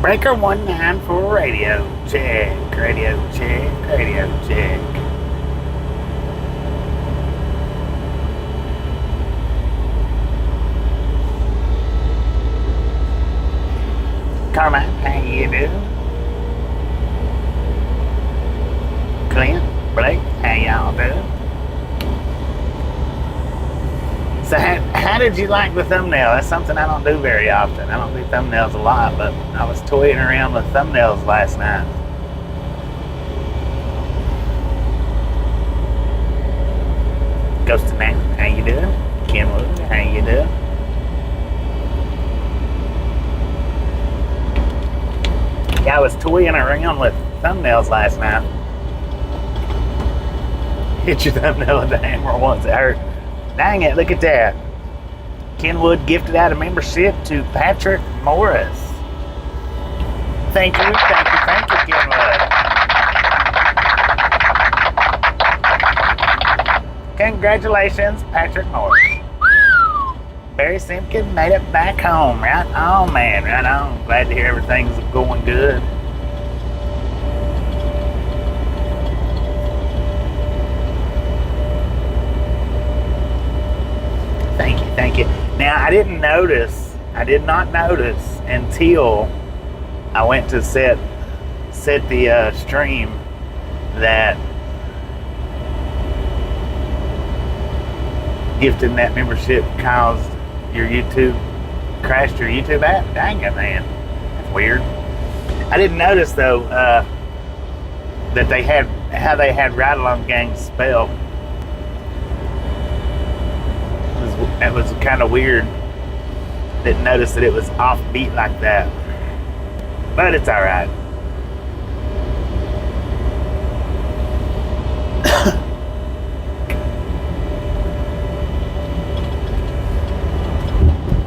Breaker 19 for radio check, radio check, radio check. Carmine, how you doing? Clint, Blake, how y'all doing? So how did you like the thumbnail? That's something I don't do very often. I don't do thumbnails a lot, but I was toying around with thumbnails last night. Ghost of Man, how you doing? Kenwood, how you doing? Yeah, I was toying around with thumbnails last night. Hit your thumbnail with the hammer once it hurt. Dang it, look at that. Kenwood gifted out a membership to Patrick Morris. Thank you, Kenwood. Congratulations, Patrick Morris. Barry Simpkin made it back home. Right on, man, right on. Glad to hear everything's going good. Thank you. Now, I did not notice until I went to set the stream that gifting that membership caused crashed your YouTube app. Dang it, man. That's weird. I didn't notice, though, that how they had Ride Along Gang spelled. It was kind of weird. Didn't notice that it was offbeat like that. But it's alright.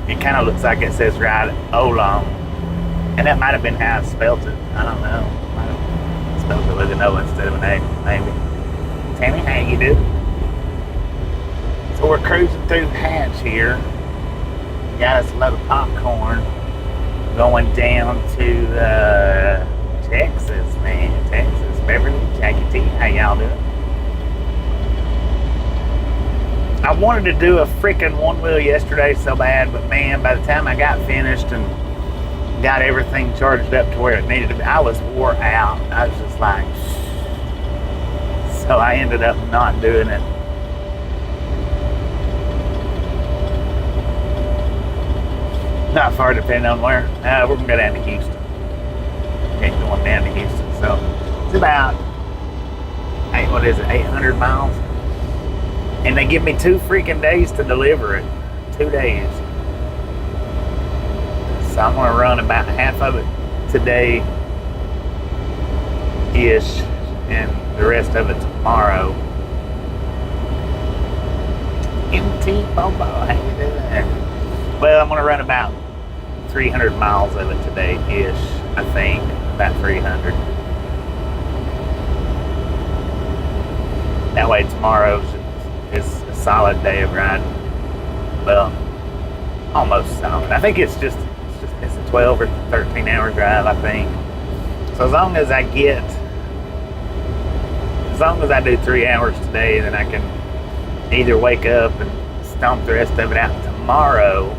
It kind of looks like it says Ride Along. And that might have been how I spelled it. I don't know. I might have spelled it with an O instead of an A, maybe. Tammy, how you doing? So we're cruising through Hatch here. Got us a load of popcorn. Going down to Texas, man. Texas. Beverly, Jackie T, how y'all doing? I wanted to do a freaking one wheel yesterday so bad, but man, by the time I got finished and got everything charged up to where it needed to be, I was wore out. I was just like, so I ended up not doing it. Not far, depending on where. We're gonna go down to Houston. Ain't going down to Houston, so it's about 800 miles. And they give me 2 freaking days to deliver it. 2 days. So I'm gonna run about half of it today-ish, and the rest of it tomorrow. MT Bobo, how you doing? Well, I'm gonna run about 300 miles of it today-ish, I think. About 300. That way tomorrow is a solid day of riding. Well, almost solid. I think it's a 12 or 13 hour drive, I think. So as long as I do 3 hours today, then I can either wake up and stomp the rest of it out tomorrow,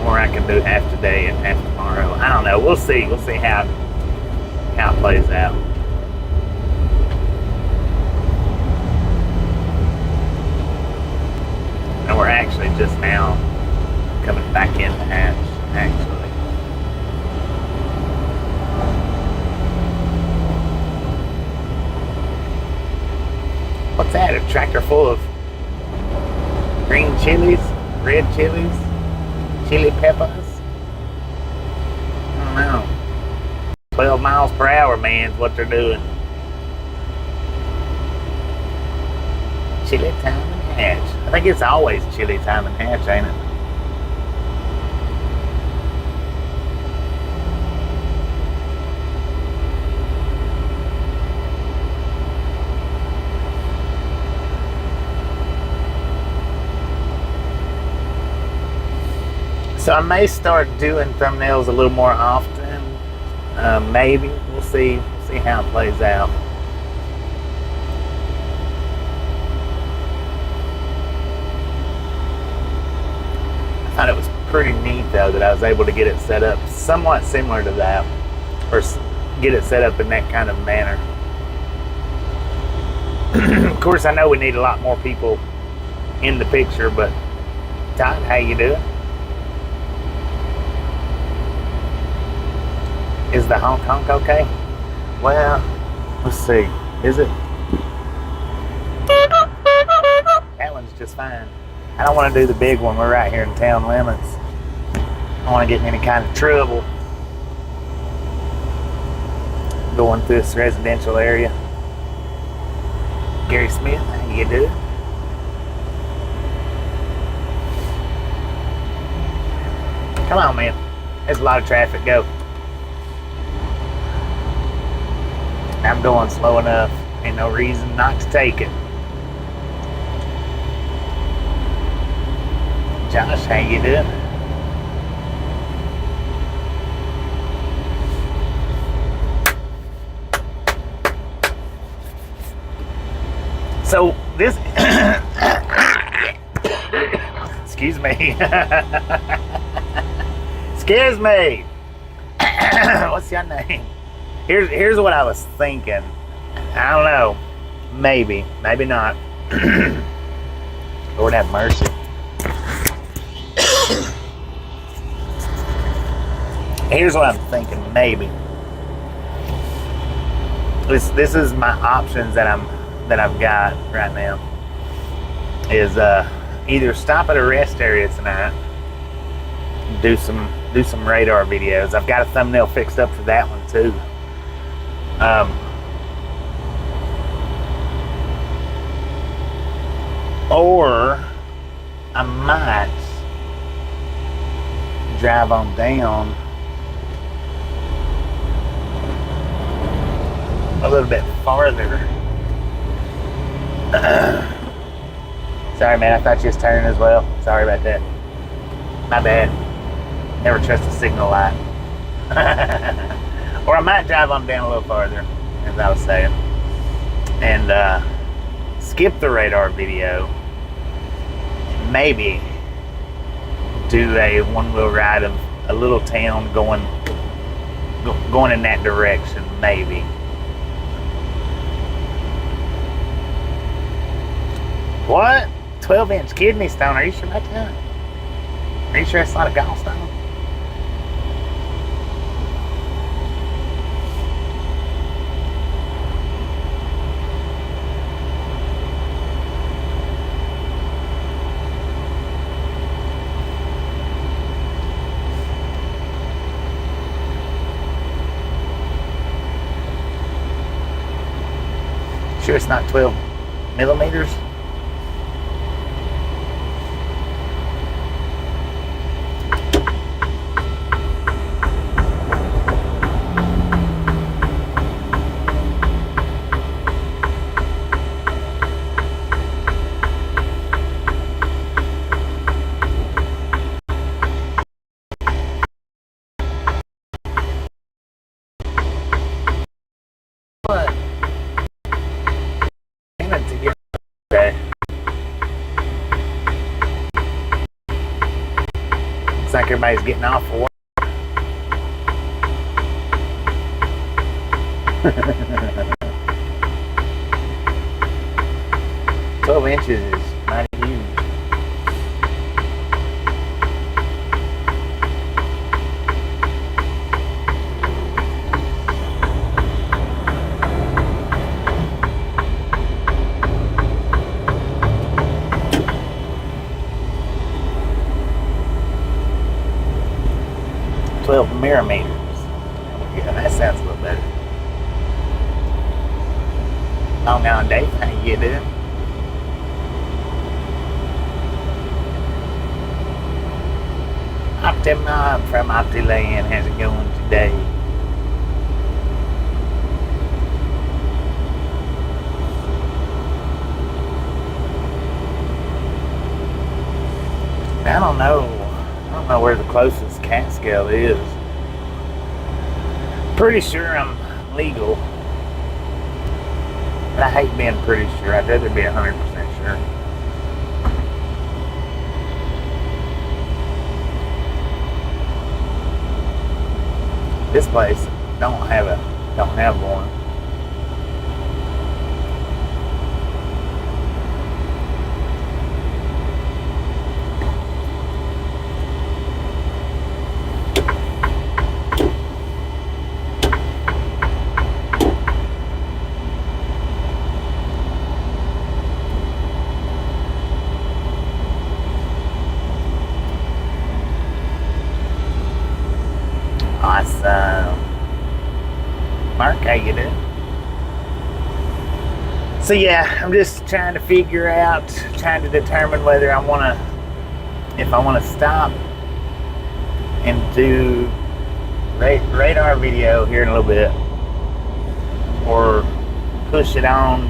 or I can do half today and half tomorrow. I don't know. We'll see. We'll see how it plays out. And we're actually just now coming back into Hatch, actually. What's that? A tractor full of green chilies, red chilies, chili peppers? I don't know. 12 miles per hour, man, is what they're doing. Chili time in Hatch. I think it's always chili time in Hatch, ain't it? So I may start doing thumbnails a little more often. Maybe we'll see. We'll see how it plays out. I thought it was pretty neat though that I was able to get it set up somewhat similar to that, or get it set up in that kind of manner. Of course, I know we need a lot more people in the picture, but Todd, how you doing? Is the honk honk okay? Well, let's see. Is it? That one's just fine. I don't want to do the big one. We're right here in town limits. I don't want to get in any kind of trouble going through this residential area. Gary Smith, how you doing? Come on, man. There's a lot of traffic. Go. I'm going slow enough. Ain't no reason not to take it. Josh, how you doing? So this excuse me. Excuse me. What's your name? Here's what I was thinking. I don't know. Maybe not. Lord have mercy. Here's what I'm thinking. Maybe this is my options that I've got right now. Is either stop at a rest area tonight, do some radar videos. I've got a thumbnail fixed up for that one too. Or I might drive on down a little bit farther. Sorry, man. I thought you was turning as well. Sorry about that. My bad. Never trust a signal light. Or I might drive on down a little farther, as I was saying, and skip the radar video. Maybe do a one-wheel ride of a little town going in that direction. Maybe. What? 12-inch kidney stone? Are you sure about that? Are you sure it's not a gallstone? Sure it's not 12 millimeters? What? Okay. Looks like everybody's getting off for work. 12 inches is mighty huge. Millimeters. Yeah, that sounds a little better. Long Island Dave, how you doing? Optima from Optiland, how's it going today? I don't know don't know where the closest Catskill is. Pretty sure I'm legal. But I hate being pretty sure. I'd rather be 100% sure. This place don't have one. Awesome. Mark, how you doing? So yeah, I'm just trying to figure out, trying to determine whether if I want to stop and do radar video here in a little bit, or push it on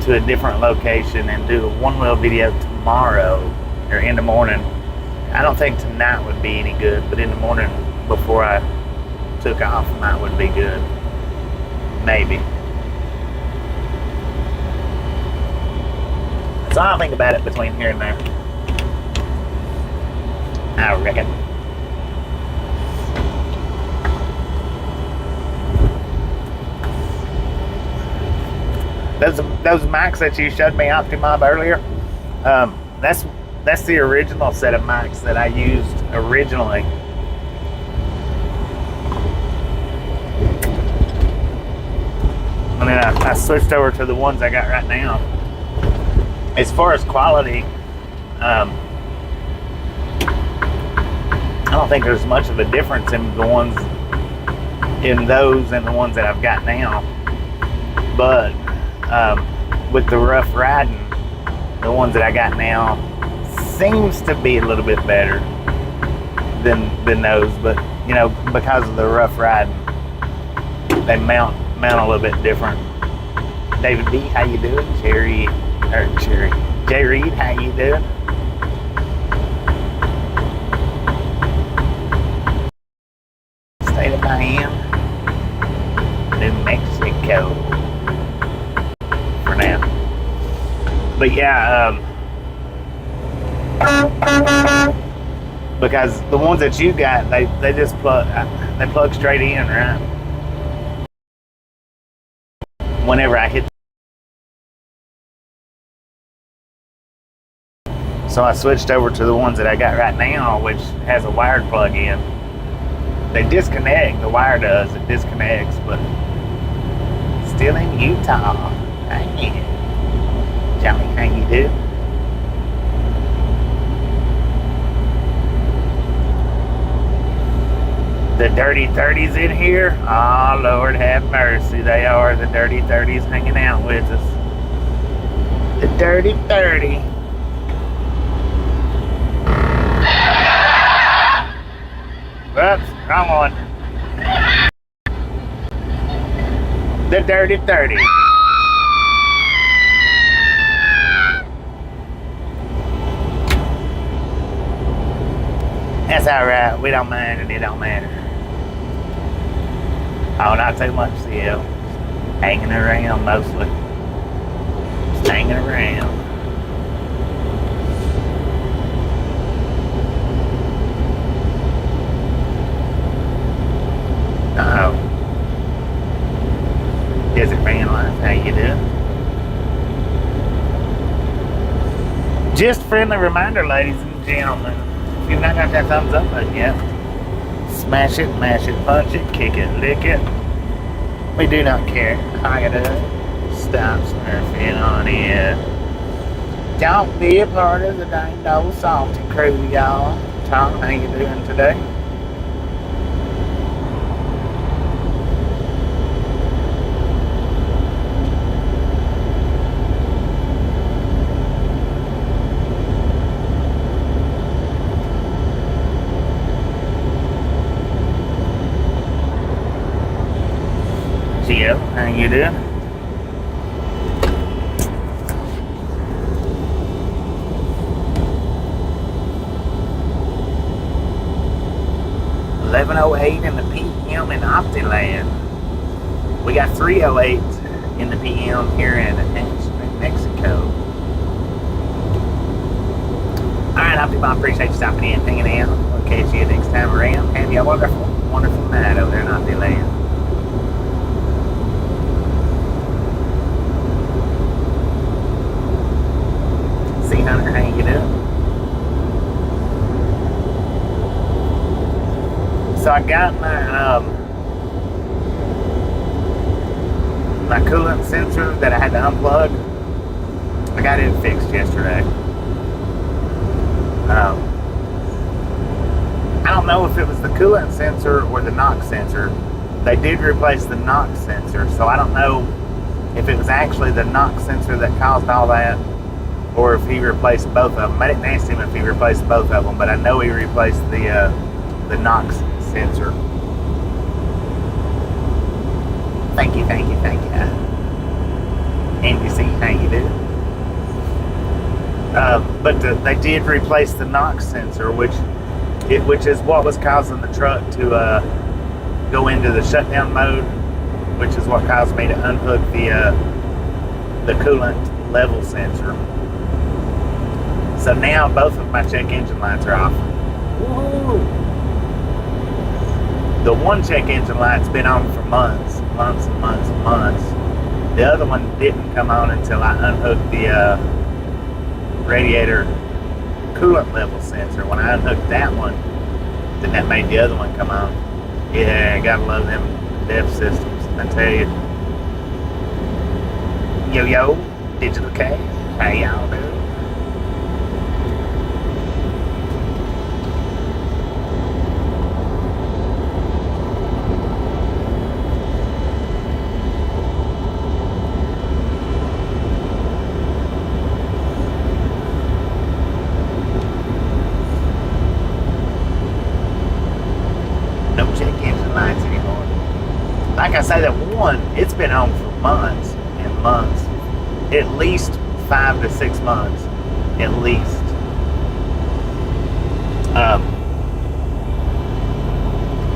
to a different location and do a one-wheel video tomorrow or in the morning. I don't think tonight would be any good, but in the morning before I took off, tonight would be good. Maybe. So I'll think about it between here and there. I reckon. Those mics that you showed me Optimob earlier, that's the original set of mics that I used originally. And then I switched over to the ones I got right now. As far as quality, I don't think there's much of a difference in the ones in those and the ones that I've got now. But with the rough riding, the ones that I got now seems to be a little bit better than those, but you know, because of the rough riding, they mount a little bit different. David B, how you doing? Jay Reed, how you doing? State of Miami, New Mexico, for now. But yeah, because the ones that you got, they just plug straight in, right? Whenever I hit. So I switched over to the ones that I got right now, which has a wired plug in. They disconnect, the wire does, it disconnects, but still in Utah. Hey, Johnny, how you do? The dirty 30s in here? Oh, Lord have mercy. They are the dirty 30s hanging out with us. The dirty 30. Whoops, wrong one. The dirty 30. That's alright, we don't mind and it don't matter. Oh, not too much still. Hanging around mostly. Just hanging around. Oh. Desert Van Life, how you doing? Just a friendly reminder, ladies and gentlemen. If you've not got that thumbs up button yet, smash it, mash it, punch it, kick it, lick it. We do not care. Hang it up. Stop smurfing on it. Don't be a part of the dang old salty crew, y'all. Tom, how you doing today? Gio, how you doing? 2:08 in the PM in Optiland. We got 3:08 in the PM here in Mexico. Alright, Optimom, appreciate you stopping in, hanging out. We'll catch you next time around. Have you a wonderful, wonderful night over there in Optiland. See, Hunter, how you doing? So I got my coolant sensor that I had to unplug. I got it fixed yesterday. I don't know if it was the coolant sensor or the NOx sensor. They did replace the NOx sensor, so I don't know if it was actually the NOx sensor that caused all that, or if he replaced both of them. I didn't ask him if he replaced both of them, but I know he replaced the NOx sensor. Thank you. Andy C, how you doing? But they did replace the NOx sensor, which is what was causing the truck to go into the shutdown mode, which is what caused me to unhook the coolant level sensor. So now both of my check engine lights are off. Woo-hoo! The one check engine light's been on for months. The other one didn't come on until I unhooked the radiator coolant level sensor. When I unhooked that one, then that made the other one come on. Yeah, gotta love them dev systems, I tell you. Yo, Digital K, how y'all doing? Like I say, that one, it's been on for months and months. At least 5 to 6 months. At least.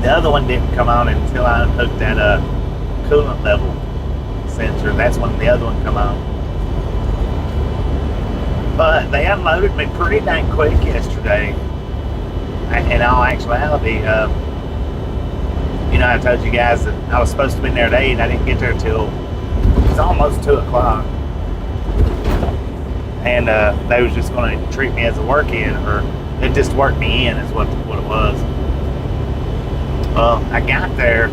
The other one didn't come on until I unhooked that coolant level sensor. That's when the other one come on. But they unloaded me pretty dang quick yesterday. In all actuality, I told you guys that I was supposed to be there at 8. I didn't get there till it was almost 2 o'clock. And they was just going to treat me as a work-in, or it just worked me in is what it was. Well, I got there.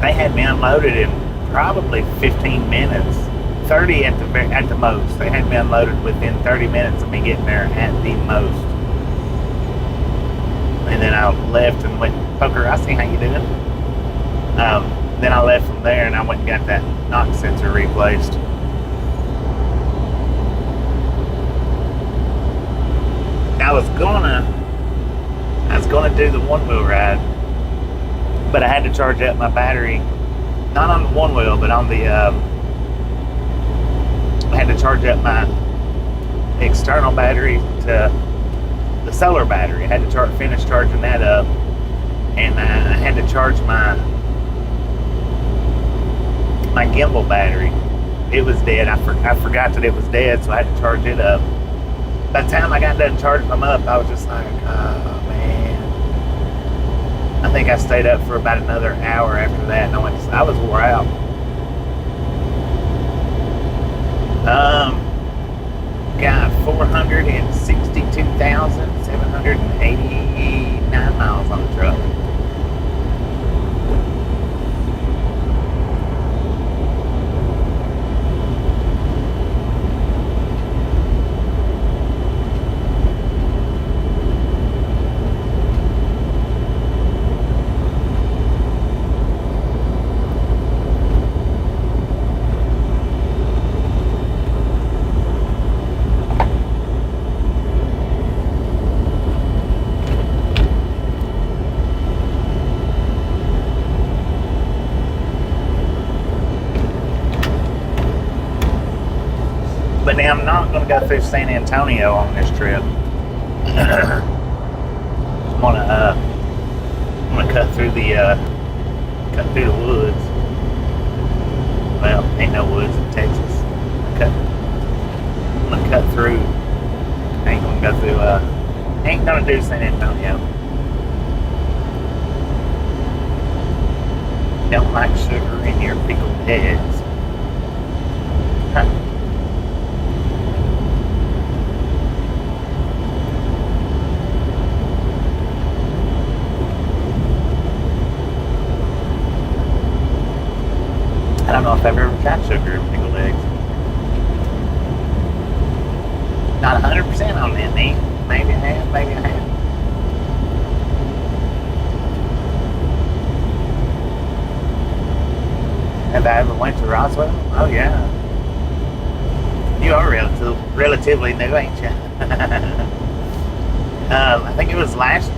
They had me unloaded in probably 15 minutes. 30 at the most. They had me unloaded within 30 minutes of me getting there at the most. And then I left and went, Poker, I see how you doing. Then I left from there and I went and got that NOx sensor replaced. I was gonna do the one wheel ride, but I had to charge up my battery, not on the one wheel, but on the, I had to charge up my external battery to the solar battery. I had to finish charging that up, and I had to charge my gimbal battery. It was dead. I forgot that it was dead, so I had to charge it up. By the time I got done charging them up, I was just like, oh man. I think I stayed up for about another hour after that, and I was wore out. Got 462,789 miles on the truck. But now I'm not going to go through San Antonio on this trip. I'm I'm gonna cut through the woods. Well, ain't no woods in Texas. I'm gonna cut through. Ain't gonna go through. Ain't gonna do San Antonio. Don't like sugar in your pickled eggs. Huh. I don't know if I've ever tried sugar in pickled eggs. Not 100% on that, me. Maybe I have, maybe I have. Have I ever went to Roswell? Oh yeah. You are relatively new, ain't you? I think it was last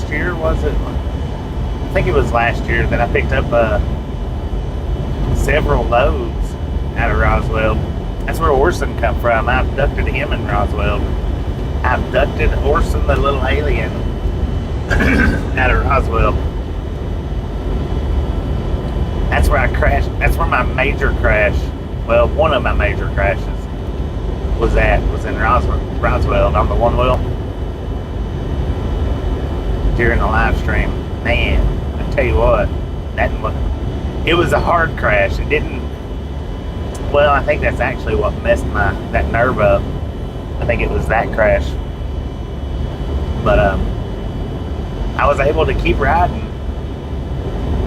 year, was it? I think it was last year that I picked up several loads out of Roswell. That's where Orson come from. I abducted him in Roswell. I abducted Orson, the little alien, out of Roswell. That's where I crashed. That's where my major crash, well, one of my major crashes was in Roswell on the one wheel during the live stream. Man, I tell you what, it was a hard crash. It didn't. Well, I think that's actually what messed that nerve up. I think it was that crash. But I was able to keep riding.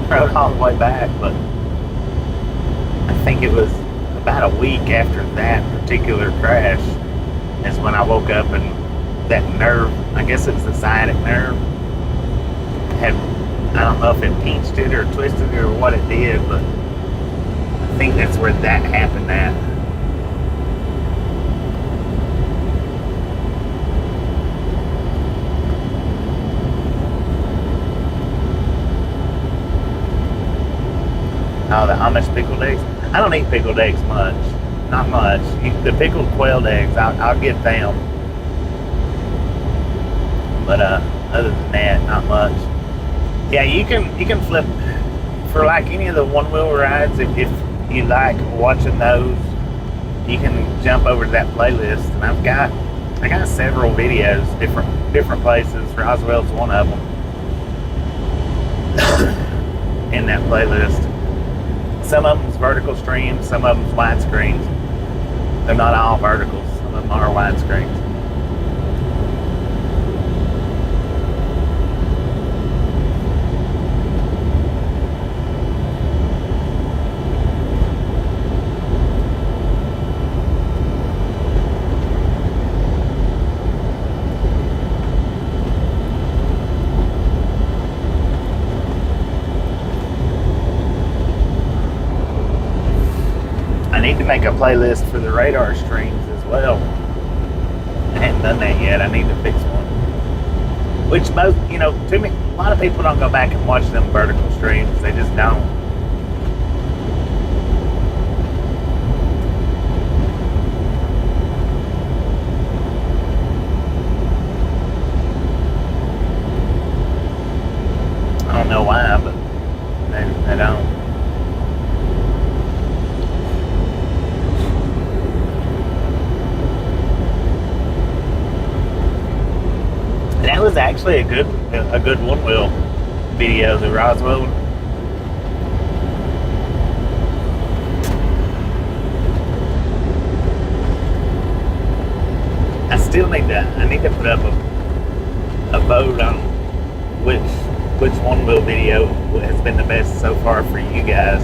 Rode all the way back, but I think it was about a week after that particular crash is when I woke up and that nerve, I guess it's the sciatic nerve, I don't know if it pinched it or twisted it or what it did, but I think that's where that happened at. Oh, the Amish pickled eggs. I don't eat pickled eggs much. Not much. The pickled quailed eggs, I'll get them. But other than that, not much. Yeah, you can flip for like any of the one wheel rides. If you like watching those, you can jump over to that playlist. And I got several videos, different places. Roswell's one of them in that playlist. Some of them's vertical streams, some of them's widescreens. They're not all verticals, some of them are widescreens. I need to make a playlist for the radar streams as well. I haven't done that yet. I need to fix one. Which to me, a lot of people don't go back and watch them vertical streams. They just don't. I don't know why, but they don't. That was actually a good one wheel video, the Roswell. I need to put up a vote on which one wheel video has been the best so far for you guys.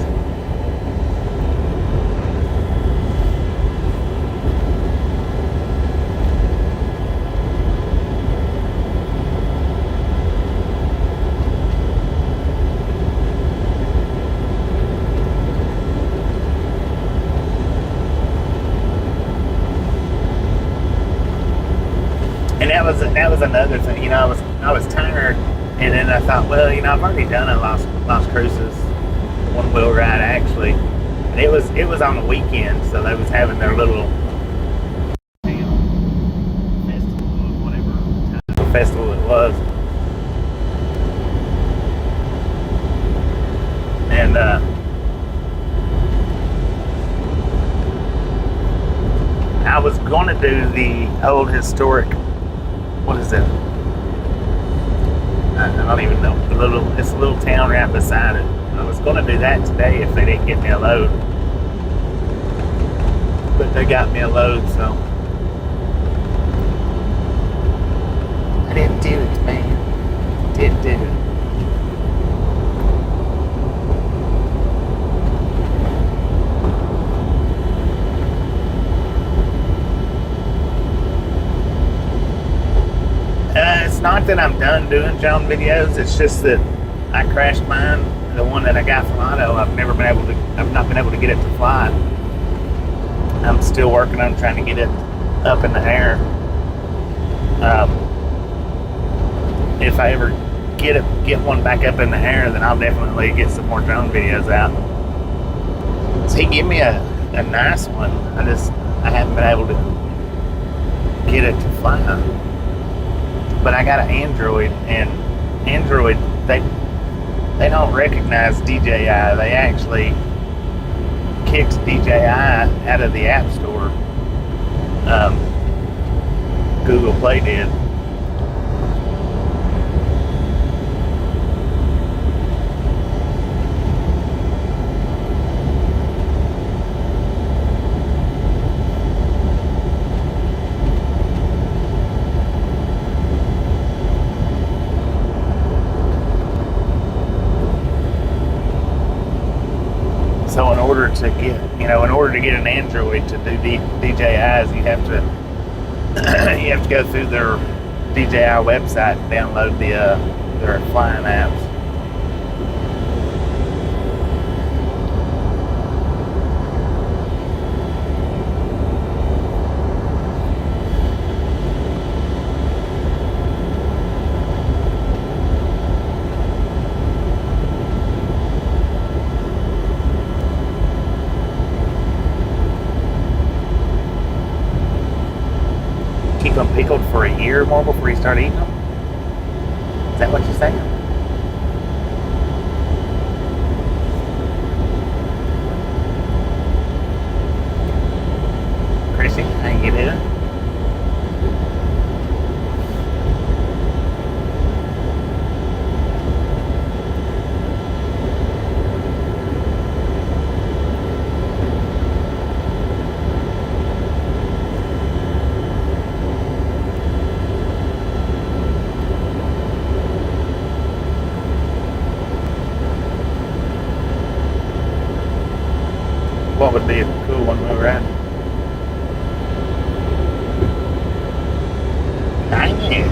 And that was another thing. I was tired, and then I thought, well, I've already done a Las Cruces one wheel ride actually. And it was on the weekend, so they was having their little festival, whatever festival it was. And I was going to do the old historic, what is it? I don't even know. It's a little town right beside it. I was going to do that today if they didn't get me a load. But they got me a load, so I didn't do it, man. Didn't do it. It's not that I'm done doing drone videos. It's just that I crashed mine. The one that I got from Auto, I've not been able to get it to fly. I'm still working on trying to get it up in the air. If I ever get one back up in the air, then I'll definitely get some more drone videos out. So he gave me a nice one. I haven't been able to get it to fly. But I got an Android, and Android, they don't recognize DJI. They actually kicked DJI out of the App Store. Google Play did. So in order to get an Android to do DJIs, you have to go through their DJI website and download their flying apps. Keep them pickled for a year or more before you start eating them? Is that what you're saying? Chrissy, how you doing? What would be a cool one to ride? Dang it.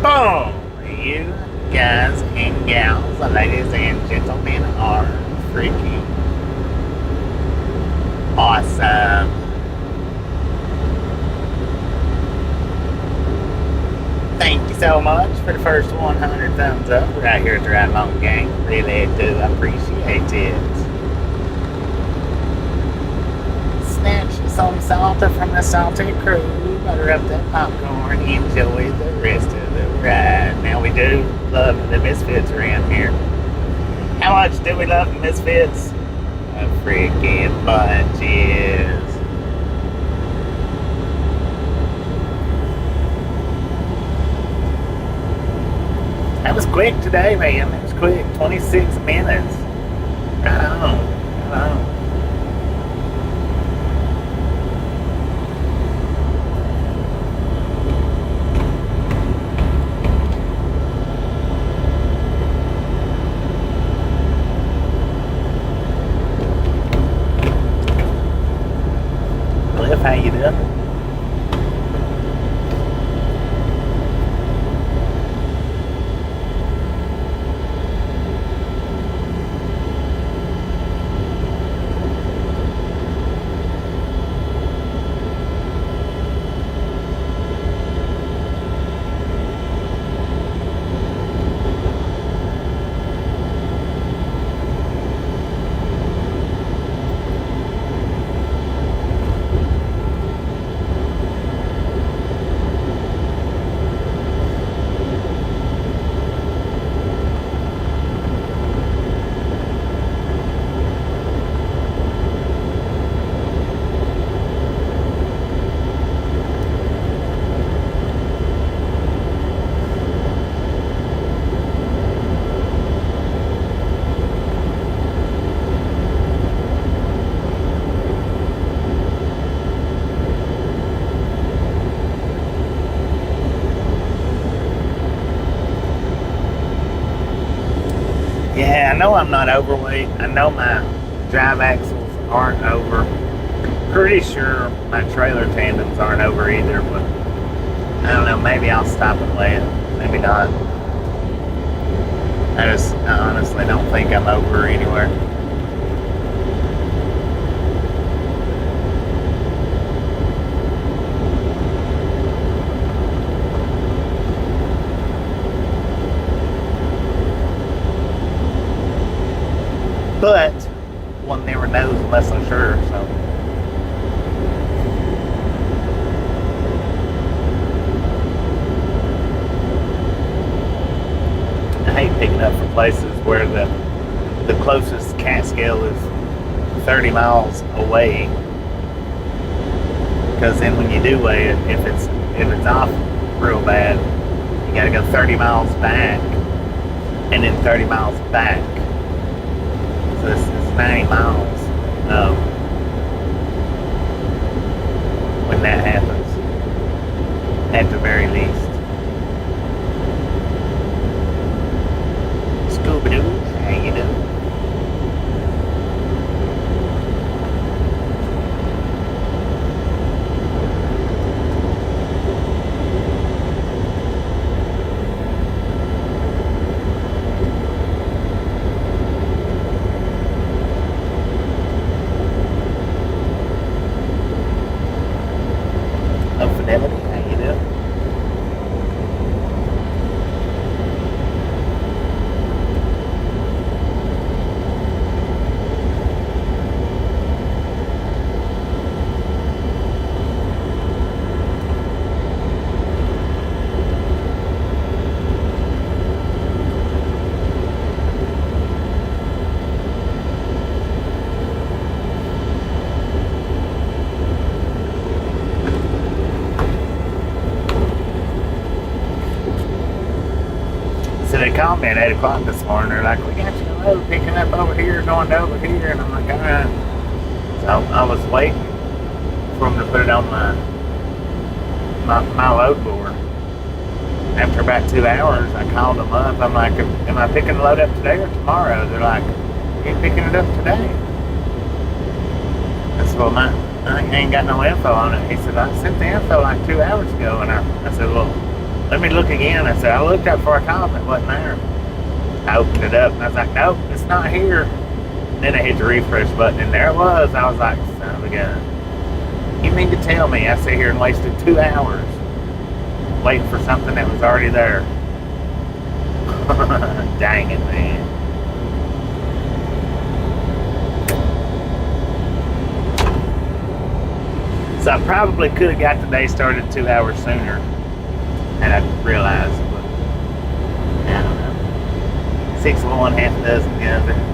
Boom! You guys and gals, ladies and gentlemen, are freaking awesome. Thank you so much for the first 100 thumbs up right here at the Ride Along Gang. Really do appreciate it. Snatch some salter from the salty crew. Butter up that popcorn. Enjoy the rest of the ride. Now we do love the Misfits around here. How much do we love the Misfits? A freaking bunches. That was quick today, man. It was quick. 26 minutes. Right on. Right on. Cliff, how you doing? Yeah, I know I'm not overweight. I know my drive axles aren't over. Pretty sure my trailer tandems aren't over either, but I don't know. Maybe I'll stop and weigh it. Maybe not. I honestly don't think I'm over anywhere. But one never knows unless I'm sure. So I hate picking up from places where the closest cat scale is 30 miles away. Because then when you do weigh it, if it's off real bad, you got to go 30 miles back, and then 30 miles back. So it's 90 miles when that happens, at the very least. Scooby-Doo, how you doing? Oh, Fidelity, how you doing? So they called me at 8 o'clock this morning. They're like, we got you a load picking up over here, going to over here. And I'm like, all right. So I was waiting for them to put it on my load board. After about 2 hours, I called them up. I'm like, am I picking the load up today or tomorrow? They're like, you're picking it up today. I said, well, I ain't got no info on it. He said, I sent the info like 2 hours ago. And I said, well, let me look again. I said, I looked up before I called and it wasn't there. I opened it up and I was like, nope, it's not here. And then I hit the refresh button and there it was. I was like, son of a gun. You mean to tell me I sat here and wasted 2 hours waiting for something that was already there? Dang it, man. So I probably could have got the day started 2 hours sooner had I realized, but I don't know. 6 of one, half a dozen the other.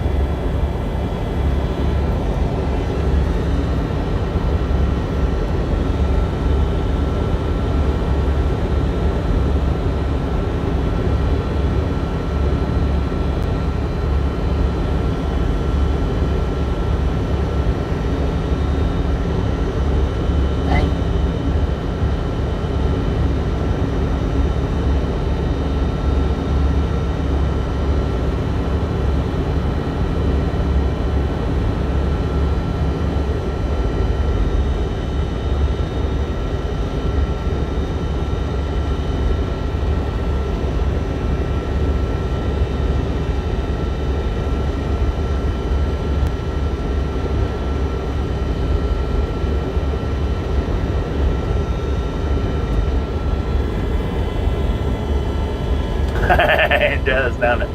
It does, doesn't it?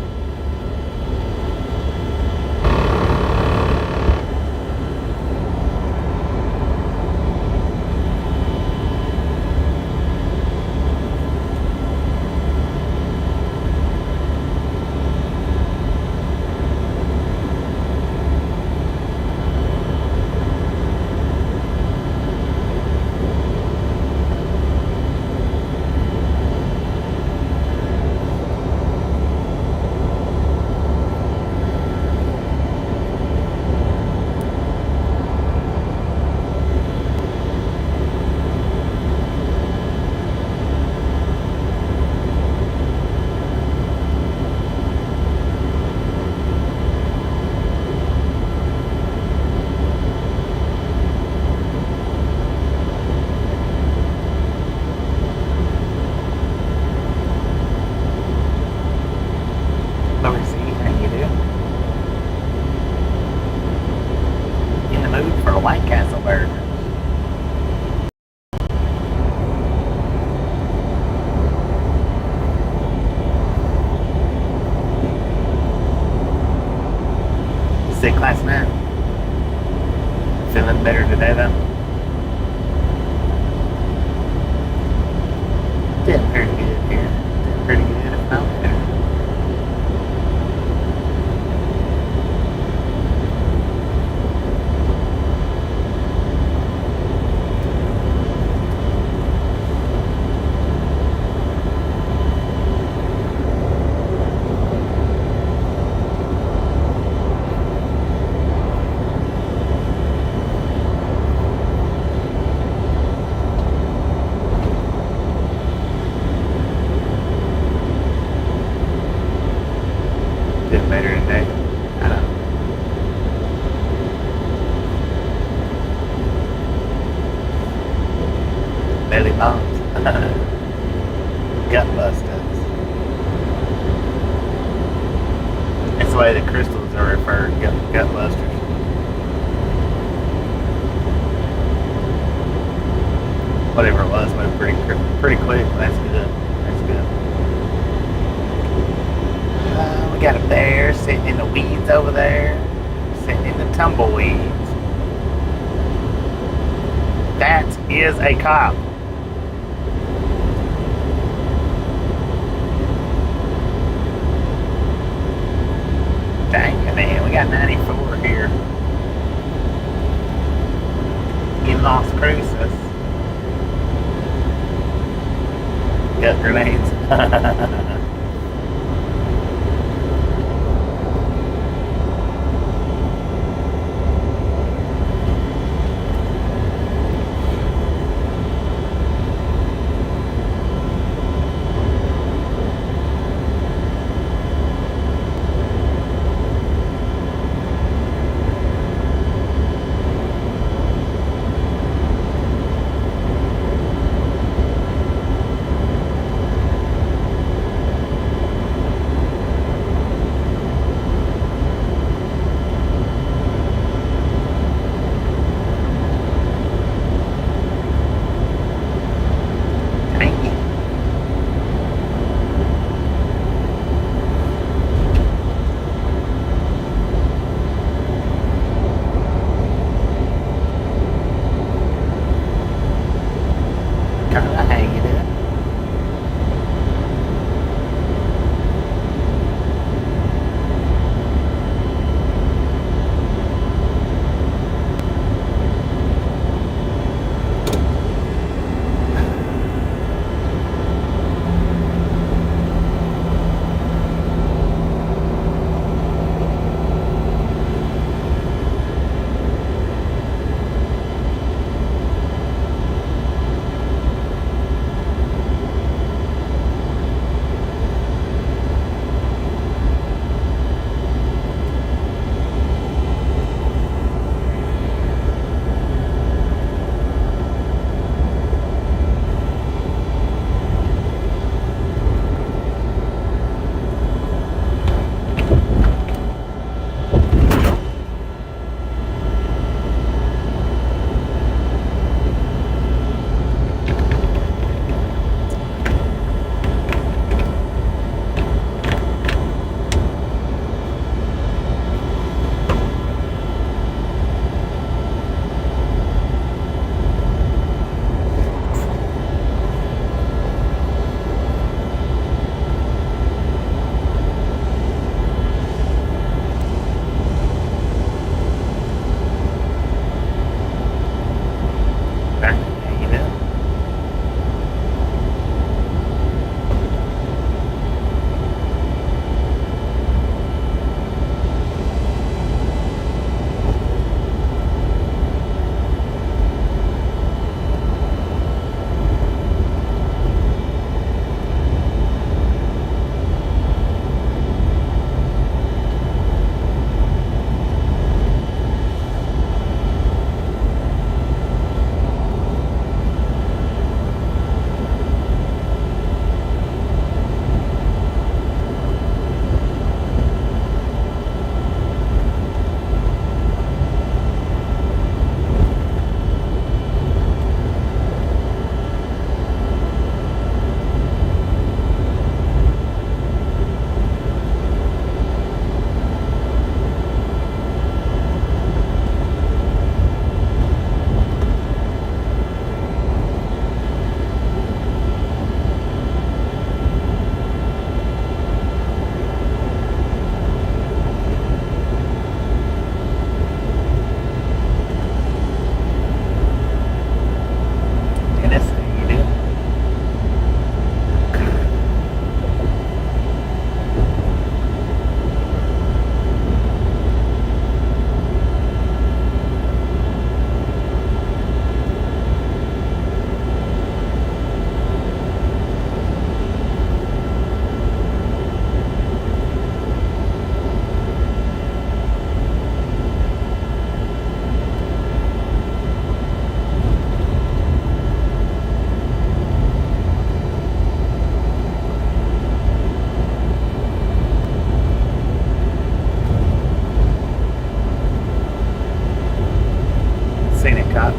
sick last night. Feeling better today though. Feeling pretty good here. Feeling pretty good. If not better. Feeling better today. I don't know. Belly bombs. Gut busters. That's the way the crystals are referred. Gut busters. Whatever it was, moved pretty quick. That's good. That's good. We got a bear sitting in the weeds over there, sitting in the tumbleweeds. That is a cop. Dang, man, we got 94 here in Las Cruces. Gut grenades.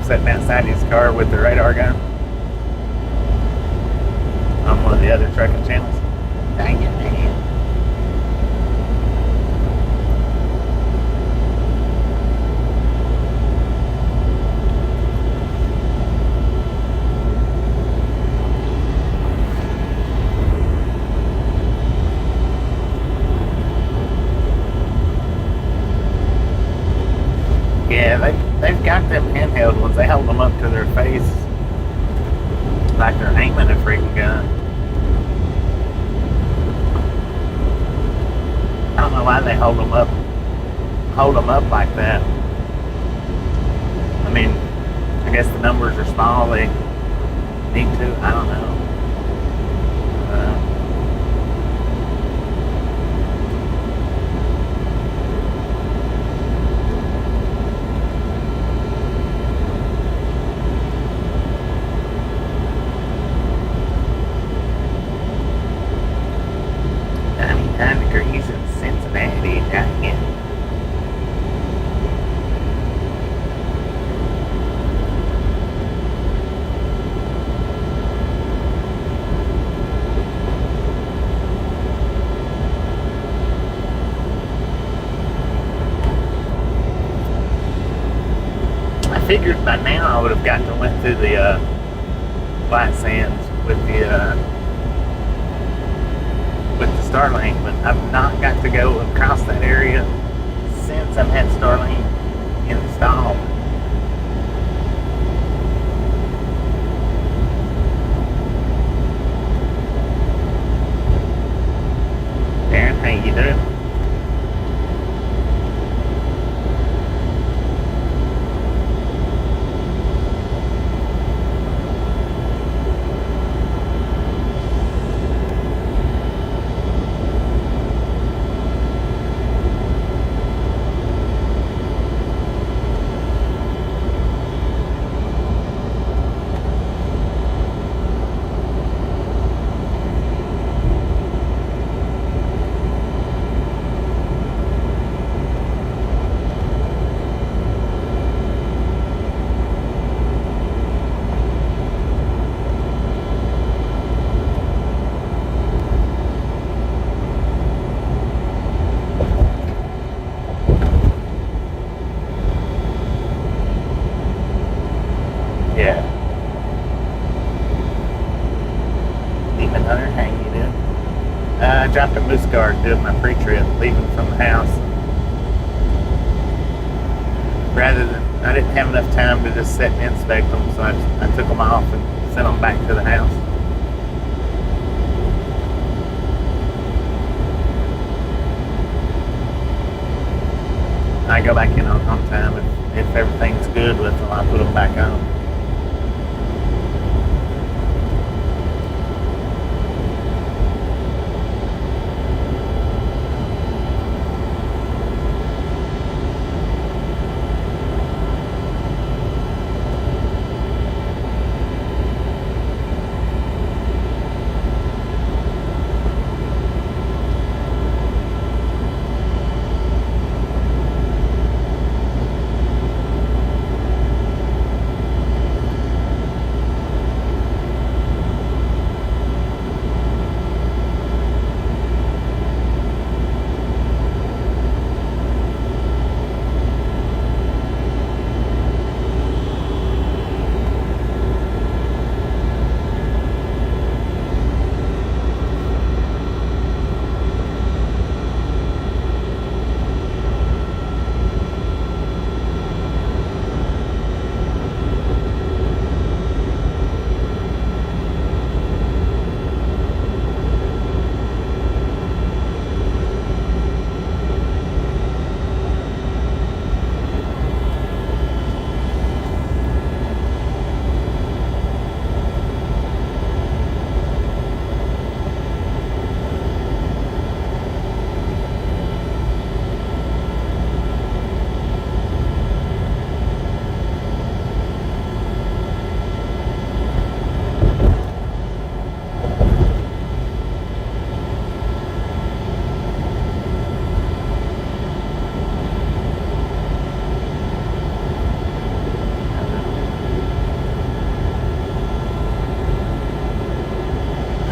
sitting outside his car with the radar gun on one of the other trucking channels. Dang it, man. Yeah, they've got them handheld ones. They hold them up to their face like they're aiming a freaking gun. I don't know why they hold them up like that. I mean, I guess the numbers are small. They need to. I don't know. Degrees in Cincinnati, dang it. I figured by now I would have gotten to went through the White Sands with the Starlink, but I've not got to go across that area since I've had Starlink installed. Darren, how you doing? Yeah. Demon Hunter, how you doing? I dropped a moose guard doing my pre-trip, leaving from the house. Rather than, I didn't have enough time to just sit and inspect them, so I took them off and sent them back to the house. I go back in on time if everything's good with them. I put them back on.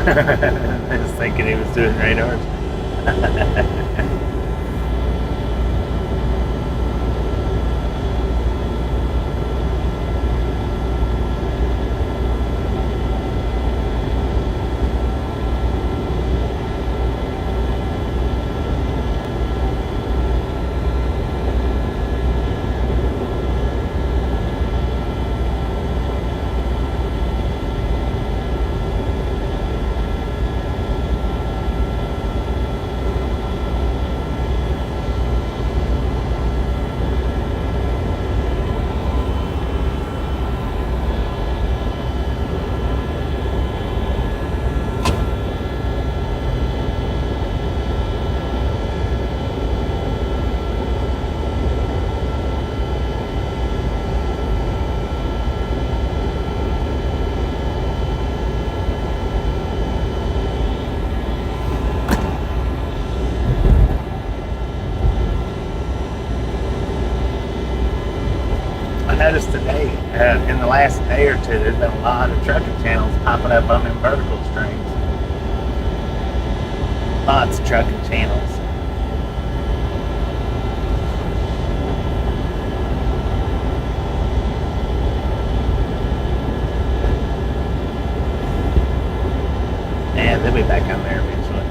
I was thinking he was doing radars. I noticed today, in the last day or two, there's been a lot of trucking channels popping up on them vertical streams. Lots of trucking channels. And they'll be back on there eventually.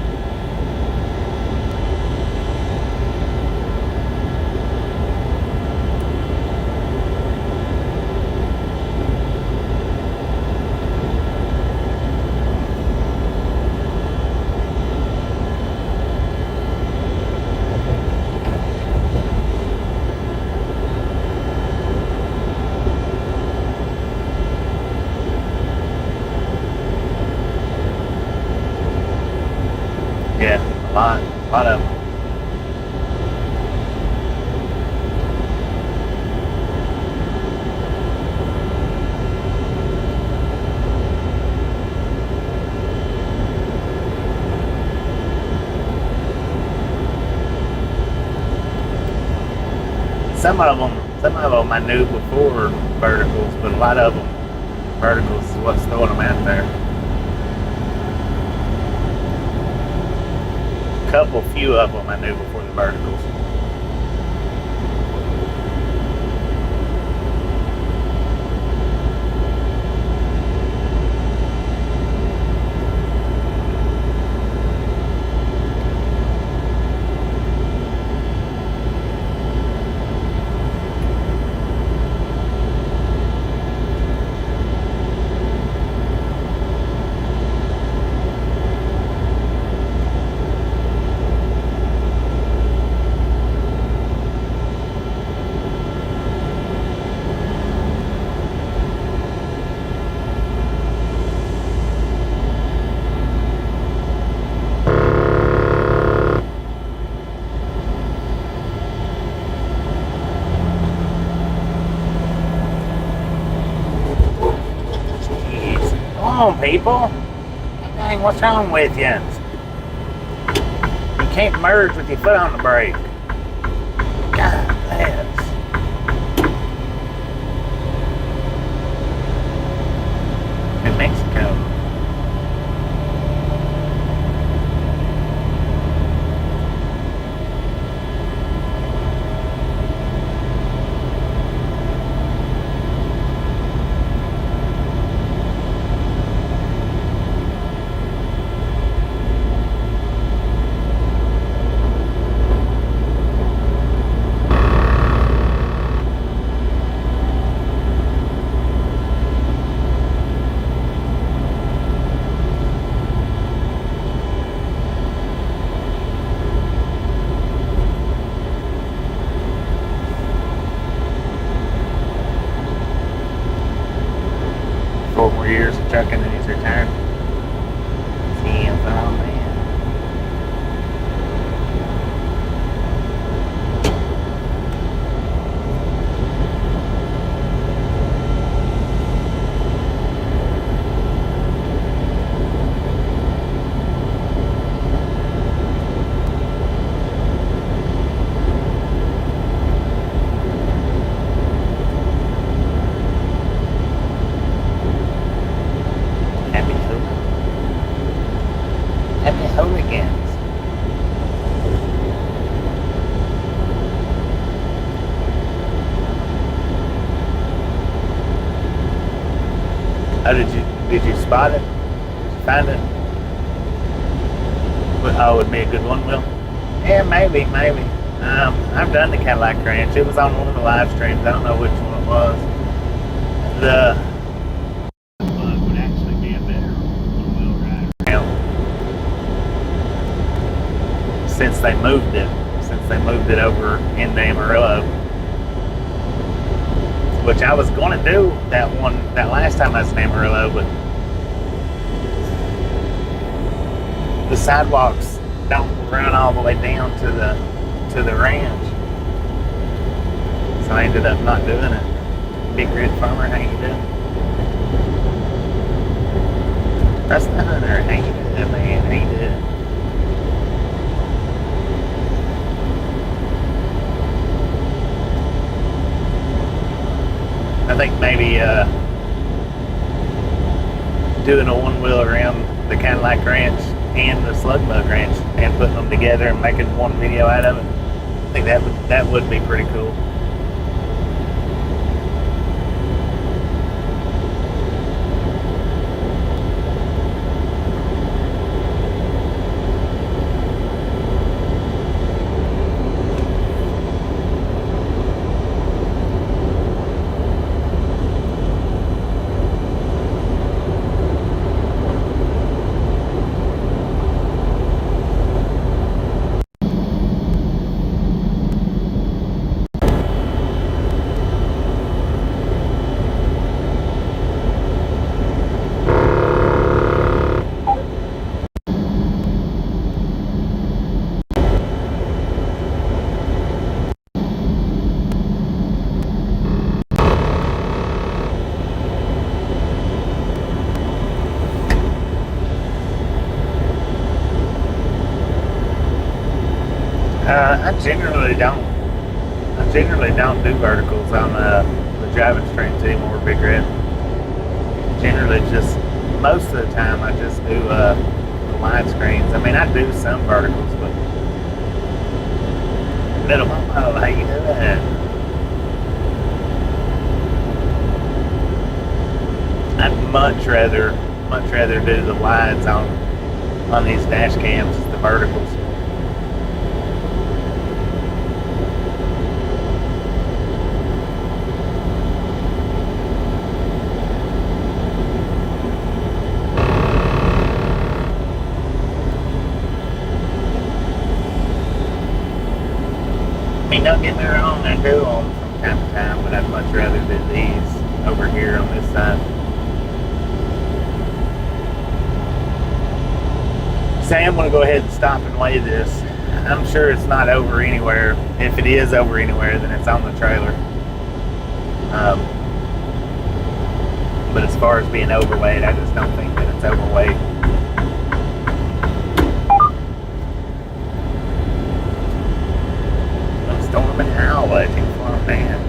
Yeah, a lot of them. Some of them I knew before verticals, but a lot of them verticals is what's throwing them out there. Few of them I knew before the verticals. Come on, people. Dang, what's wrong with you? You can't merge with your foot on the brake. God bless. In Mexico. Years of trucking and he's retired. Damn, oh man. Happy to. Oh, did you spot it? Did you find it? Oh, it would be a good one, Will. Yeah, maybe. I've done the Cadillac Ranch. It was on one of the live streams. I don't know which one it was. The bug would actually be a better one-wheel ride around since they moved it. Since they moved it over into Amarillo, which I was going to do that last time I was in Amarillo, but the sidewalks don't run all the way down to the ranch, so I ended up not doing it. Big Red Farmer, how you doing? That's the Hunter, how you doing, man? How you doing? I think maybe doing a one-wheel around the Cadillac Ranch and the Slug Bug Ranch and putting them together and making one video out of it. I think that would be pretty cool. I generally don't do verticals on the driving stream anymore, Big Red. Generally, just most of the time, I just do the widescreens. I mean, I do some verticals, but little mama, how you doing? I'd much rather do the wides on these dash cams, the verticals. Don't get me wrong, I do them from time to time, but I'd much rather do these over here on this side. Say I'm going to go ahead and stop and weigh this. I'm sure it's not over anywhere. If it is over anywhere, then it's on the trailer. But as far as being overweight, I just don't think that it's overweight. Storming owl waiting for a man.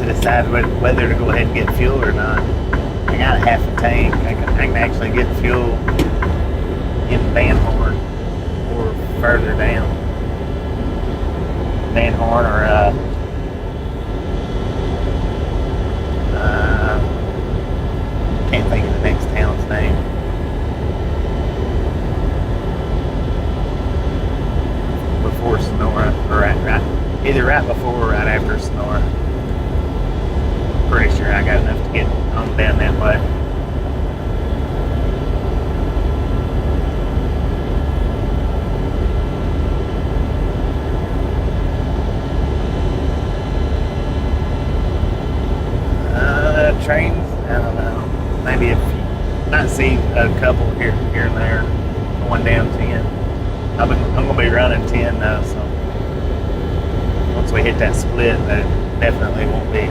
Decide whether to go ahead and get fuel or not. I got half a tank. I can actually get fuel in Van Horn or further down. Van Horn or can't think of the next town's name. Before Sonora, or right, either right before or right after Sonora. Pretty sure I got enough to get on down that way. Trains, I don't know. Maybe a few. Might see a couple here and there going down 10. I'm going to be running 10 though, so once we hit that split, that definitely won't be.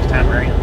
each time around.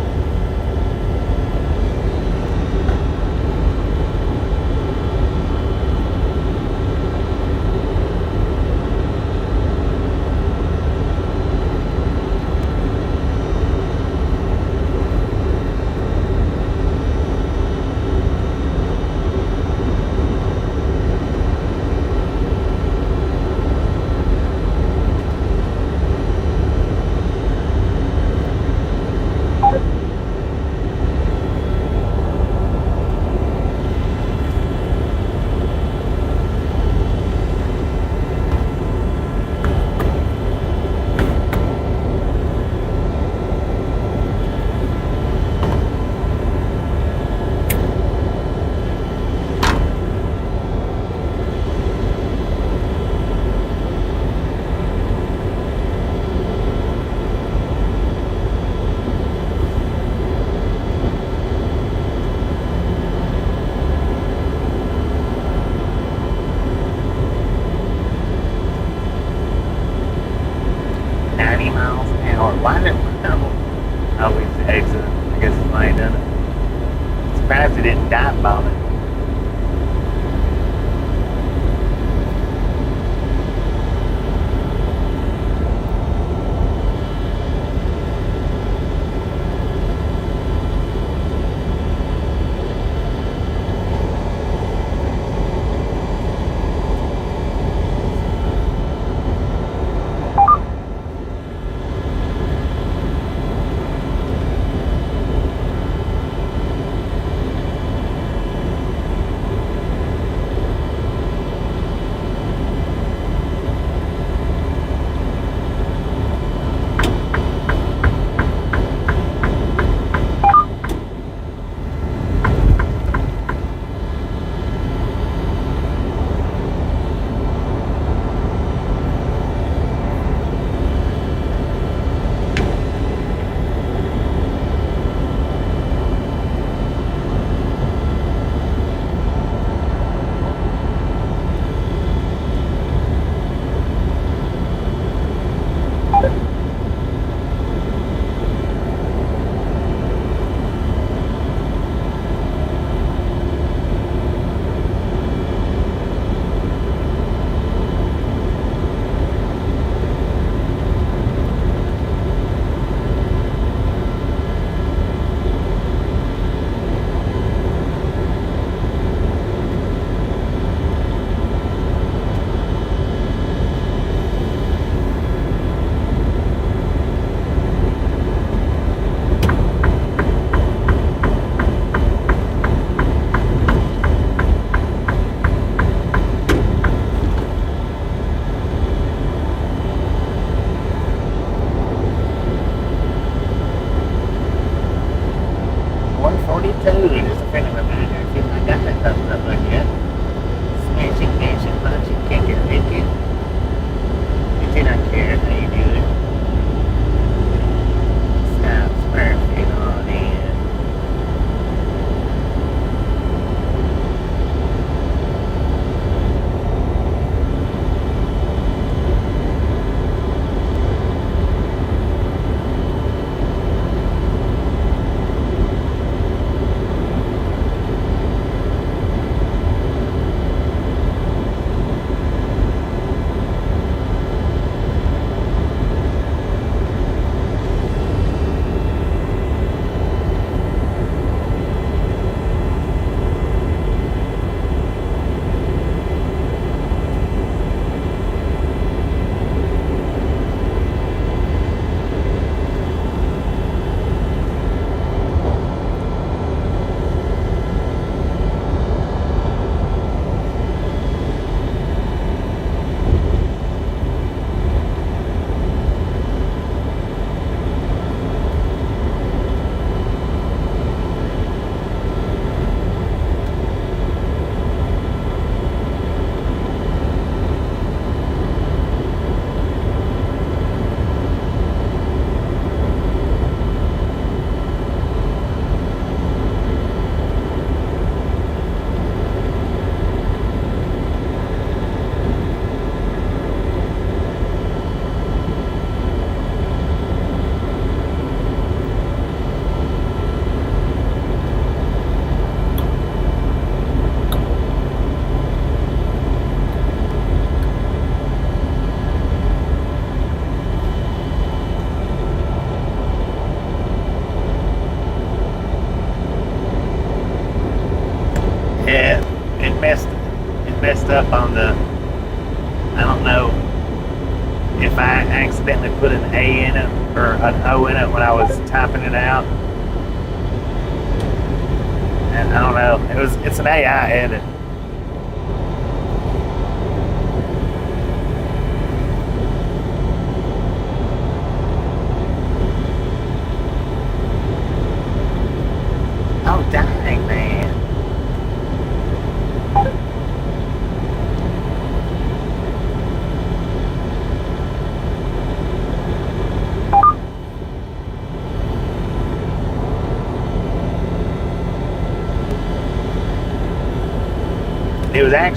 Miles an hour. Why did always exit? I guess it's why he done it. Surprised he didn't dive bomb it. Just a friendly reminder, if you've not got that thumbs up button yet, smashing, mashing, punching, kicking, hitting. If you don't care how you do it, stop smurfing on in. messed up on the, I don't know if I accidentally put an A in it or an O in it when I was typing it out. And I don't know. It's an AI edit. Oh dang, man.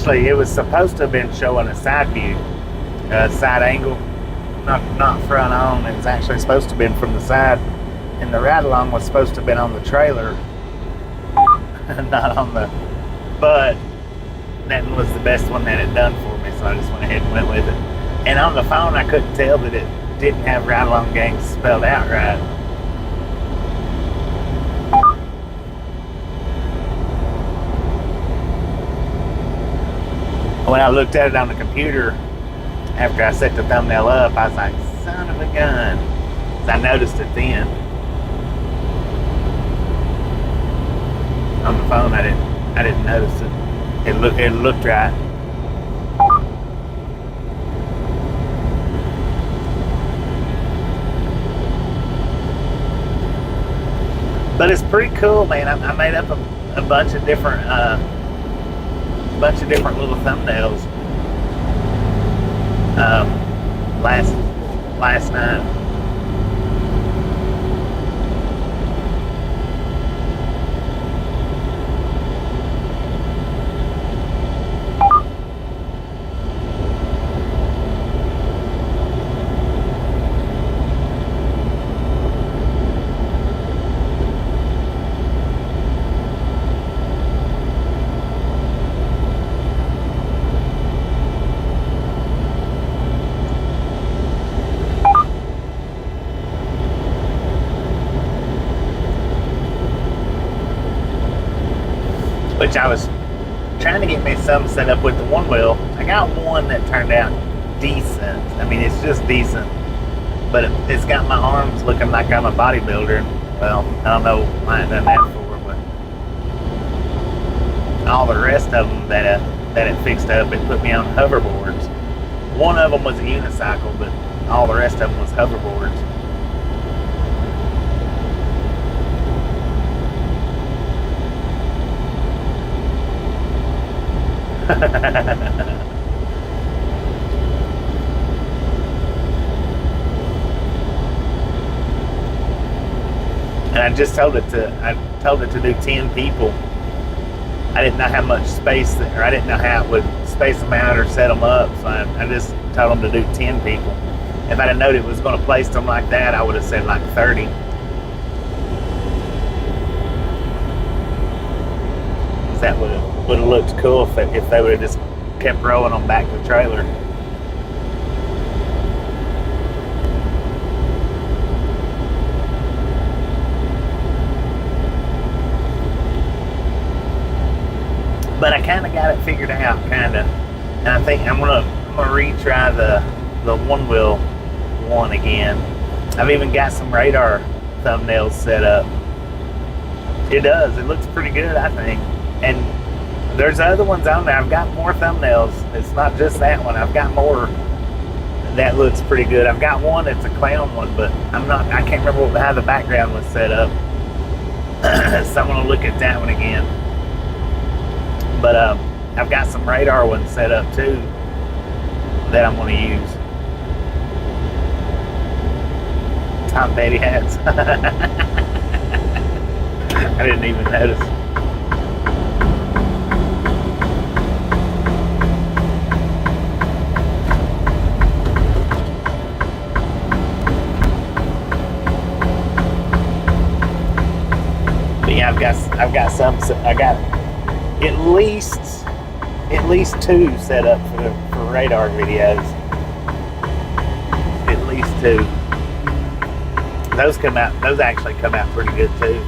It was supposed to have been showing a side view, side angle, not front on. It was actually supposed to have been from the side, and the ride along was supposed to have been on the trailer, not on the. But that was the best one that it done for me, so I just went ahead and went with it. And on the phone, I couldn't tell that it didn't have ride along gangs spelled out right. When I looked at it on the computer after I set the thumbnail up, I was like, son of a gun. So I noticed it then. On the phone, I didn't notice it. It looked right. But it's pretty cool, man. I made up a bunch of different little thumbnails last night. Which I was trying to get me some set up with the one wheel. I got one that turned out decent. I mean, it's just decent, but it's got my arms looking like I'm a bodybuilder. Well, I don't know why I done that for, but all the rest of them that it fixed up, it put me on hoverboards. One of them was a unicycle, but all the rest of them was hoverboards. And I just told it to do 10 people. I didn't know how much space, or I didn't know how it would space them out or set them up, so I just told them to do 10 people. If I'd have known it was going to place them like that, I would have said like 30. That would have looked cool if they would have just kept rolling them back to the trailer. But I kind of got it figured out, and I think I'm gonna retry the one wheel one again. I've even got some radar thumbnails set up. It does. It looks pretty good, I think. And there's other ones on there. I've got more thumbnails. It's not just that one. I've got more that looks pretty good. I've got one that's a clown one, but I can't remember how the background was set up. So I'm gonna look at that one again. But I've got some radar ones set up too that I'm gonna use. Tom Petty hats. I didn't even notice. But yeah, I've got some. I got at least 2 set up for radar videos. At least 2. Those actually come out pretty good too.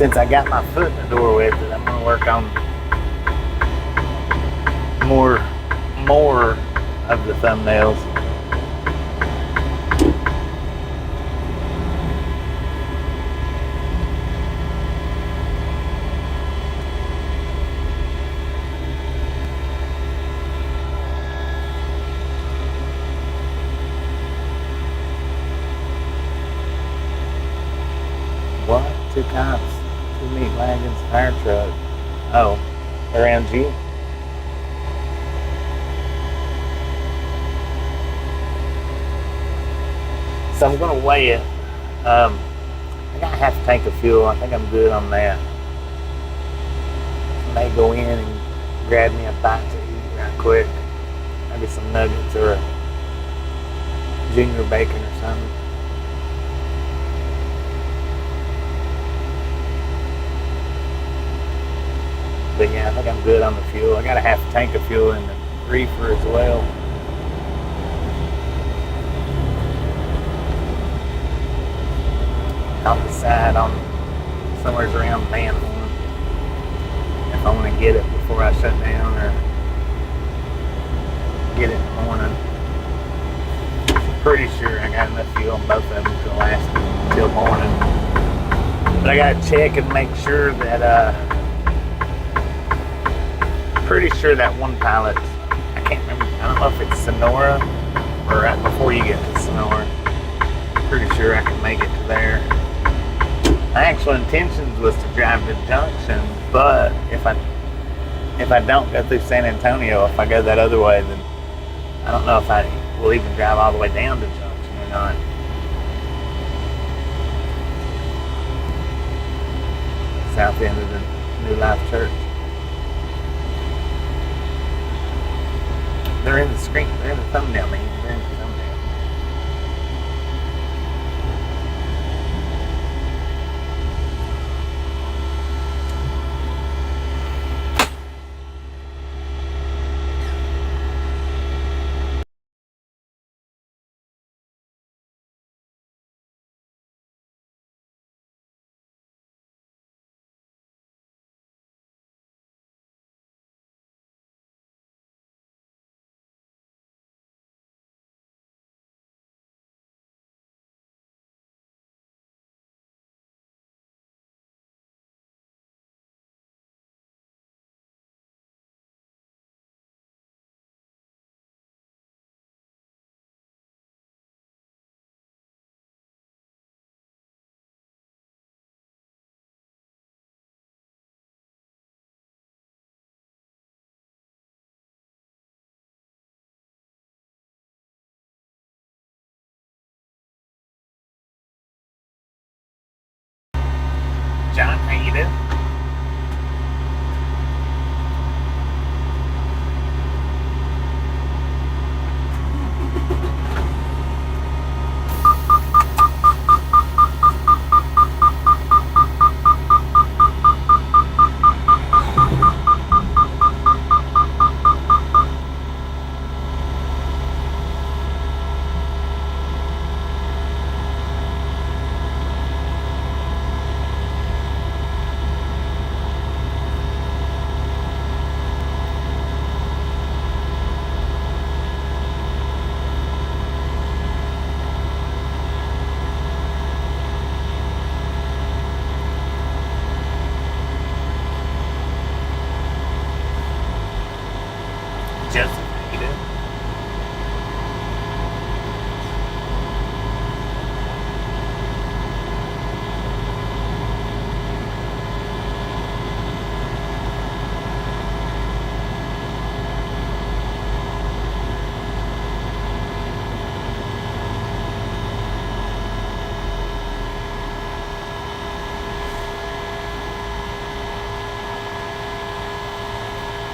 since I got my foot in the door with it, I'm gonna work on more of the thumbnails. What? 2 cops, 2 meat wagons, fire truck. Oh, around you? So I'm gonna weigh it. I got half a tank of fuel. I think I'm good on that. I may go in and grab me a bite to eat right quick. Maybe some nuggets or a junior bacon or something. But yeah, I think I'm good on the fuel. I got a half a tank of fuel in the reefer as well. I'll decide on somewhere around Van Horn if I want to get it before I shut down or get it in the morning. I'm pretty sure I got enough fuel on both of them to last till morning. But I gotta check and make sure that pretty sure that one pallet, I can't remember, I don't know if it's Sonora or right before you get to Sonora. Pretty sure I can make it to there. My actual intentions was to drive to Junction, but if I don't go through San Antonio, if I go that other way, then I don't know if I will even drive all the way down to Junction or not. South end of the New Life Church. They're in the screen. They're in the thumbnail, man. They're in the thumbnail. John, how you doing? Joseph, how you doing?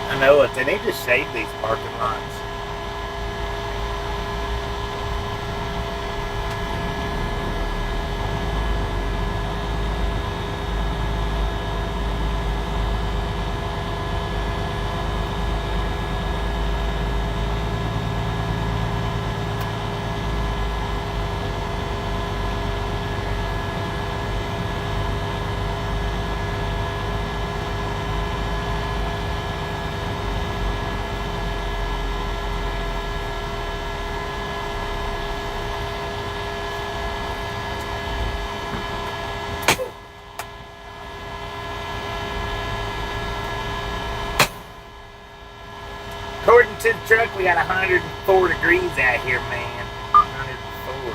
I know it. They need to shade these parking lots. to the truck. We got 104 degrees out here, man. 104.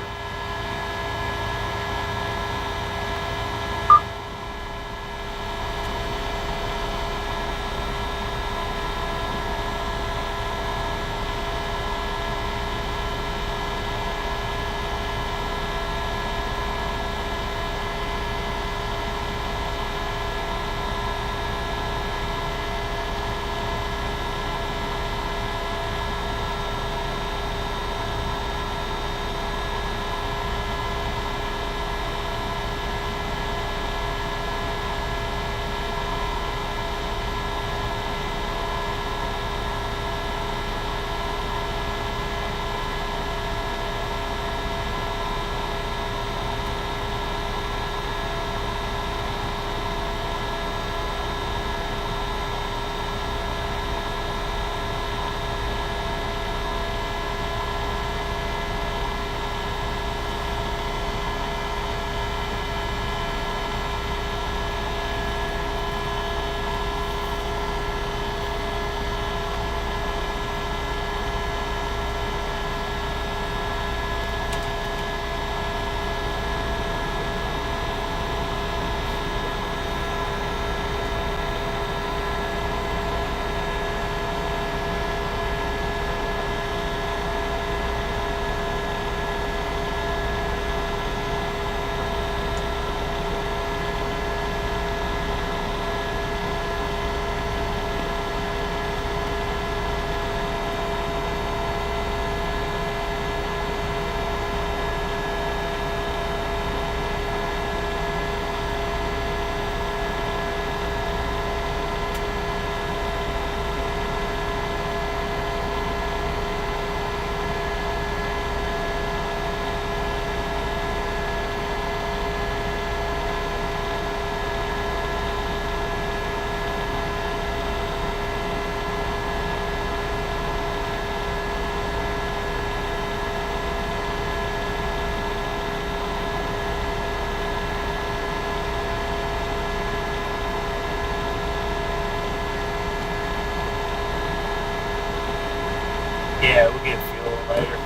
Yeah, we'll get fuel later.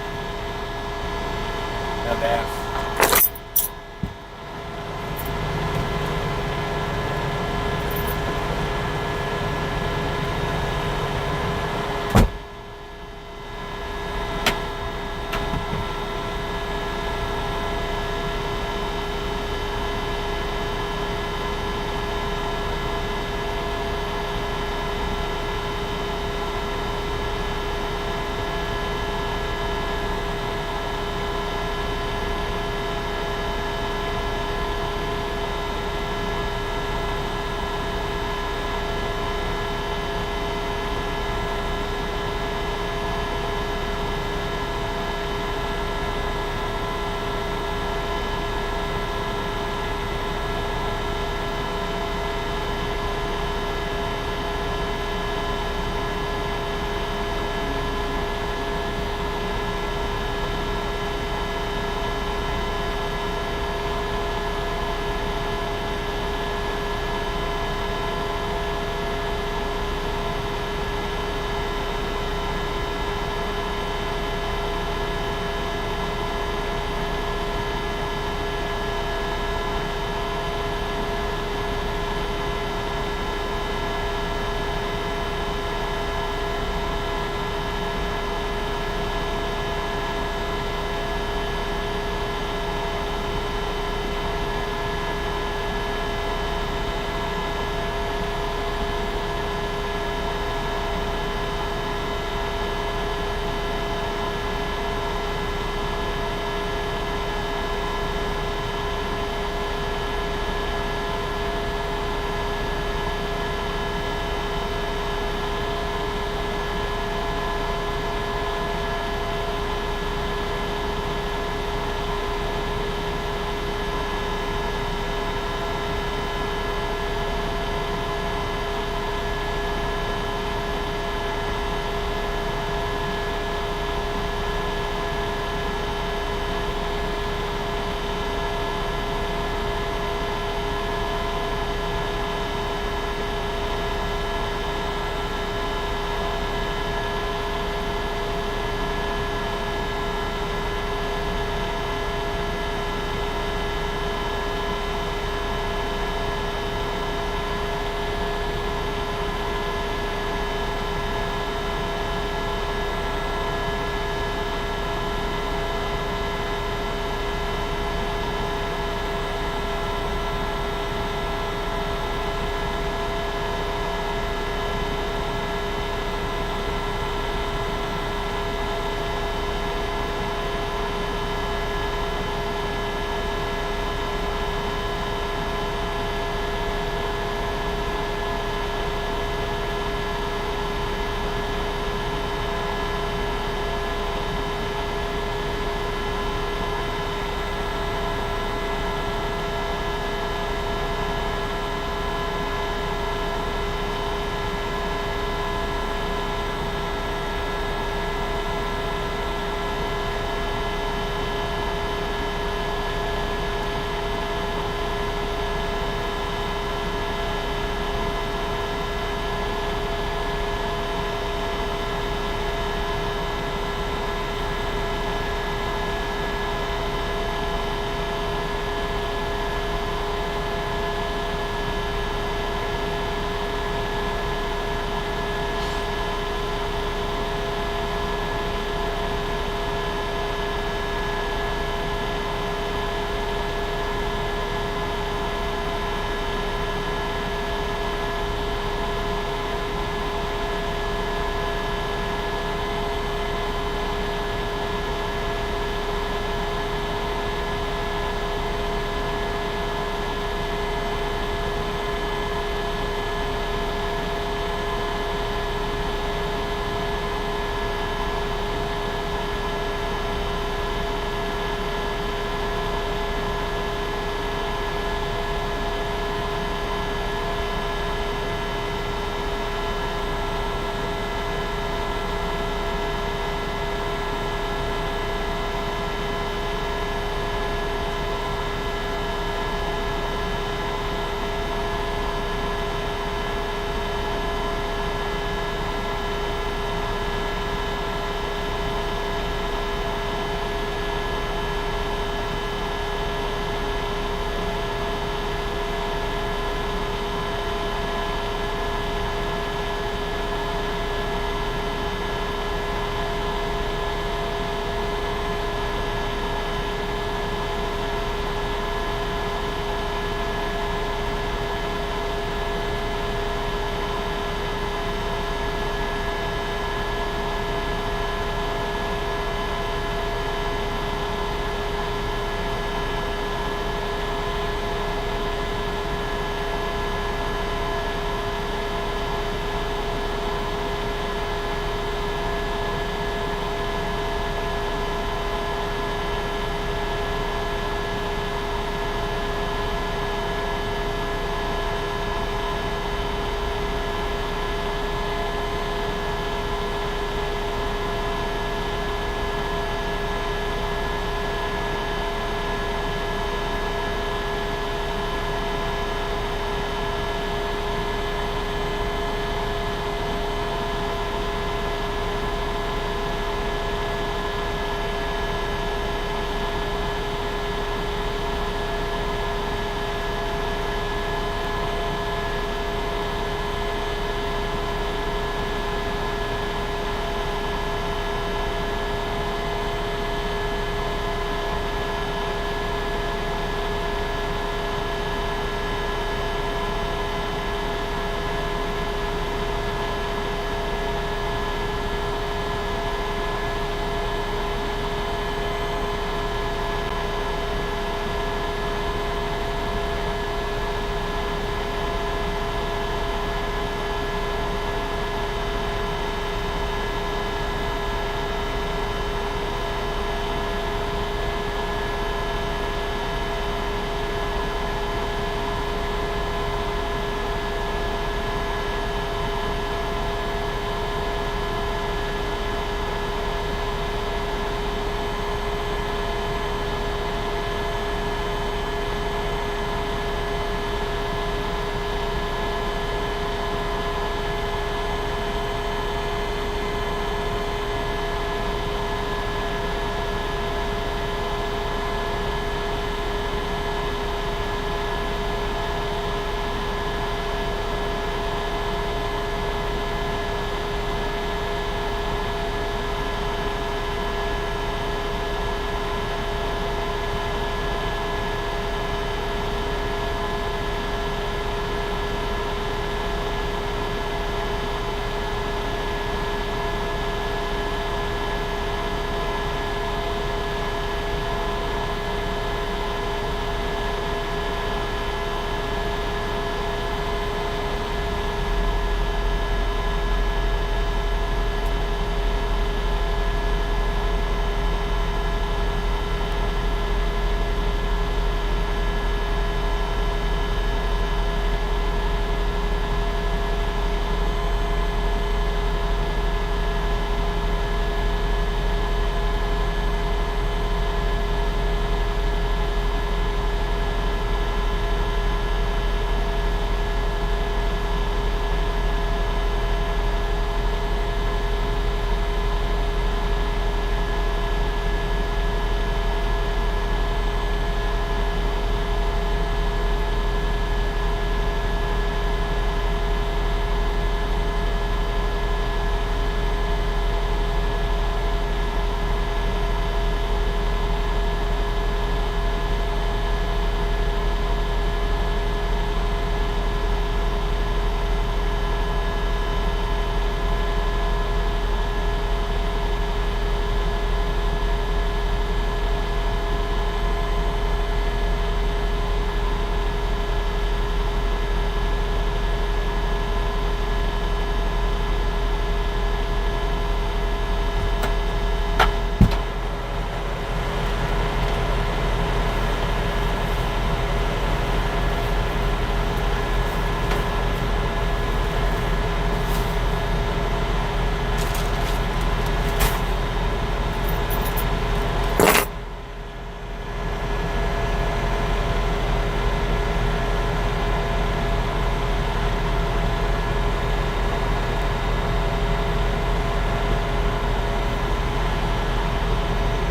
No doubt.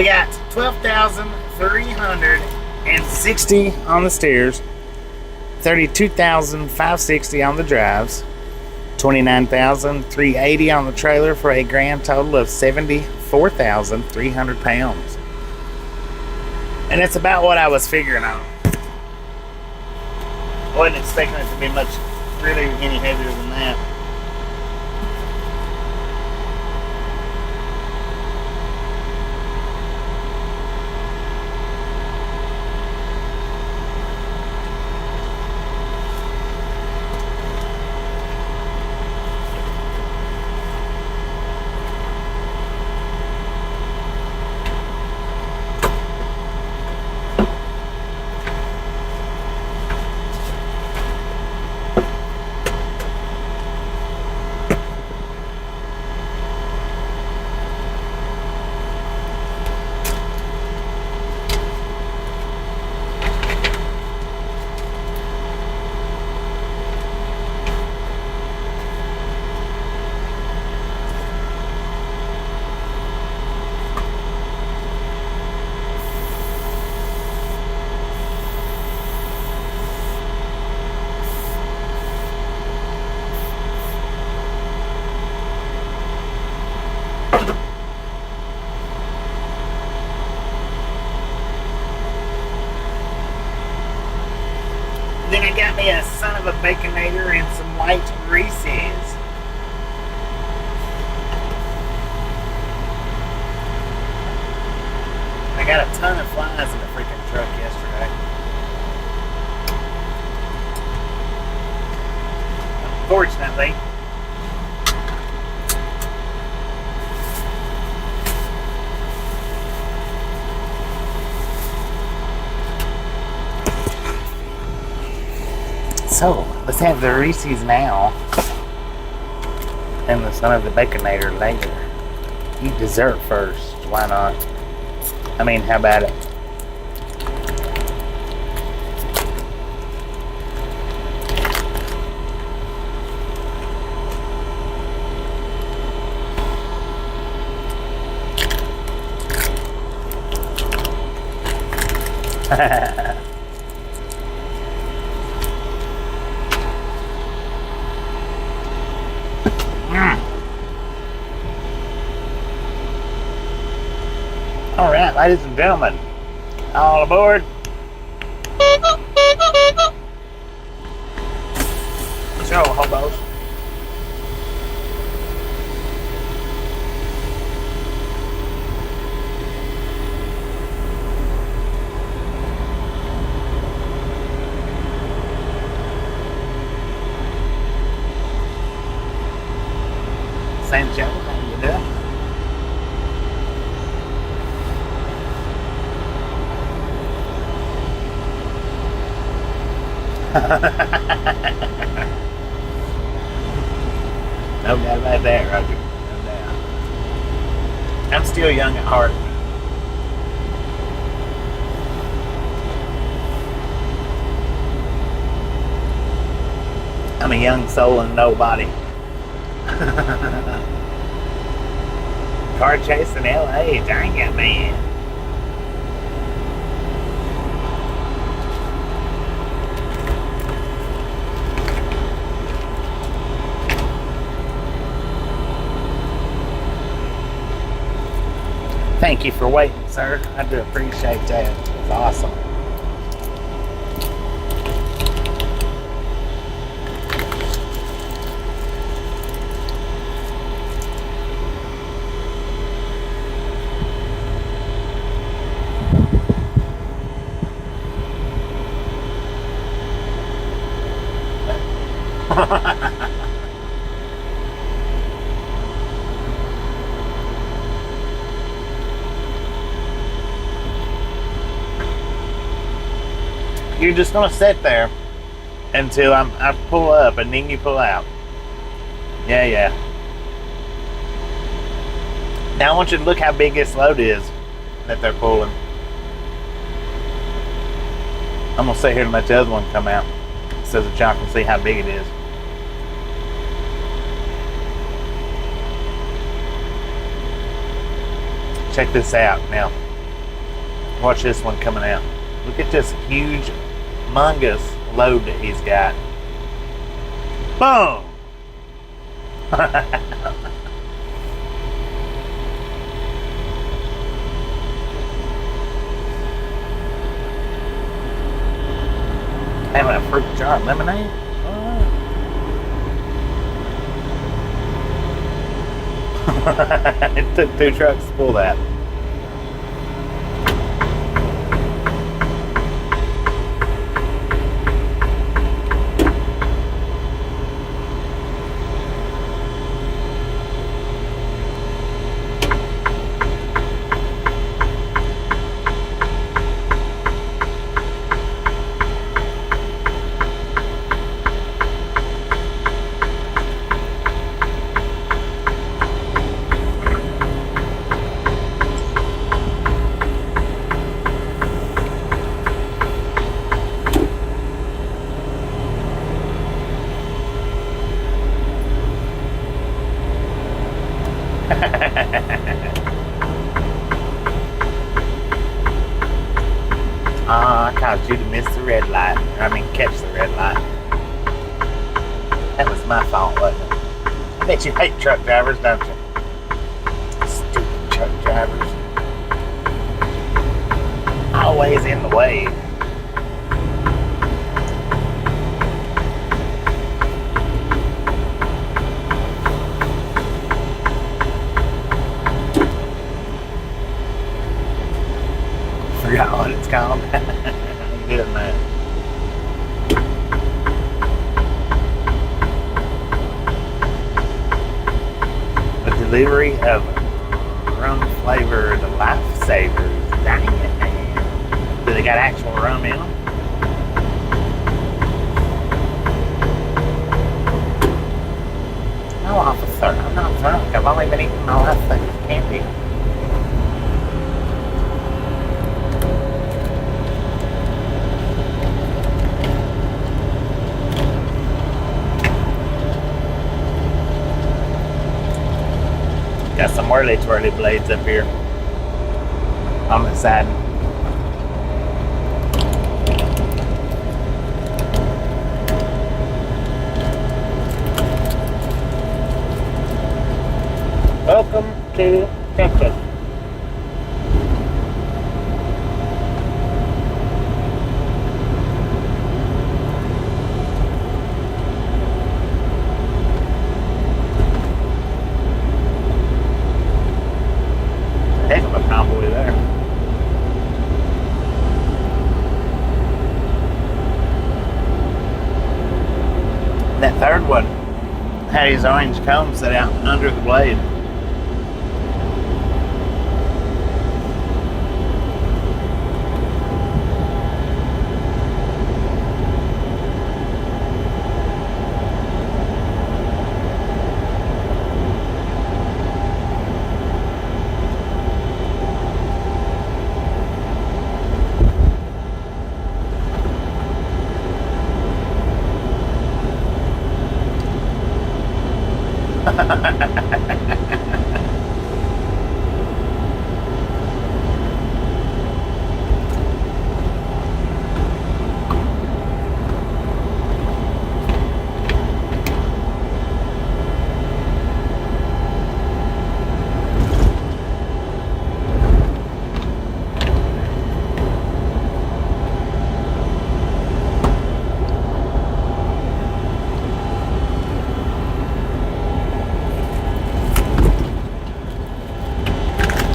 We got 12,360 on the steers, 32,560 on the drives, 29,380 on the trailer for a grand total of 74,300 pounds. And that's about what I was figuring on. I wasn't expecting it to be much, really any heavier than that. Then I got me a son of a baconator and some white Reese's. I got a ton of flies in the freaking truck yesterday. Unfortunately, so let's have the Reese's now and the son of the baconator later. Eat dessert first. Why not? I mean, how about it? All right, ladies and gentlemen, all aboard. So, hobos. Sancho, how you doing? No doubt about that, Roger. No doubt. I'm still young at heart. I'm a young soul and nobody. Car chase in LA, dang it, man. Thank you for waiting, sir. I do appreciate that. It's awesome. You're just gonna sit there until I pull up and then you pull out. Yeah. Now I want you to look how big this load is that they're pulling. I'm gonna sit here and let the other one come out so that y'all can see how big it is. Check this out now. Watch this one coming out. Look at this huge, humongous load that he's got. Boom! Having a fruit jar of lemonade? It took 2 trucks to pull that. I caused you to miss the red light. Catch the red light. That was my fault, wasn't it? I bet you hate truck drivers, don't you? Stupid truck drivers. Always in the way. Forgot what it's called. I'm doing that. The delivery of rum flavored lifesavers. Dang it, man. Do they got actual rum in them? No, officer, I'm not drunk. I've only been eating my lifesavers candy. Got some whirly blades up here on the side. Welcome to Texas. Heck of a convoy there. That third one had his orange comb set out under the blade.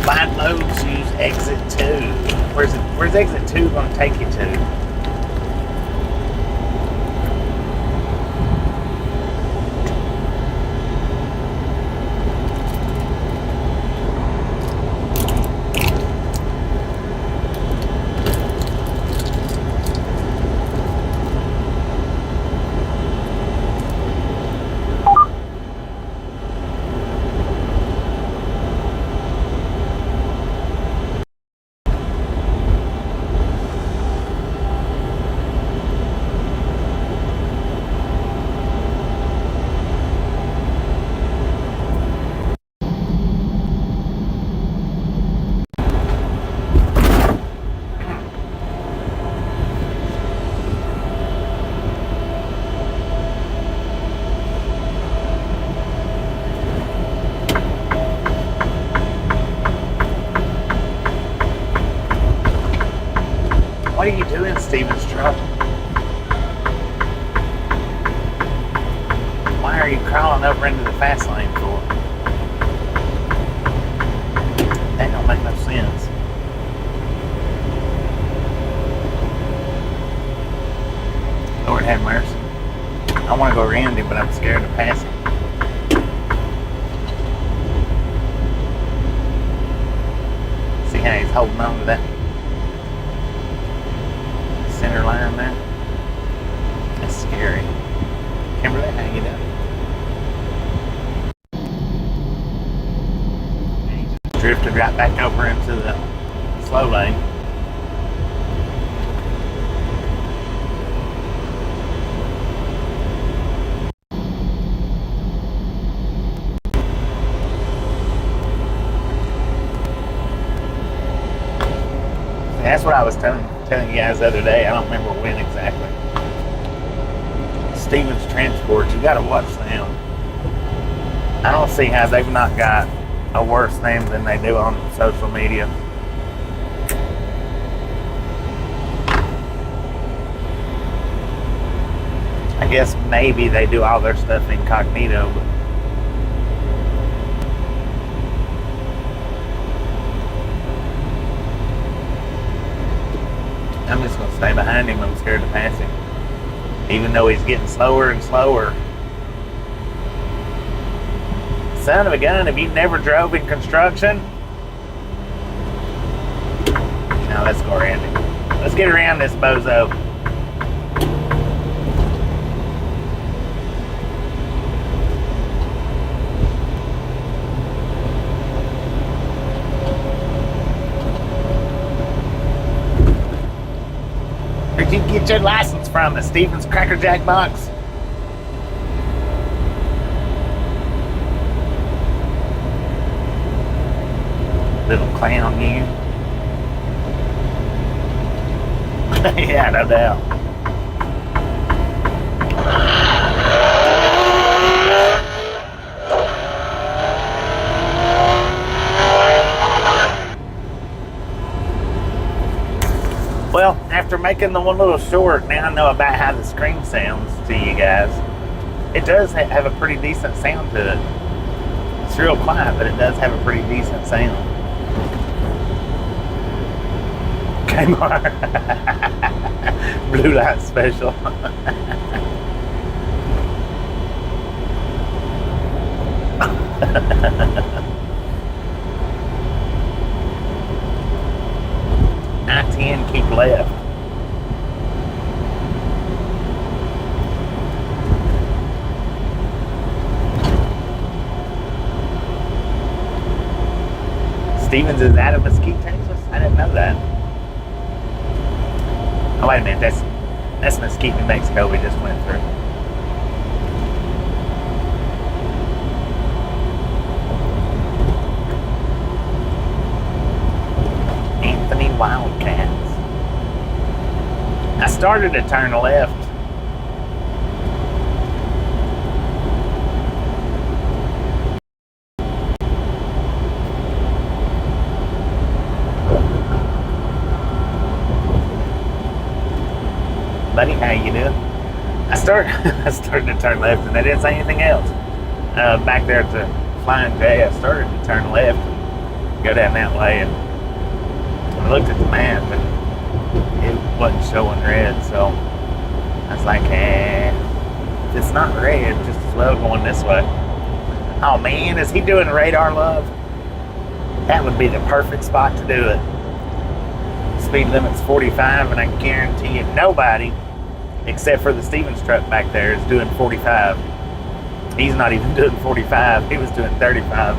Find loads, use exit 2. Where's exit 2 going to take you to? What are you doing, Steven's truck? Why are you crawling over into the fast lane for? That don't make no sense. Lord have mercy. I want to go around him, but I'm scared to pass him. See how he's holding on to that center line there? That's scary. Kimberly, how you doing? He just drifted right back over into the slow lane. That's what I was telling you guys the other day. I don't remember when exactly. Stevens Transport, you gotta watch them. I don't see how they've not got a worse name than they do on social media. I guess maybe they do all their stuff incognito, but I'm just going to stay behind him. I'm scared to pass him. Even though he's getting slower and slower. Son of a gun, have you never drove in construction? Now let's go around him. Let's get around this bozo. Where'd you get your license from? The Stevens Cracker Jack box? Little clown you. Yeah, no doubt. Well, after making the one little short, now I know about how the screen sounds to you guys. It does have a pretty decent sound to it. It's real quiet, but it does have a pretty decent sound. Kmart. Blue light special. I-10, keep left. Stevens is out of Mesquite, Texas? I didn't know that. Oh, wait a minute. That's Mesquite, New Mexico we just went through. Anthony Wildcats. I started to turn left. Buddy, how you doing? I started to turn left and they didn't say anything else. Back there at the Flying J, I started to turn left and go down that way, and I looked at the map and it wasn't showing red, so I was like, if it's not red, just as well going this way. Oh man, is he doing radar love? That would be the perfect spot to do it. Speed limit's 45, and I guarantee you nobody, except for the Stevens truck back there, is doing 45. He's not even doing 45. He was doing 35.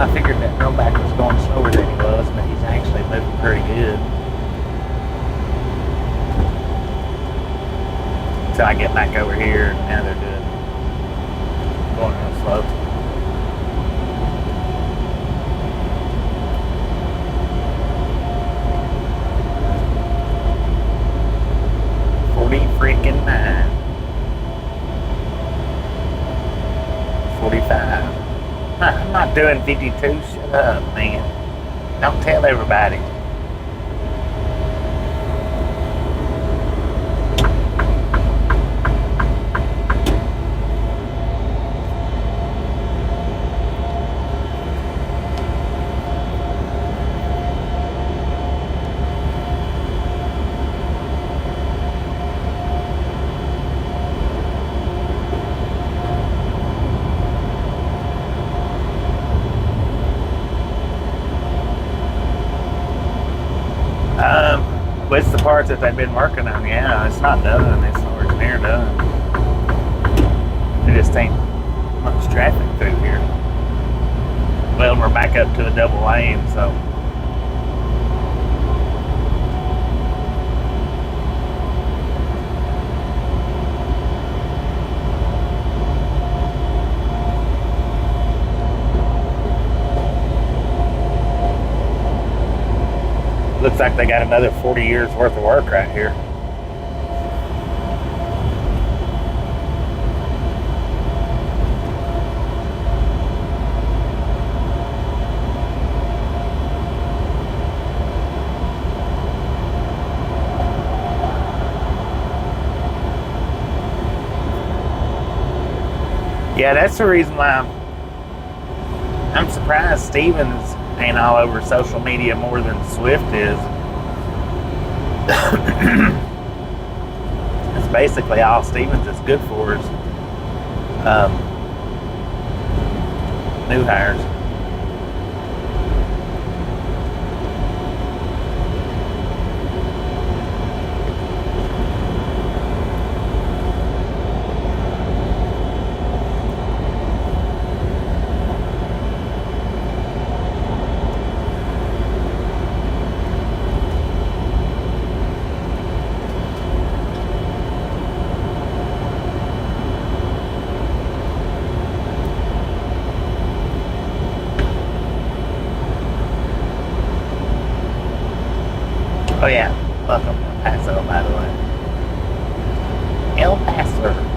I figured that rollback was going slower than he was, but he's actually moving pretty good. Until I get back over here, and now they're good. Going real slow. Freaking 9. 45. I'm not doing 52. Shut up, man. Don't tell everybody. What's the parts that they've been working on? Yeah, it's not done. It's nowhere near done. There just ain't much traffic through here. Well, we're back up to a double lane, so. Looks like they got another 40 years worth of work right here. Yeah, that's the reason why I'm surprised Stevens ain't all over social media more than Swift is. It's basically all Stevens is good for is new hires. Oh yeah, welcome to El Paso, by the way. El Paso.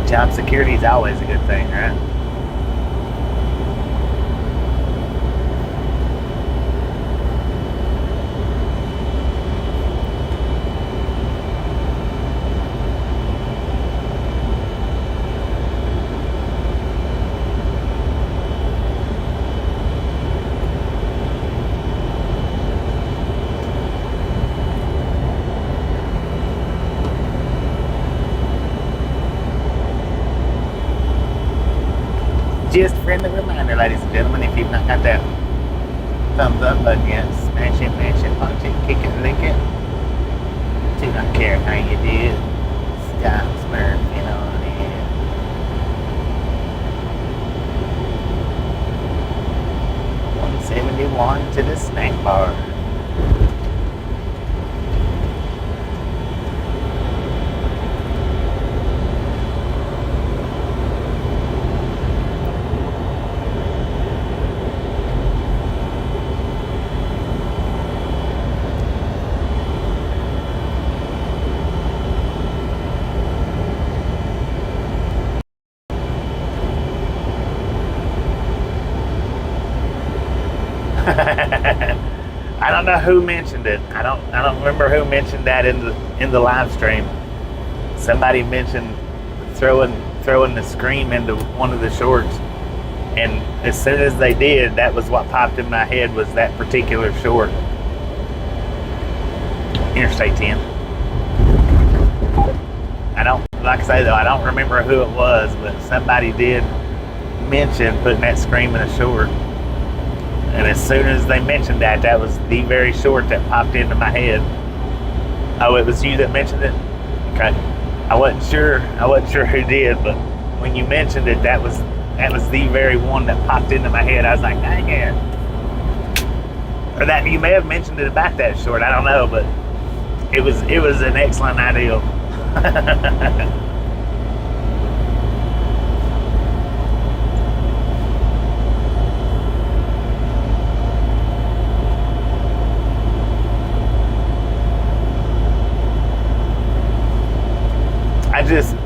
Job security is always a good thing, right? Just a friendly reminder, ladies and gentlemen, if you've not got that thumbs up button yet, smash it, punch it, kick it, lick it. Do not care how you do. Stop smurfing on it. 71 to the snack bar. I don't know who mentioned it. I don't remember who mentioned that in the live stream. Somebody mentioned throwing the scream into one of the shorts, and as soon as they did, that was what popped in my head, was that particular short. Interstate 10. I don't, like I say though, I don't remember who it was, but somebody did mention putting that scream in a short. And as soon as they mentioned that, that was the very short that popped into my head. Oh, it was you that mentioned it? Okay. I wasn't sure who did, but when you mentioned it, that was the very one that popped into my head. I was like, dang it. Or that you may have mentioned it about that short, I don't know, but it was an excellent idea.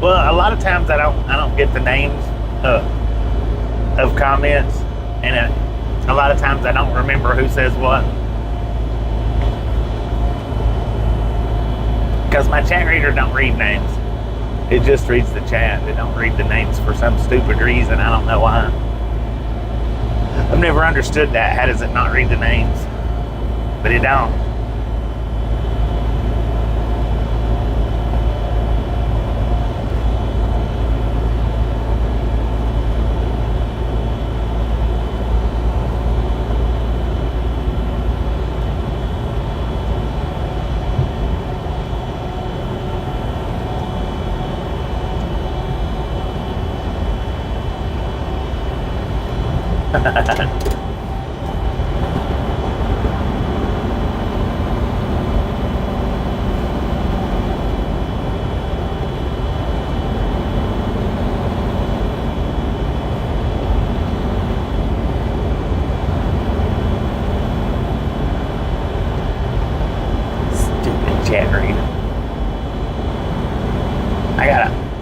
A lot of times I don't get the names of comments, and a lot of times I don't remember who says what, because my chat reader don't read names. It just reads the chat. It don't read the names for some stupid reason. I don't know why. I've never understood that. How does it not read the names? But it don't.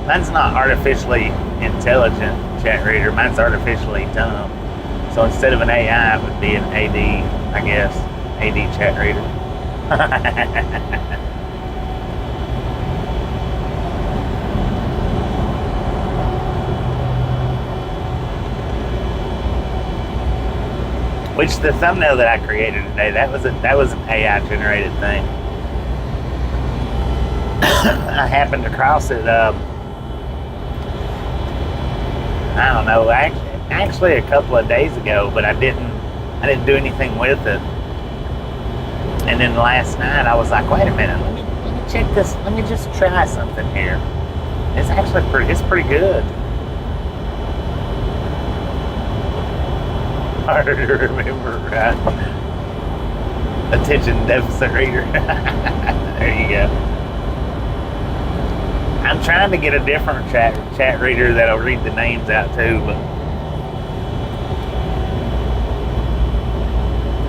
Mine's not artificially intelligent chat reader. Mine's artificially dumb. So instead of an AI, it would be an AD, I guess. AD chat reader. Which the thumbnail that I created today, that was an AI generated thing. I happened across it. I don't know, actually a couple of days ago, but I didn't do anything with it. And then last night I was like, wait a minute, let me check this, let me just try something here. It's actually pretty good. Harder to remember, right? Attention deficit reader. There you go. I'm trying to get a different chat reader that'll read the names out too, but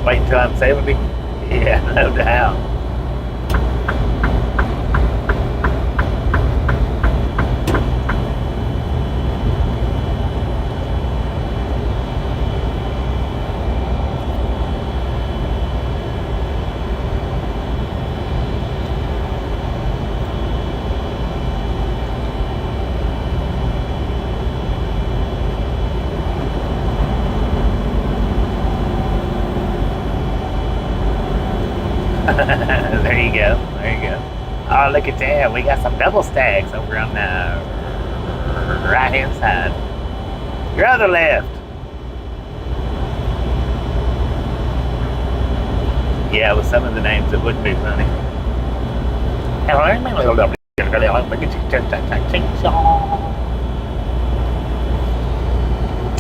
wait until I'm 70. Yeah, no doubt. There you go. There you go. Oh, look at that. We got some double stacks over on the right hand side. Your other left. Yeah, with some of the names it would be funny.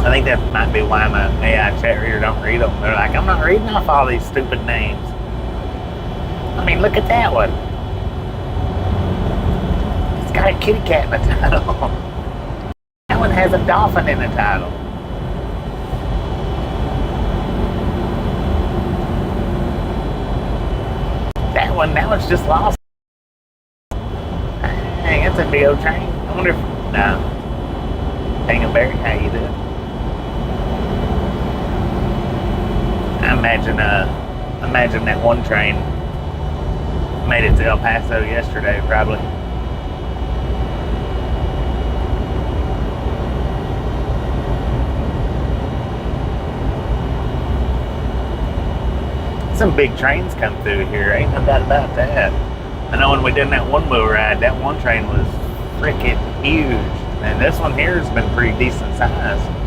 I think that might be why my AI chat reader don't read them. They're like, I'm not reading off all these stupid names. I mean, look at that one. It's got a kitty cat in the title. That one has a dolphin in the title. That one's just lost. Dang, that's a big old train. I wonder if, no. Dangleberry, how you doing? I imagine that one train made it to El Paso yesterday, probably. Some big trains come through here, ain't no doubt about that. I know when we did that one wheel ride, that one train was freaking huge. And this one here has been pretty decent size.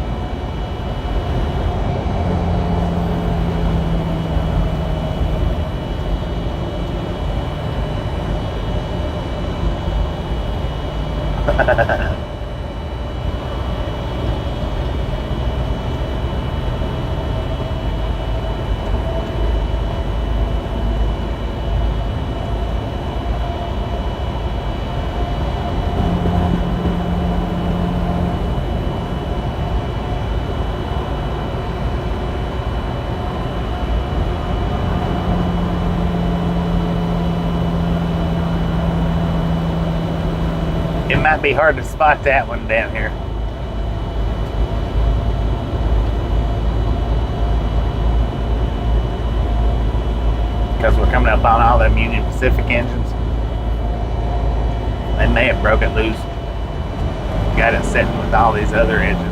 It might be hard to spot that one down here. Because we're coming up on all them Union Pacific engines. They may have broke it loose. Got it sitting with all these other engines.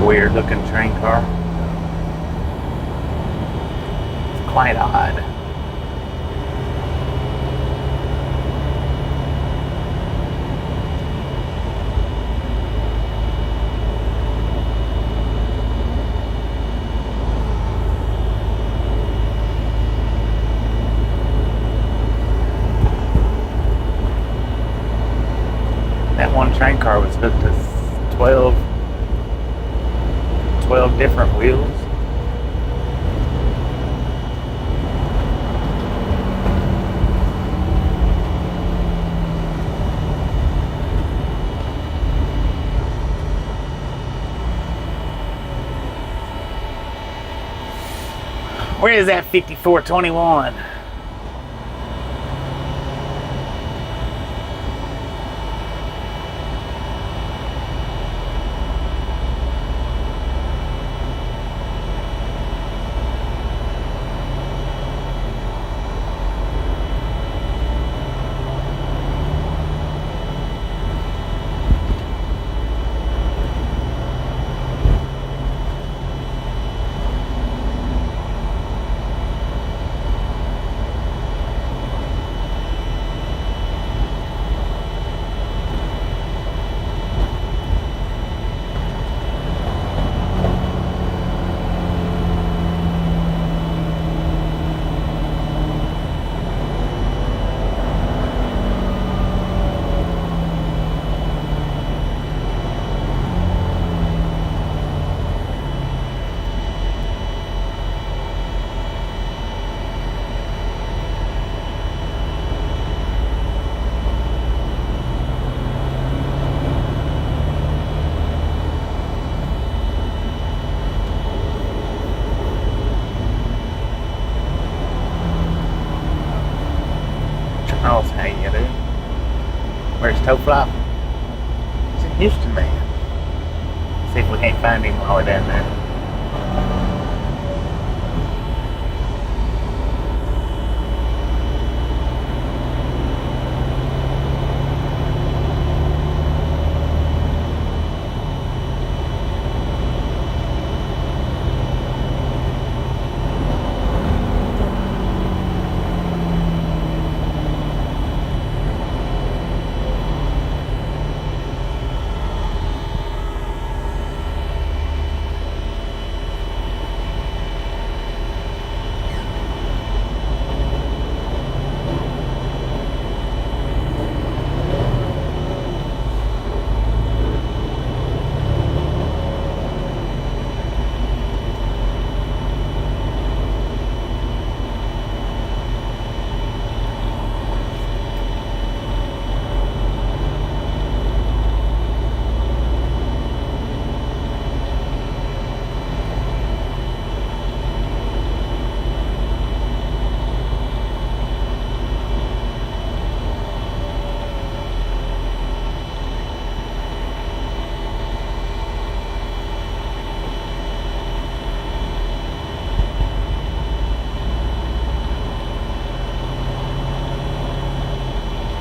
Weird looking train car. It's quite odd. That one train car was hooked to 12 different wheels. Where is that 5421? Charles, how you doing? Where's Toflop? He's in Houston, man. See if we can't find him while we're down there.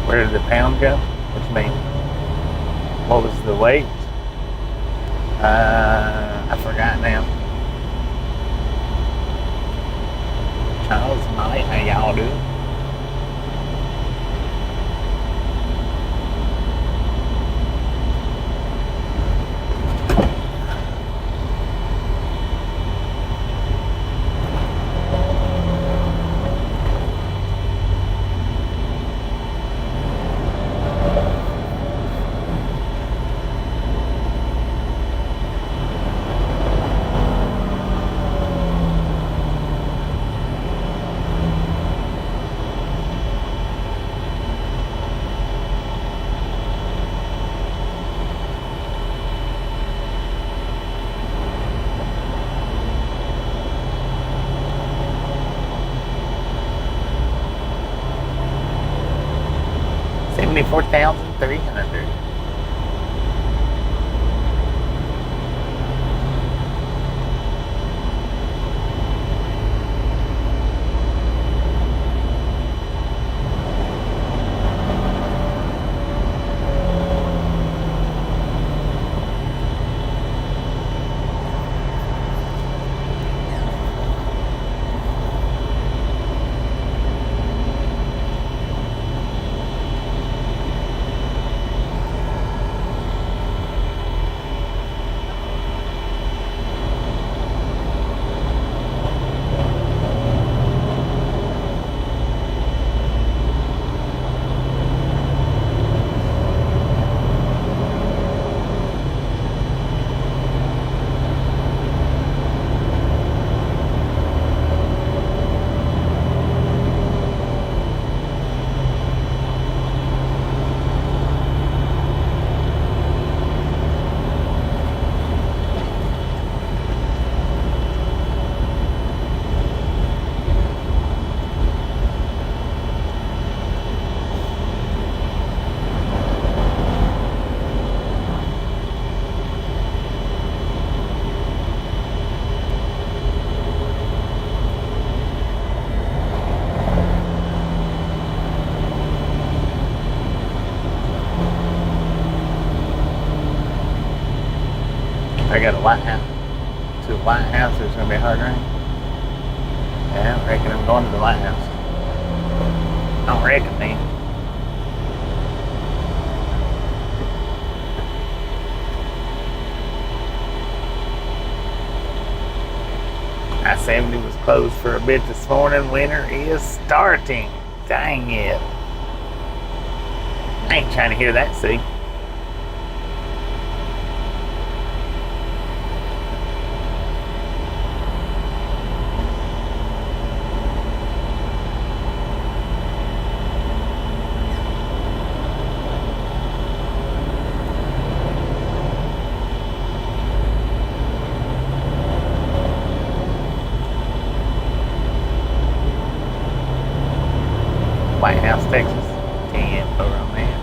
Where did the pound go? What you mean? What was the weight? I forgot now. Charles, Molly, how y'all doing? $74,300. I got a White House. To the White House, there's going to be a hard rain. Yeah, I reckon I'm going to the White House. I don't reckon, man. I-70 was closed for a bit this morning. Winter is starting. Dang it. I ain't trying to hear that, see? White House, Texas. 10 for on that.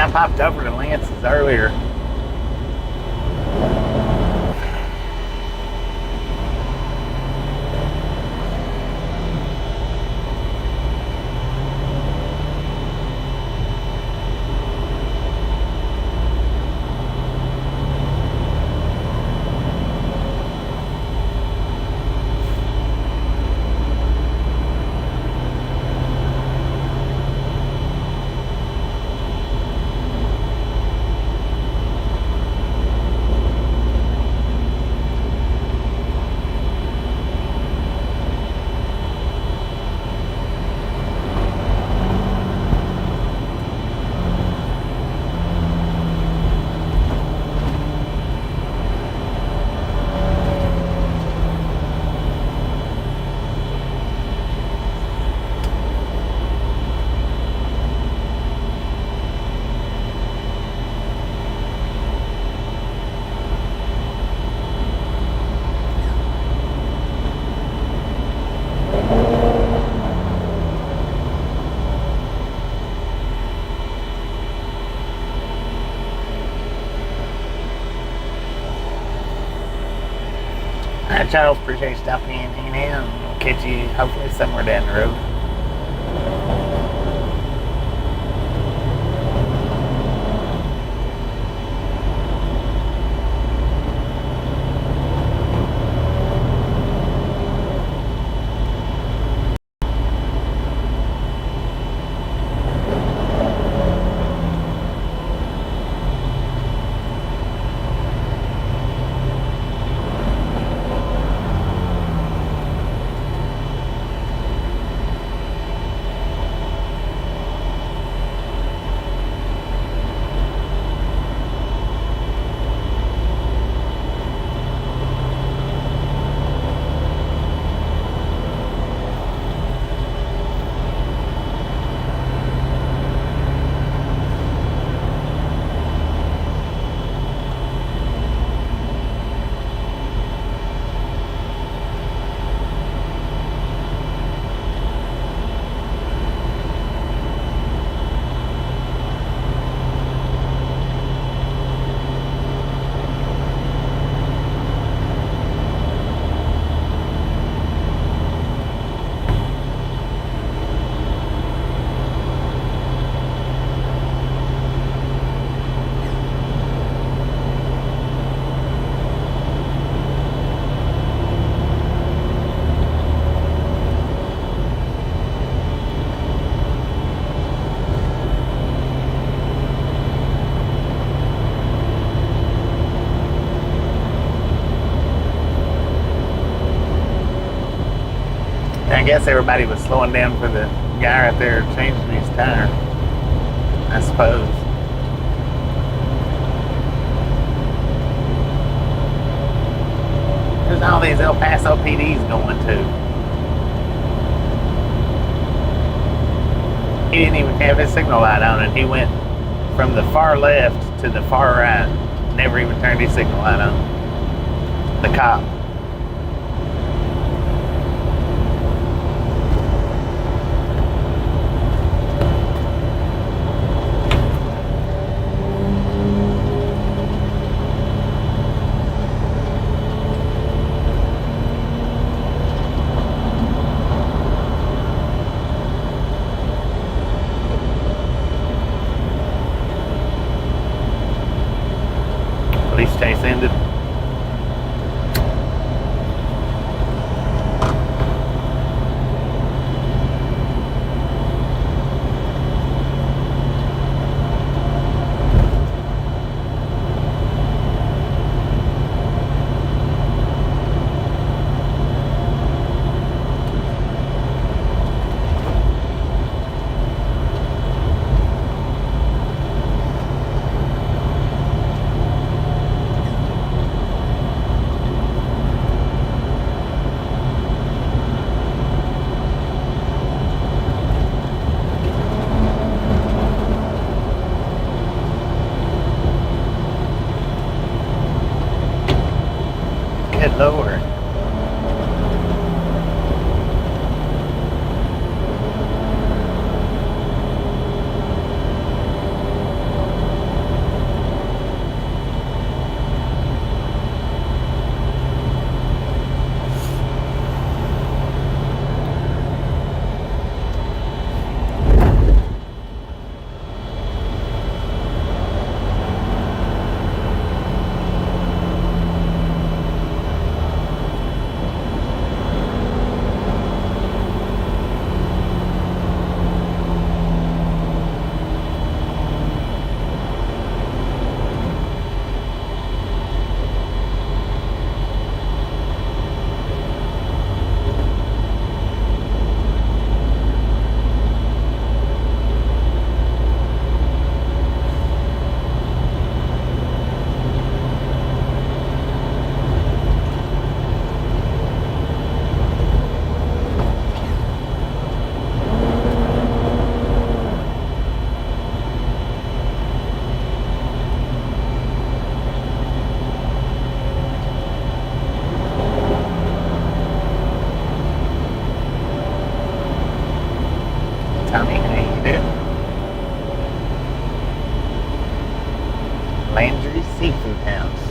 Yeah, I popped over to Lance's earlier. Alright, y'all, appreciate you stopping in, hanging out, and we'll catch you hopefully somewhere down the road. I guess everybody was slowing down for the guy right there changing his tire, I suppose. There's all these El Paso PDs going too. He didn't even have his signal light on, and he went from the far left to the far right. Never even turned his signal light on. The cop. Police chase ended. Good Lord. Landry Seafood House.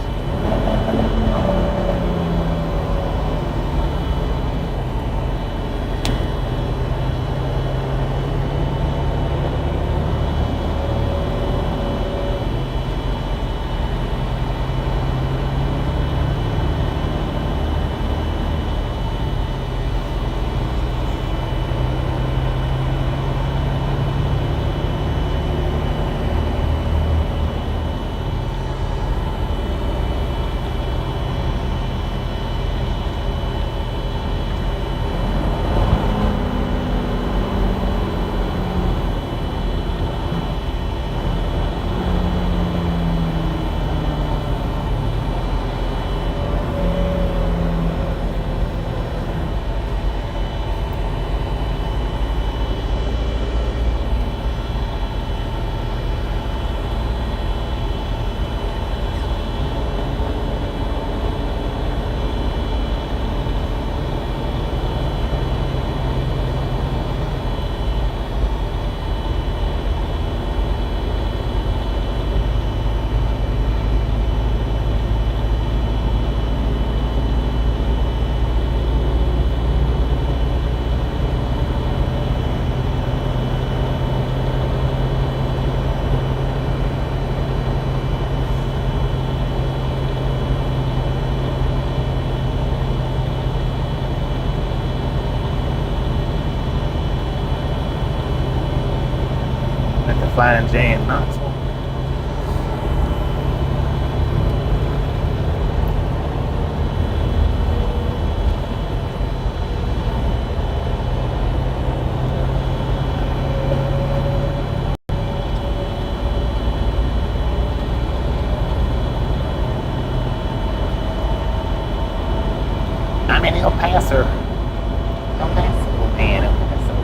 At the Flying J in Knoxville. I'm in El Paso. El Paso, man, El Paso.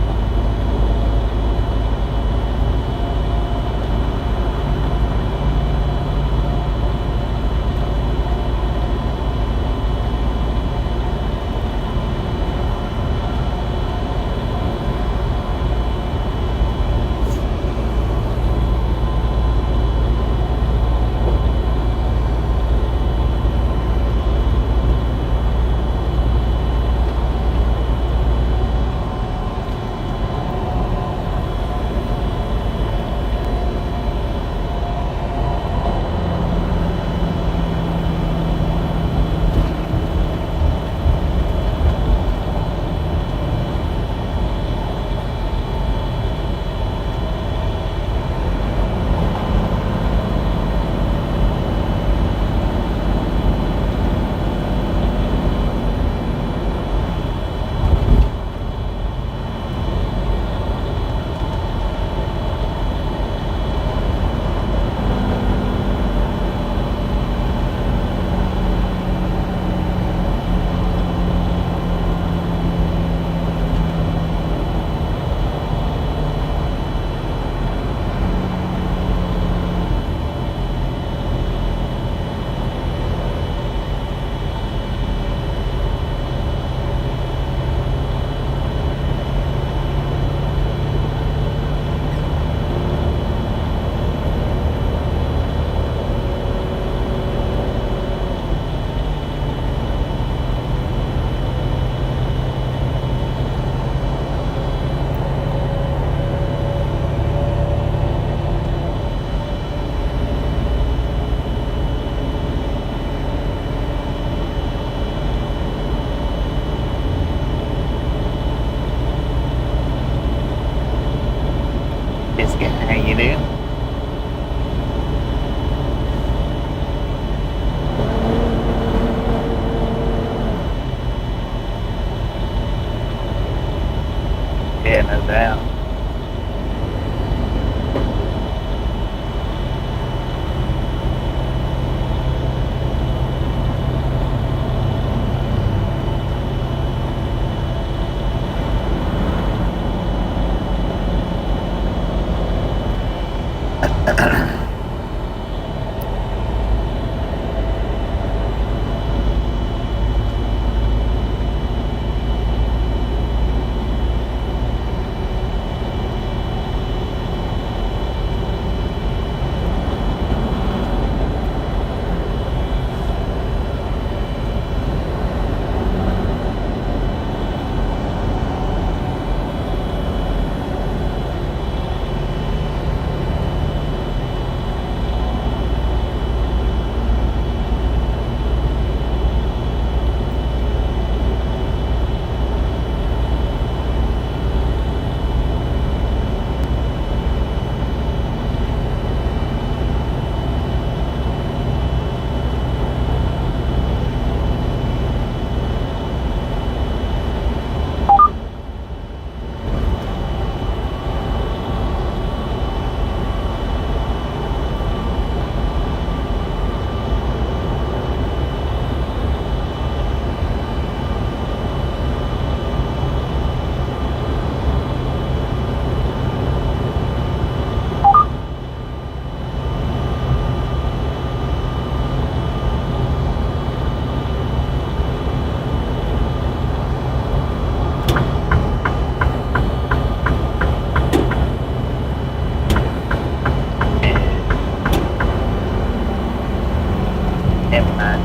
Never mind.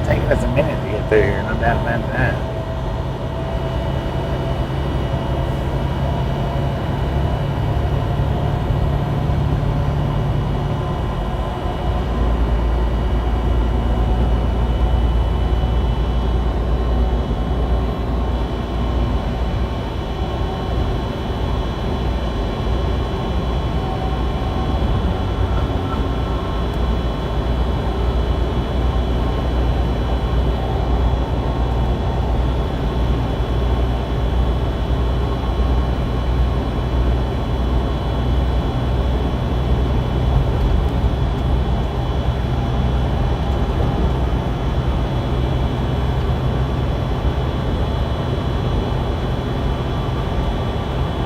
Taking us a minute to get through here, no doubt about that.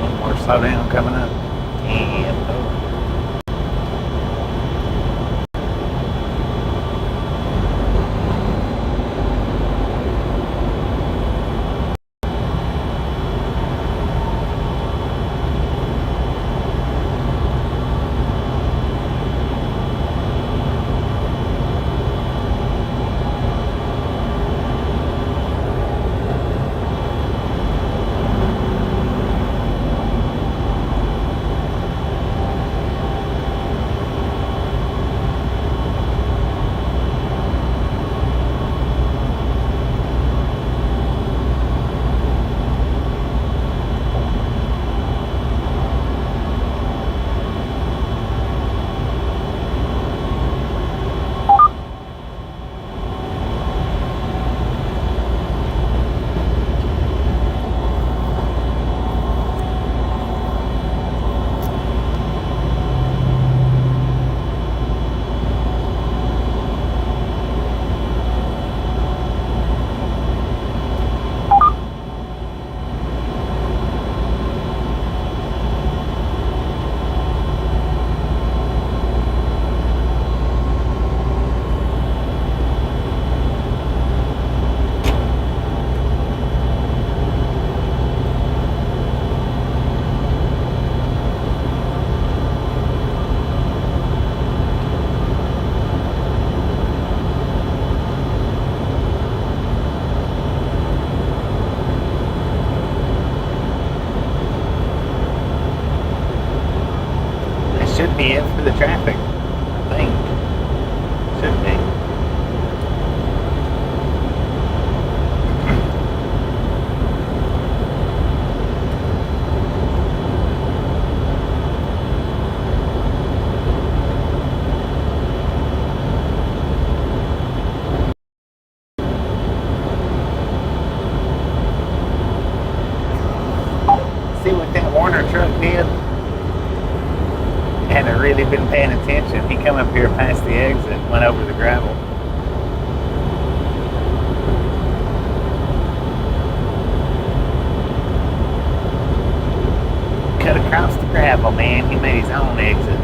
One more slowdown coming up. And traffic. I think. Should be. See what that Warner truck did? Had I really been paying attention, he come up here past the exit, went over the gravel. Cut across the gravel, man. He made his own exit.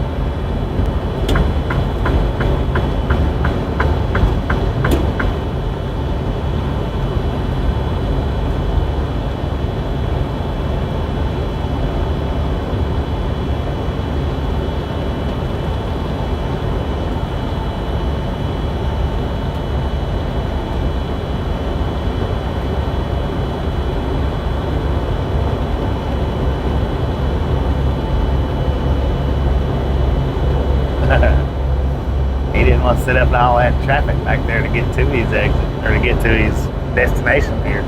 He didn't want to sit up in all that traffic back there to get to his exit or to get to his destination here.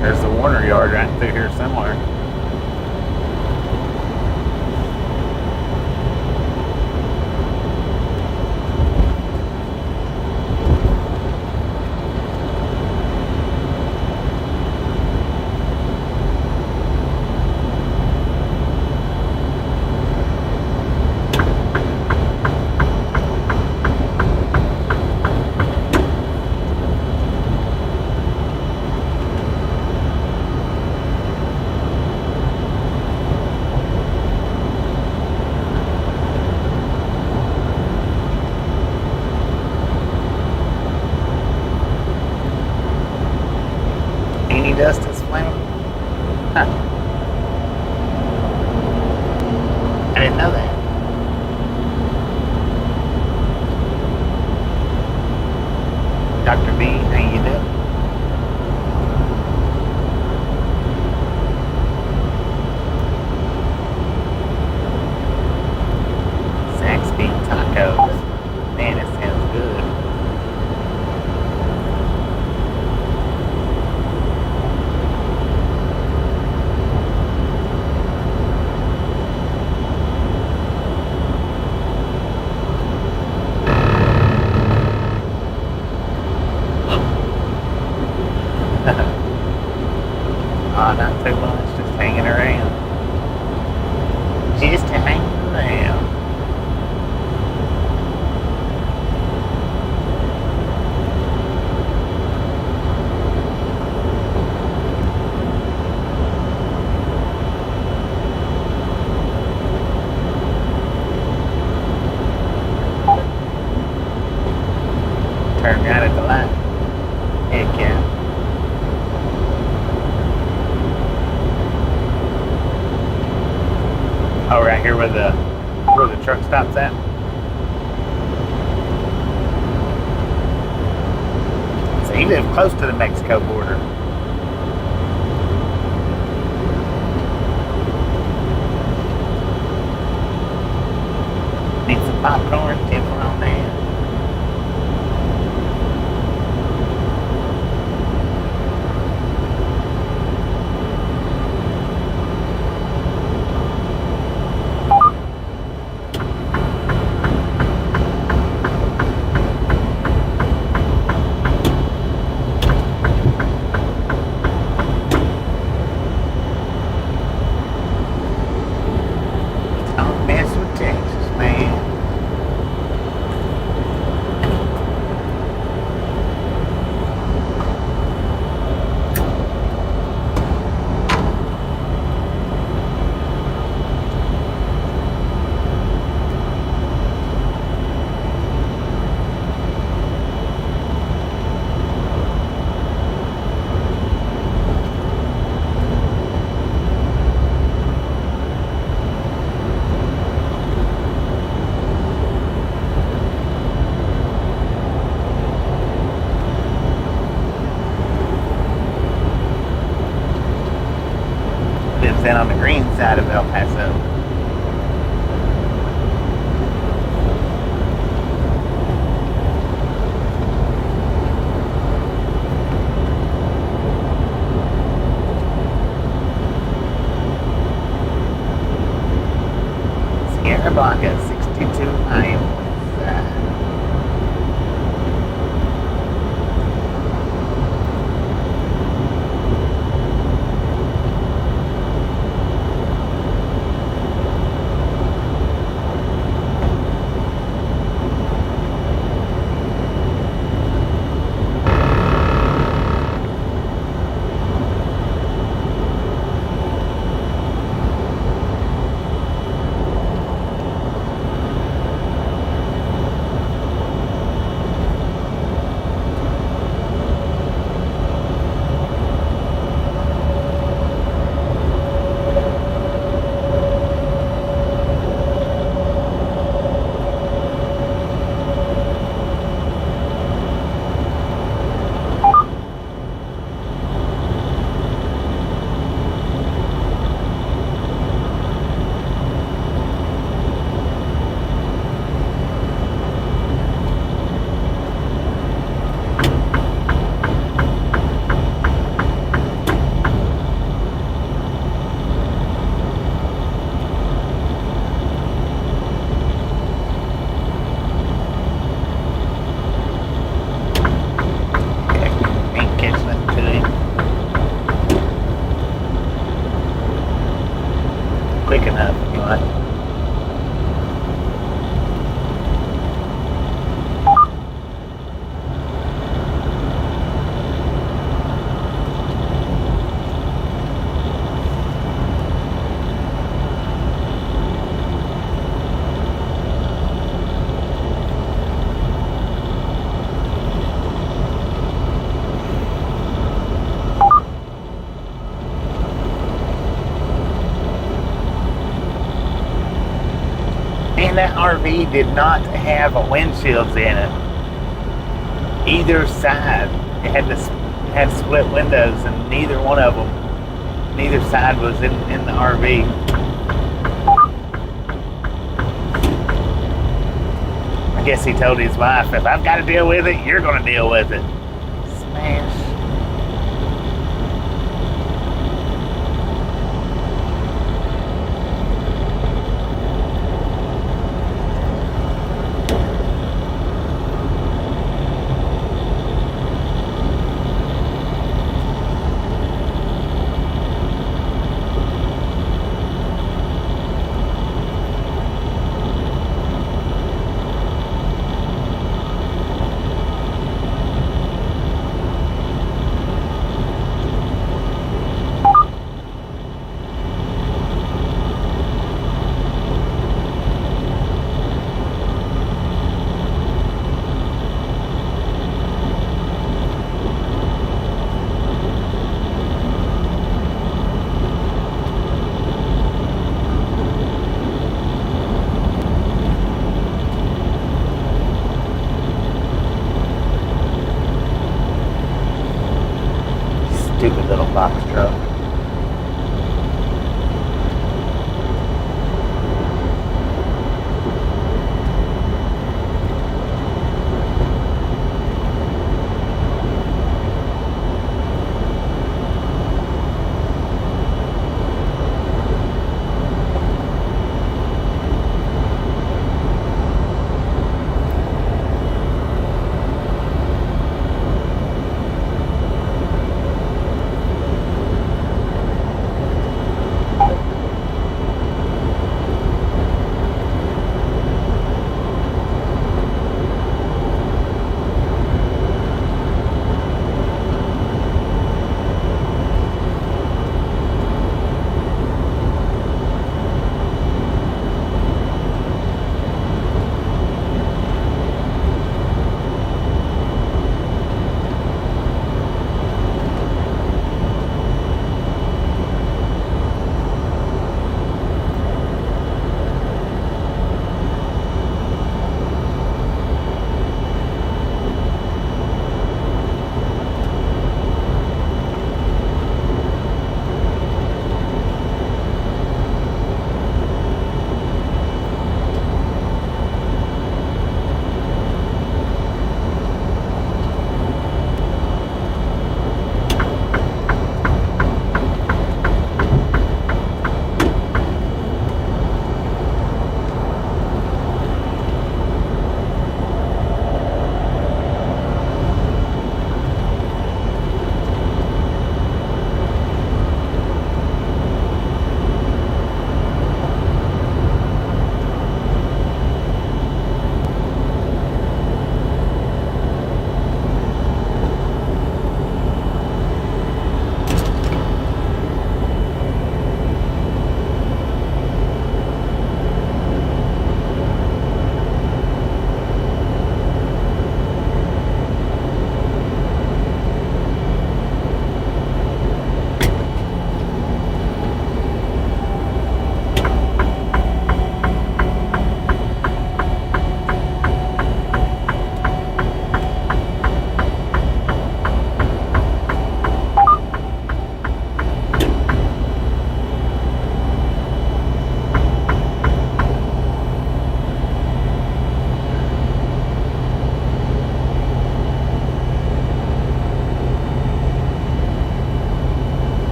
There's the Warner yard right through here somewhere. Any dust is flammable? Huh. I didn't know that. Dr. B, how you doing? Zaxby tacos. Man, it sounds good. Oh, not too much, just hanging around. Just hanging around. Turn right at the light. Heck yeah. Oh, right here where the truck stops at. So you live close to the Mexico border. Need some popcorn, tip on that. Don't mess with Texas, man. Lives in on the green side of El Paso. RV did not have windshields in it. Either side. It had split windows, and neither one of them, neither side was in the RV. I guess he told his wife, if I've got to deal with it, you're going to deal with it. Smash. Stupid little box truck.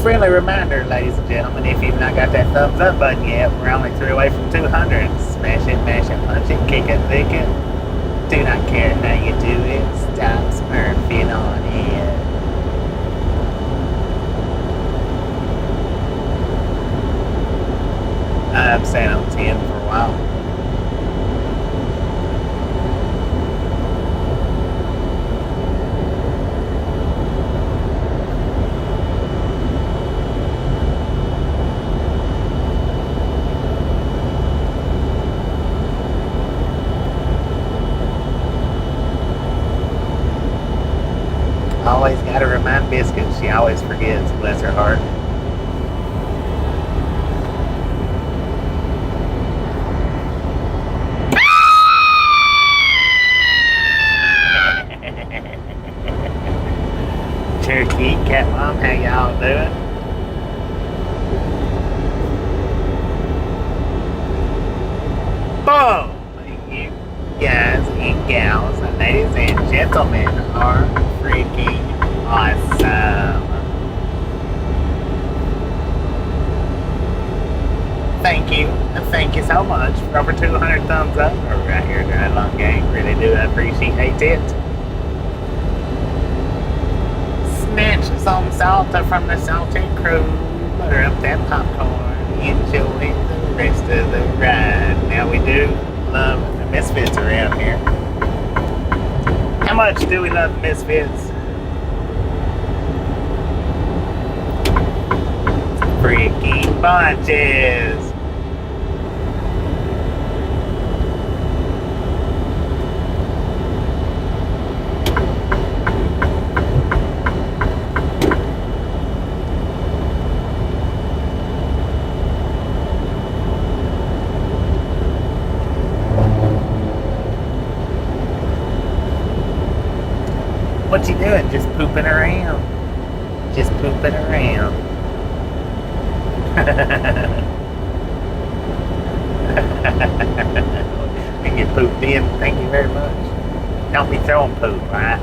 friendly reminder, ladies and gentlemen, if you've not got that thumbs up button yet, we're only 3 away from 200. Smash it, mash it, punch it, kick it, lick it. Do not care how you do it. Stop smurfing on it. I'm saying I'm 10 for a while. Always got to remind Biscuit. She always forgets, bless her heart. Turkey, Cat Mom, how y'all doing? Boom! You guys and gals, ladies and gentlemen, are freaking awesome. Thank you so much for over 200 thumbs up right here at Dry Long Gang. Really do appreciate it. Snatch some salsa from the salty crew. Butter up that popcorn. Enjoy the rest of the ride. Now we do love the Misfits around here. How much do we love the Misfits? Freaking bunches. What you doing? Just pooping around. Just pooping around. And you pooped in. Thank you very much. Don't be throwing poop, right?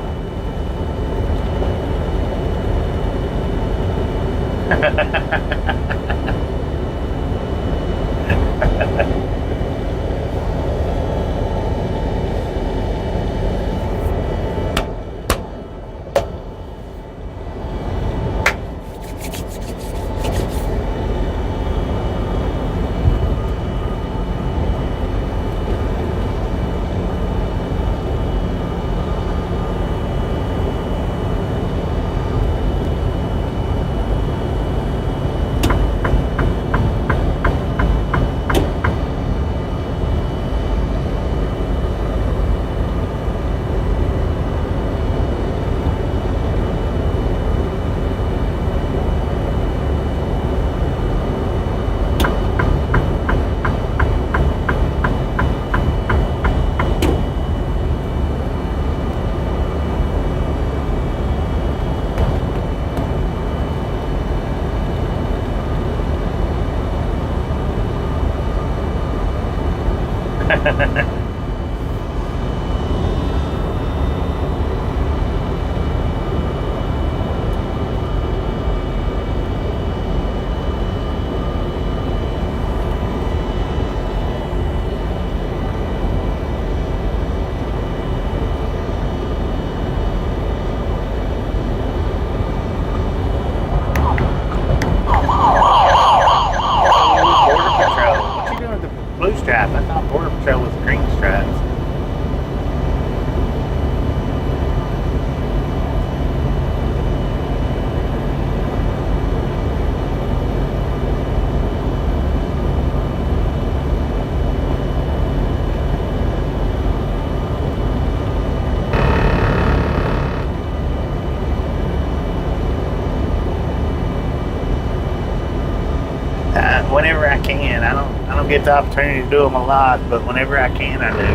Whenever I can. I don't get the opportunity to do them a lot, but whenever I can, I do.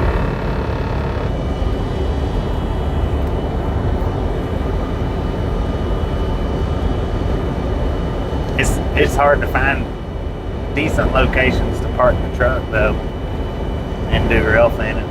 It's hard to find decent locations to park the truck though and do real cleaning.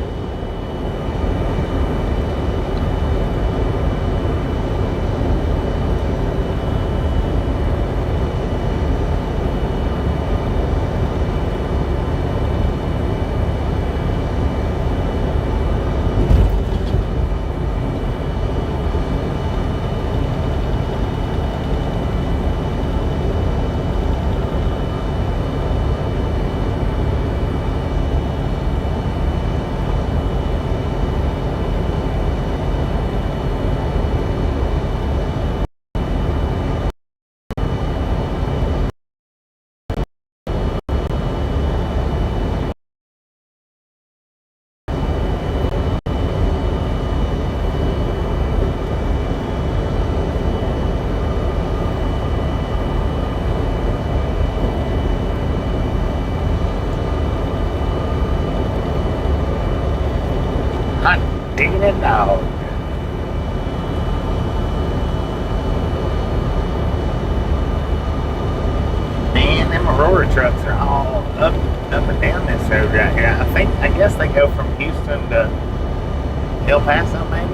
Hot digging it dog. Man, them Aurora trucks are all up and down this road right here. I guess they go from Houston to El Paso, maybe.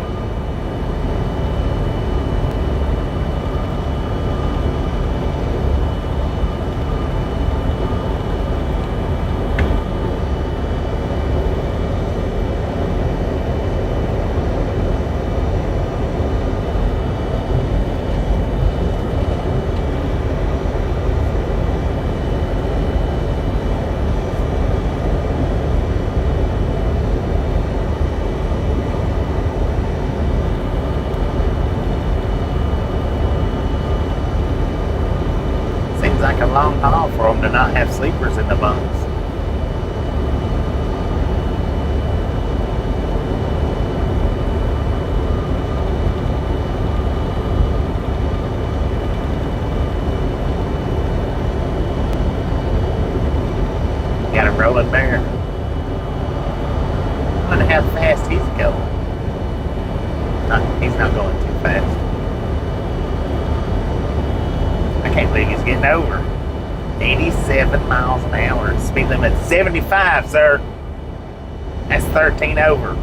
Like a long haul for them to not have sleepers in the bunks. Got a rolling bear. I wonder how fast he's going. He's not going too fast. I can't believe he's getting over 87 miles an hour. Speed limit 75, sir. That's 13 over.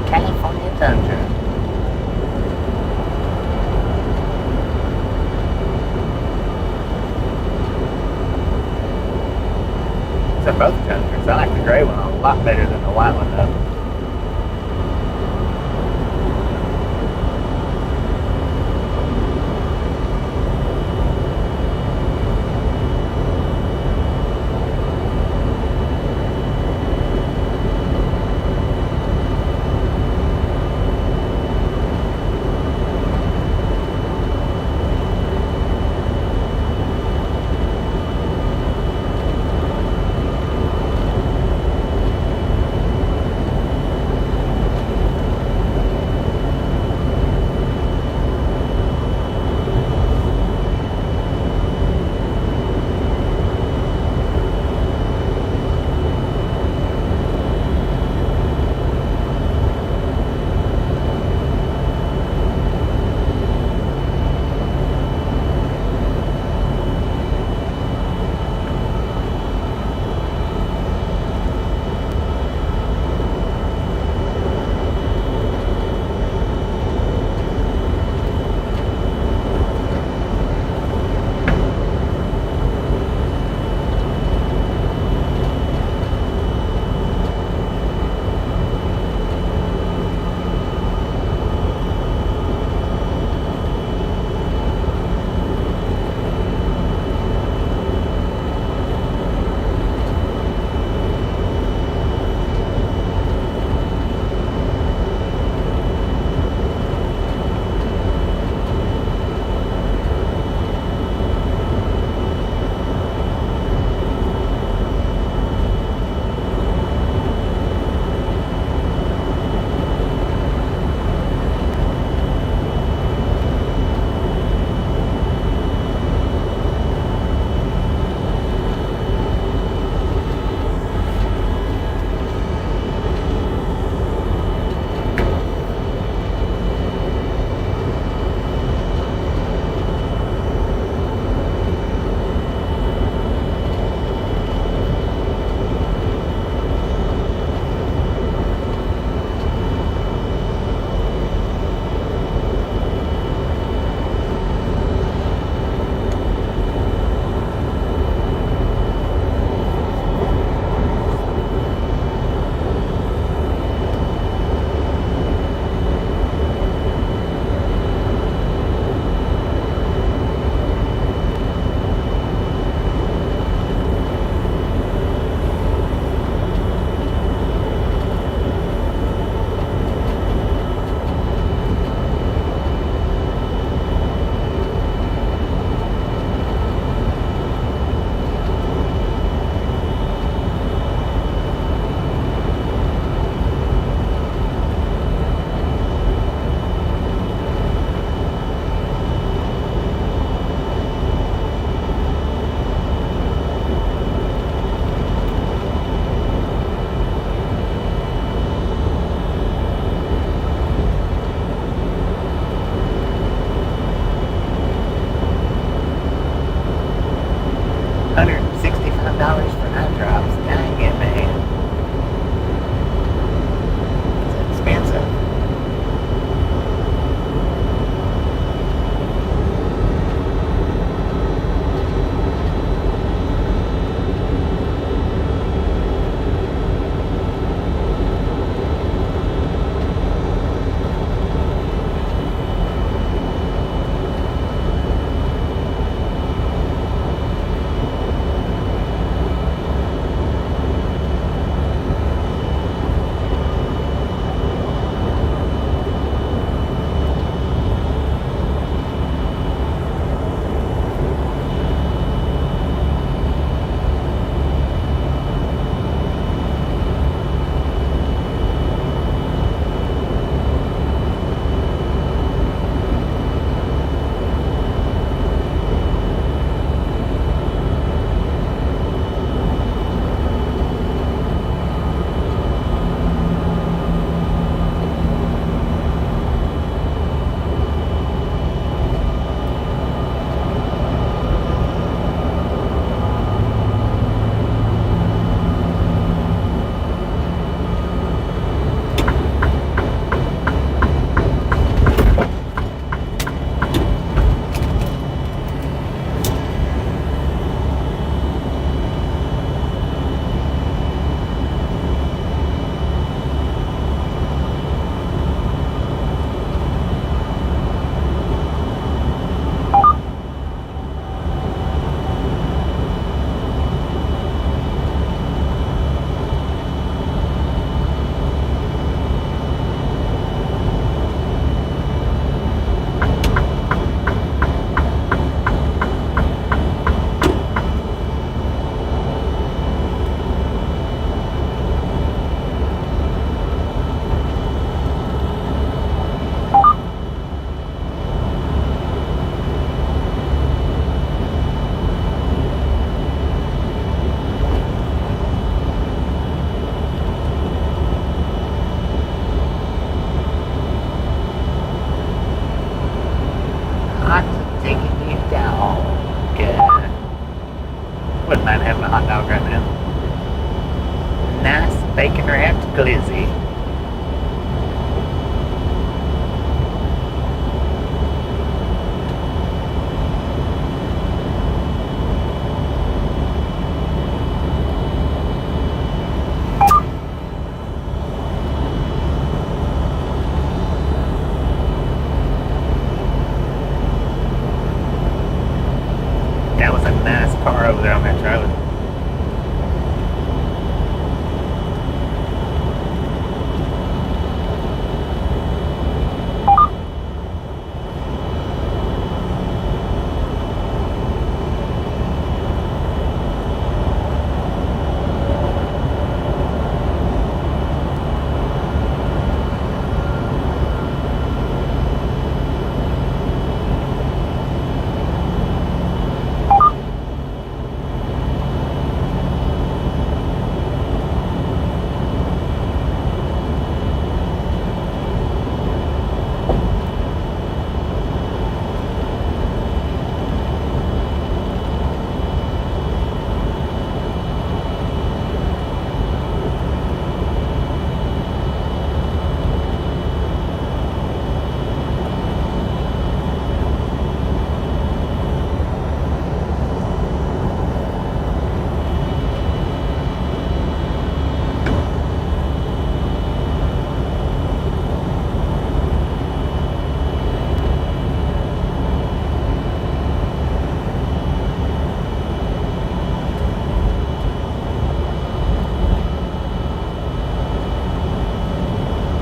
California Tundra. They're both tundras. I like the gray one a lot better than the white one though. hot chicken you dog. Yeah. Wouldn't mind having a hot dog right now. Nice bacon wrapped glizzy. That was a nice car over there on that trailer.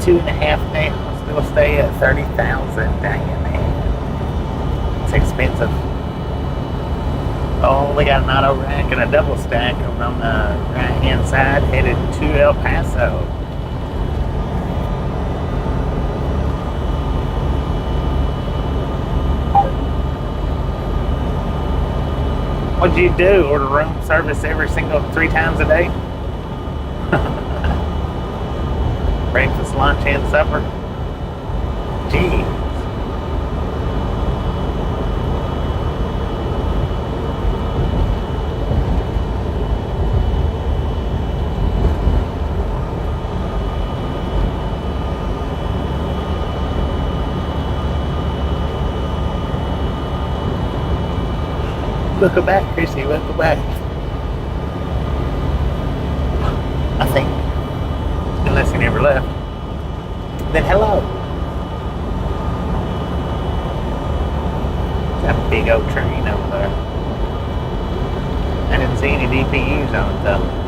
Two and a half day hospital stay at 30,000. Damn, man. It's expensive. Oh, we got an auto rack and a double stack on the right hand side headed to El Paso. What'd you do? Order room service every single 3 times a day? Breakfast, lunch, and supper? Jeez. Welcome back, Chrissy. Welcome back. I think. Unless he never left. Then hello. That big old train over there. I didn't see any DPUs on it though.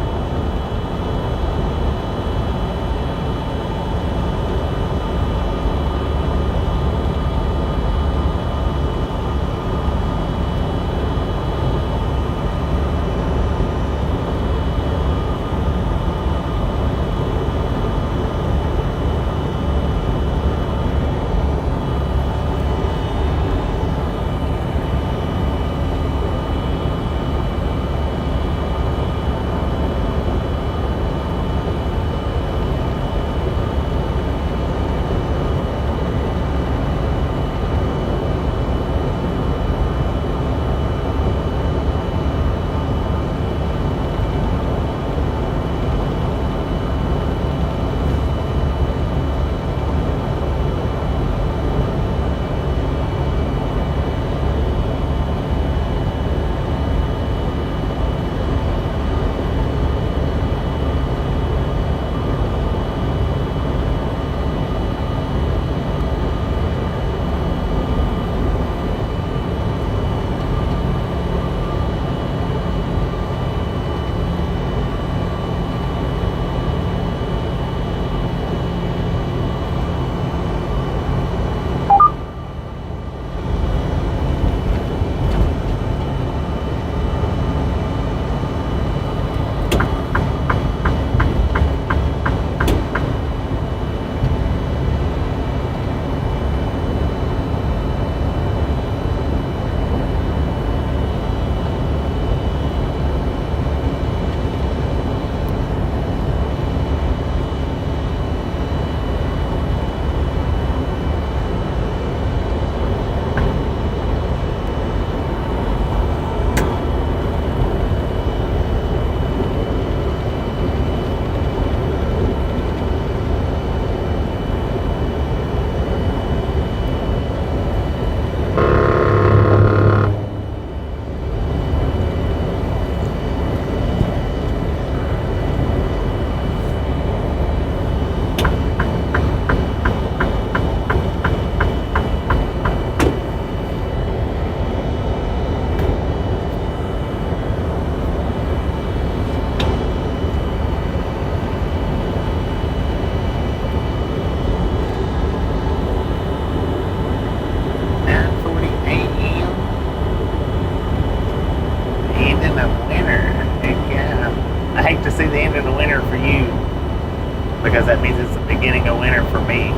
because that means it's the beginning of winter for me.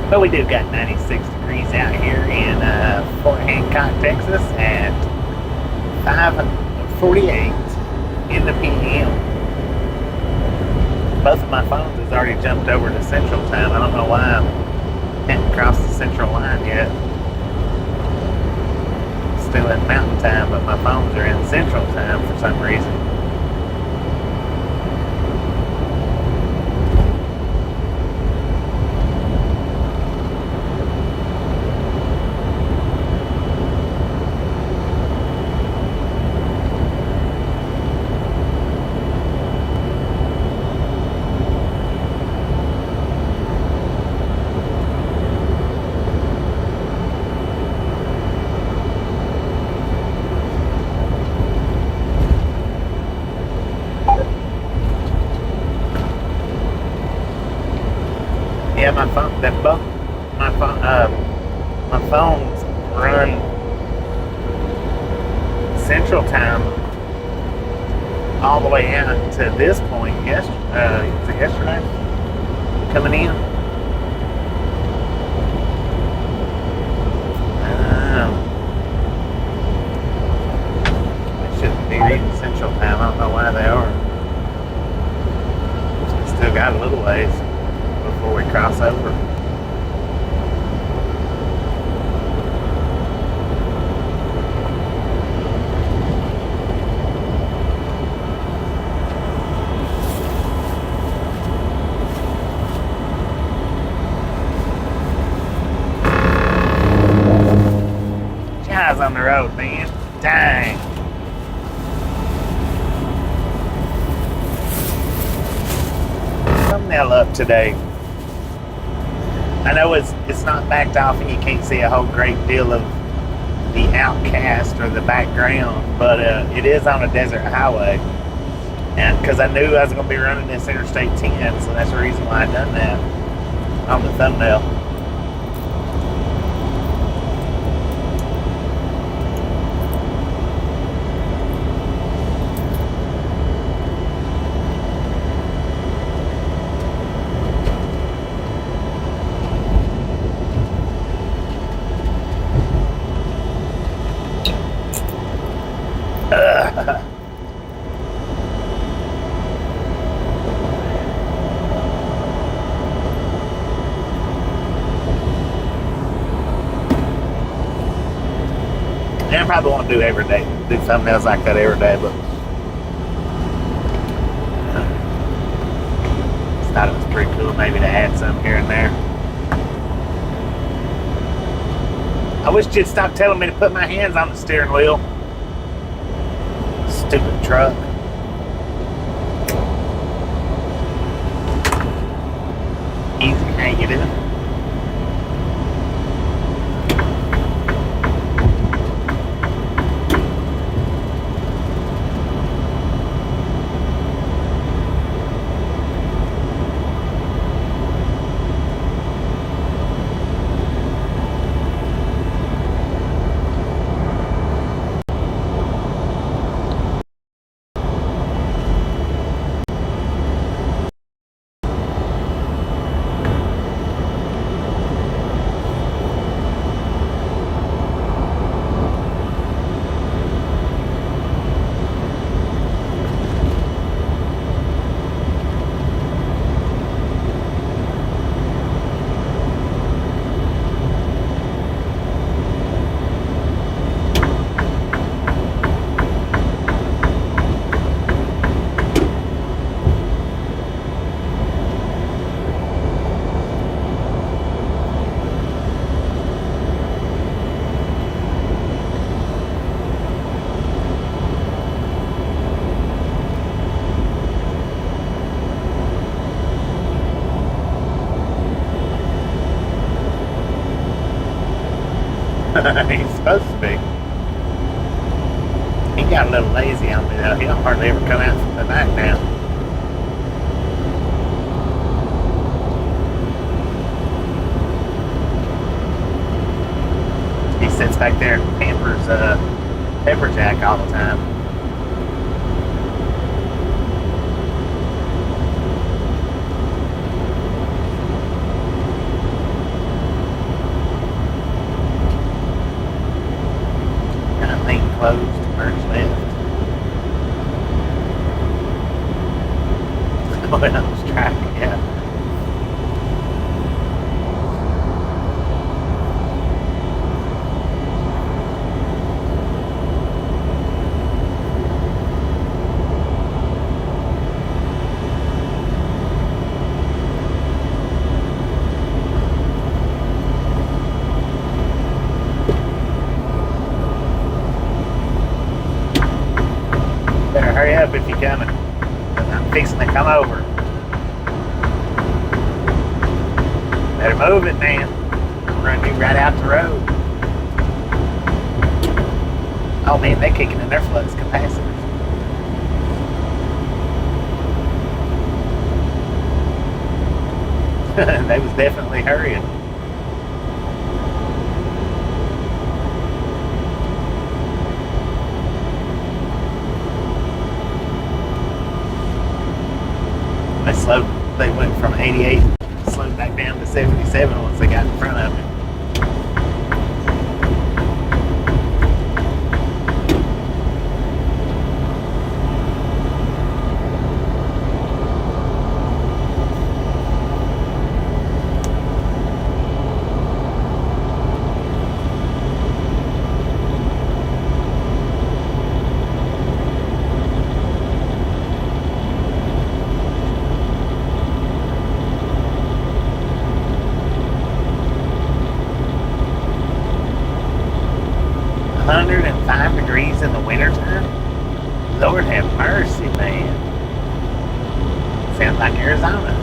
But we do got 96 degrees out here in Fort Hancock, Texas at 5:48 in the PM. Both of my phones has already jumped over to Central Time. I don't know why I hadn't crossed the Central line yet. Still in Mountain Time, but my phones are in Central Time for some reason. Yeah, my phone. That both my phones run Central Time all the way out to this point. Yesterday coming in. They shouldn't be reading Central Time. I don't know why they are. Still got a little ways before we cross over. Guys on the road, man. Dang. Thumbnail up today. I know it's not backed off and you can't see a whole great deal of the outcast or the background, but it is on a desert highway. And because I knew I was going to be running this Interstate 10, so that's the reason why I done that on the thumbnail. And I probably won't do thumbnails like that every day, but I thought it was pretty cool maybe to add some here and there. I wish you'd stop telling me to put my hands on the steering wheel. Stupid truck. Easy, how you doing? He's supposed to be. He got a little lazy on me though. He don't hardly ever come out from the back now. He sits back there and pampers Pepper Jack all the time. closed, merge left. When I was tracking, yeah. Better hurry up if you're coming. I'm fixing to come over. Better move it, man. I'm running you right out the road. Oh man, they're kicking in their flux capacitors. They was definitely hurrying. They went from 88, slowed back down to 77 once they got in front of me. Degrees in the wintertime? Lord have mercy, man. Sounds like Arizona.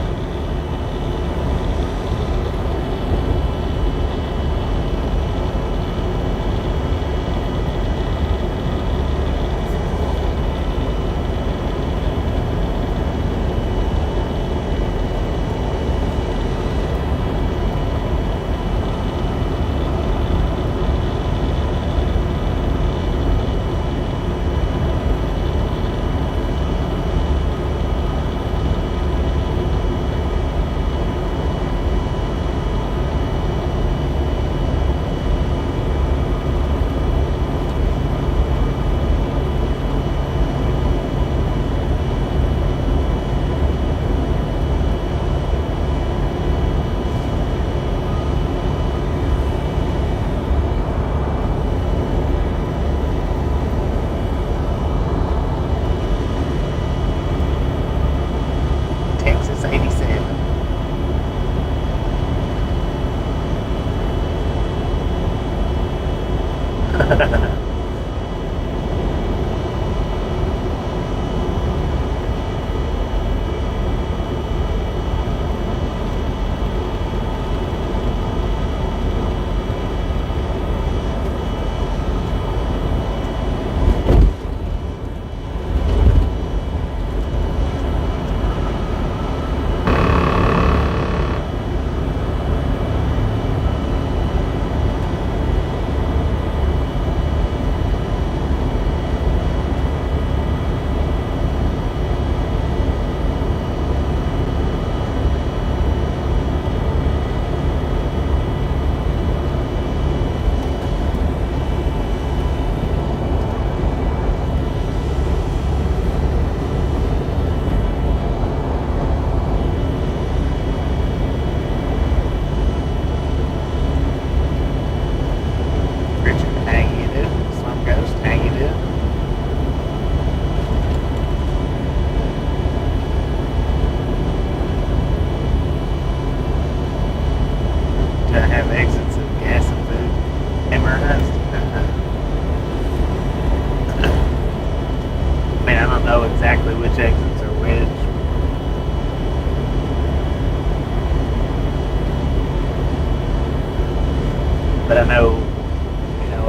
But I know,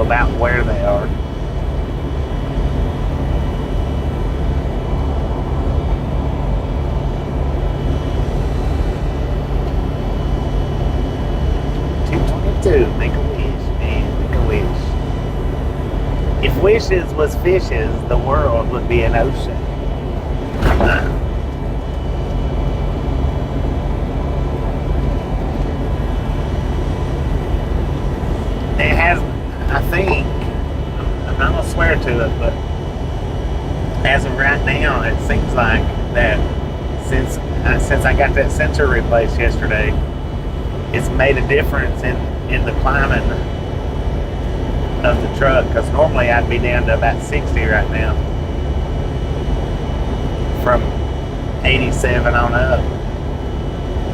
about where they are. Make a wish, man. Make a wish. If wishes was fishes, the world would be an ocean. It has, I think, I'm not gonna swear prior to it, but as of right now, it seems like that since I got that sensor replaced yesterday, it's made a difference in the climbing of the truck. Because normally I'd be down to about 60 right now, from 87 on up.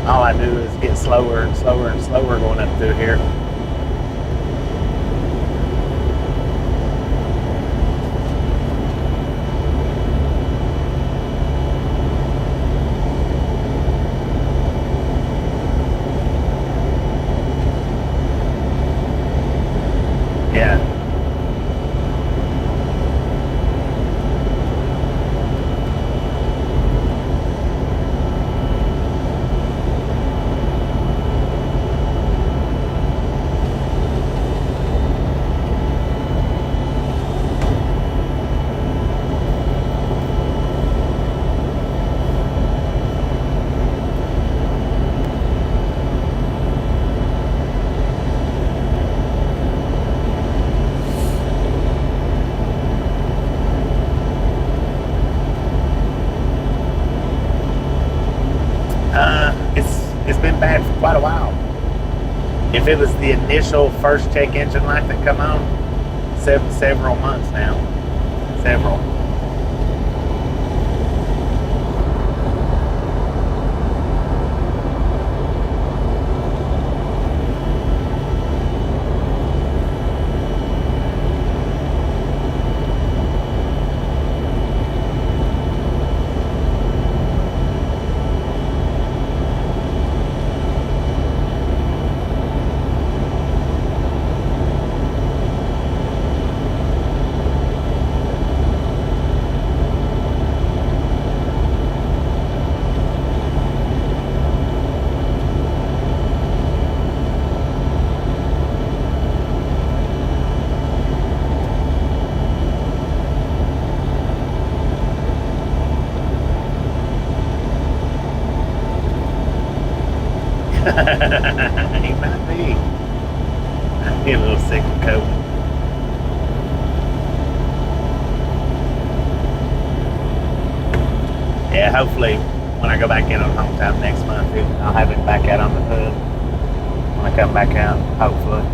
All I do is get slower and slower and slower going up through here. Yeah. It's been bad for quite a while. If it was the initial first check engine light that come on, several months now, several. He might be. I'd be a little sick of COVID. Yeah, hopefully when I go back in on hometown next month, I'll have him back out on the hood when I come back out, hopefully.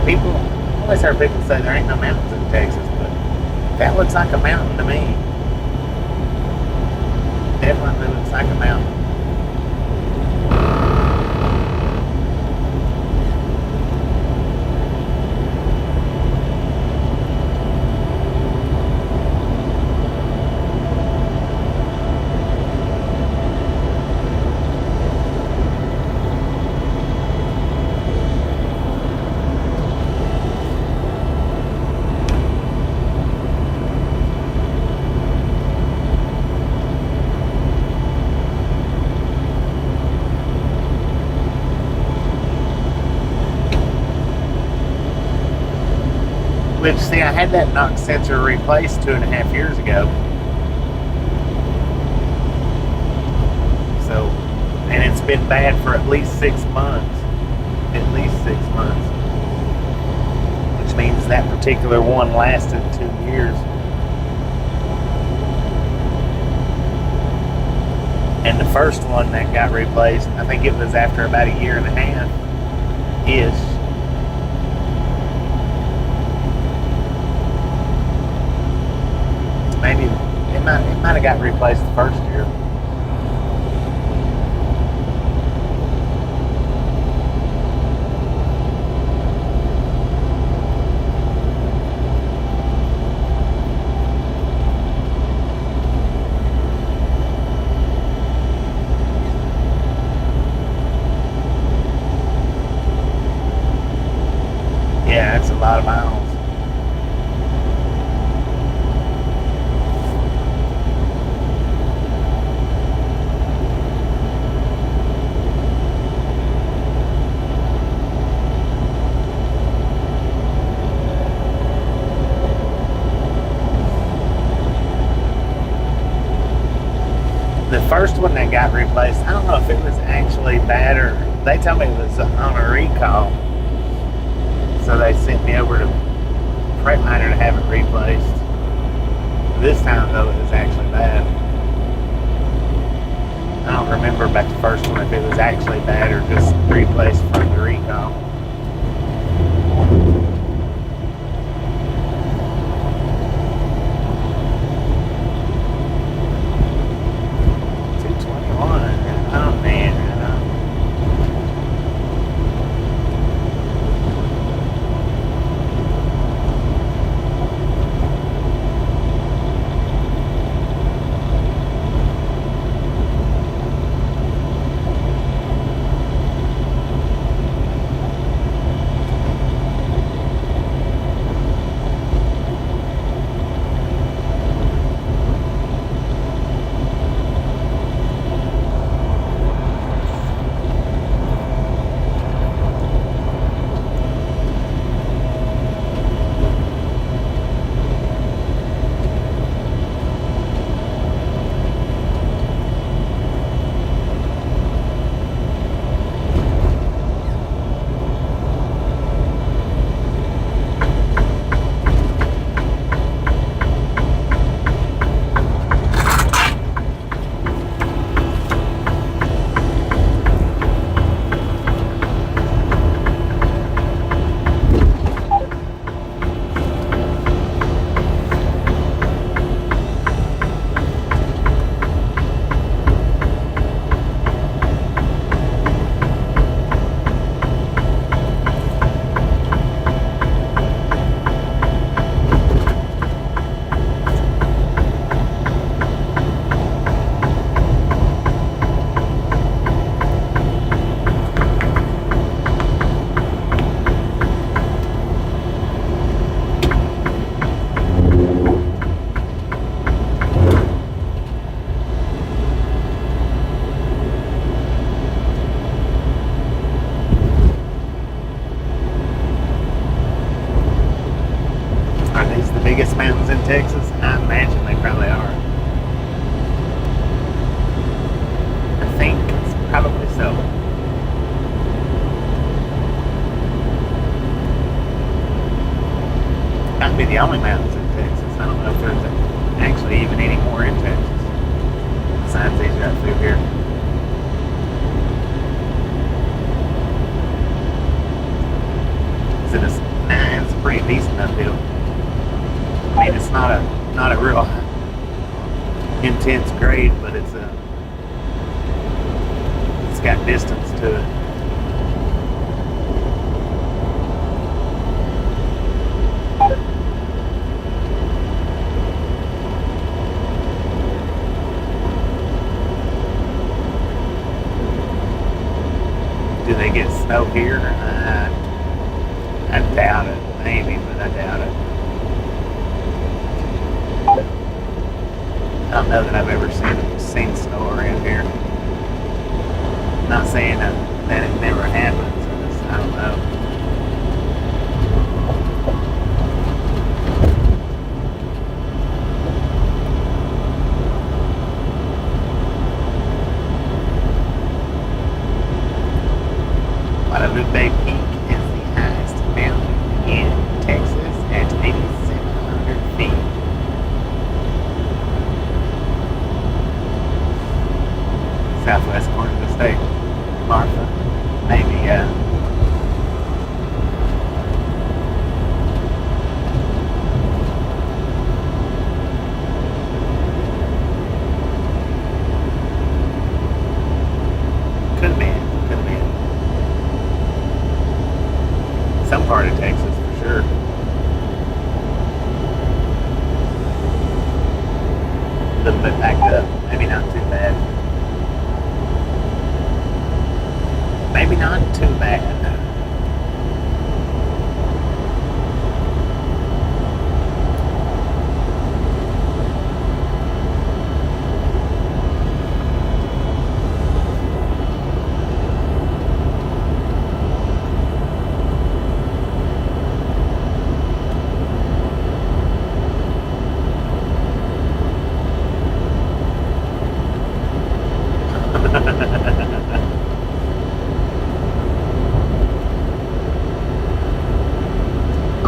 People, I always heard people say there ain't no mountains in Texas, but that looks like a mountain to me. Definitely looks like a mountain. Which, see, I had that knock sensor replaced 2.5 years ago. So, and it's been bad for at least 6 months. At least 6 months. Which means that particular one lasted 2 years. And the first one that got replaced, I think it was after about 1.5 years-ish. Maybe it might have got replaced the first year. Yeah, that's a lot of miles. first one that got replaced, I don't know if it was actually bad or they tell me it was on a recall. So they sent me over to Freightliner to have it replaced. This time though, it was actually bad. I don't remember about the first one if it was actually bad or just replaced from the recall. Biggest mountains in Texas? I imagine they probably are. I think it's probably so. Might be the only mountains in Texas. I don't know if there's actually even any more in Texas besides these right through here. It's a pretty decent uphill. I mean, it's not a real intense grade, but it's got distance to it. Do they get snow here? I doubt it. Maybe, but I doubt it. I don't know that I've ever seen snow around here. I'm not saying that it never happens. I don't know. Guadalupe Peak is the highest mountain in Texas at 8,700 feet. Southwest corner of the state. Martha, maybe, could have been. Some part of Texas, for sure. A little bit backed up, maybe not too bad. Maybe not too bad.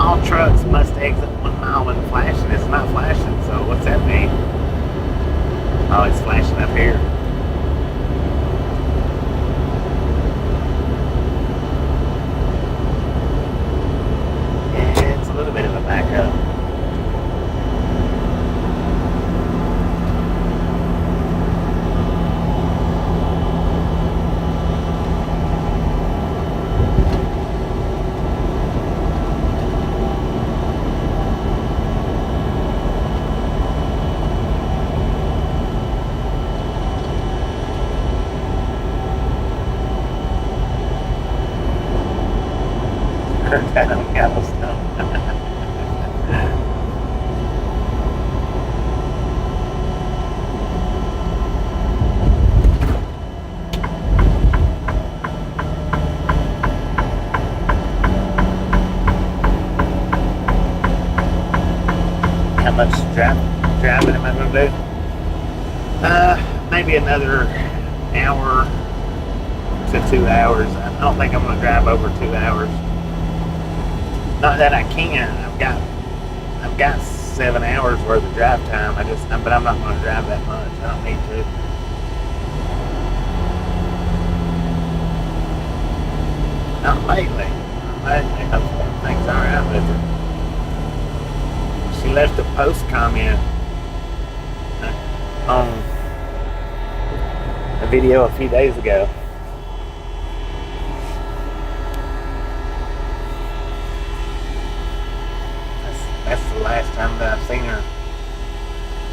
All trucks must exit 1 mile when flashing. It's not flashing, so what's that mean? Oh, it's flashing up here. Yeah, it's a little bit of a backup. That on Yellowstone. How much driving am I going to do? Maybe another hour to 2 hours. I don't think I'm going to drive over 2 hours. Not that I can. I've got 7 hours worth of drive time. But I'm not going to drive that much. I don't need to. Not lately. Hopefully things are alright with her. She left a post comment on a video a few days ago. That's the last time that I've seen her.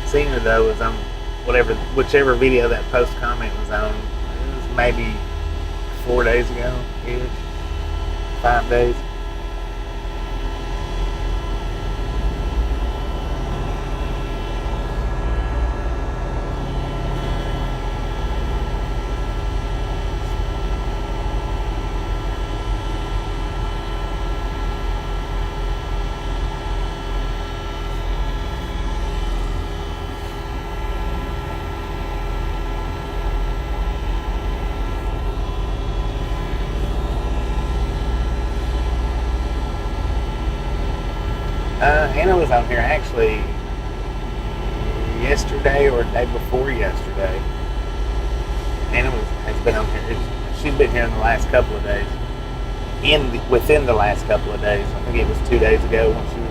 Seen her though was on whichever video that post comment was on. It was maybe 4 days ago, ish, 5 days. Anna was on here actually yesterday or the day before yesterday. Anna has been on here. She's been here in the last couple of days. Within the last couple of days. I think it was 2 days ago when she was.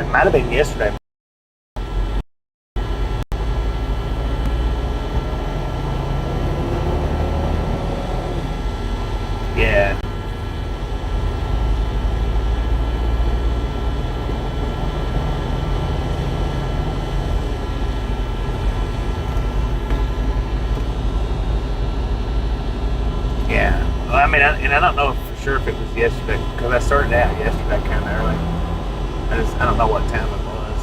It might have been yesterday. Yeah. I mean, I don't know for sure if it was yesterday because I started out yesterday kind of early. I don't know what time it was,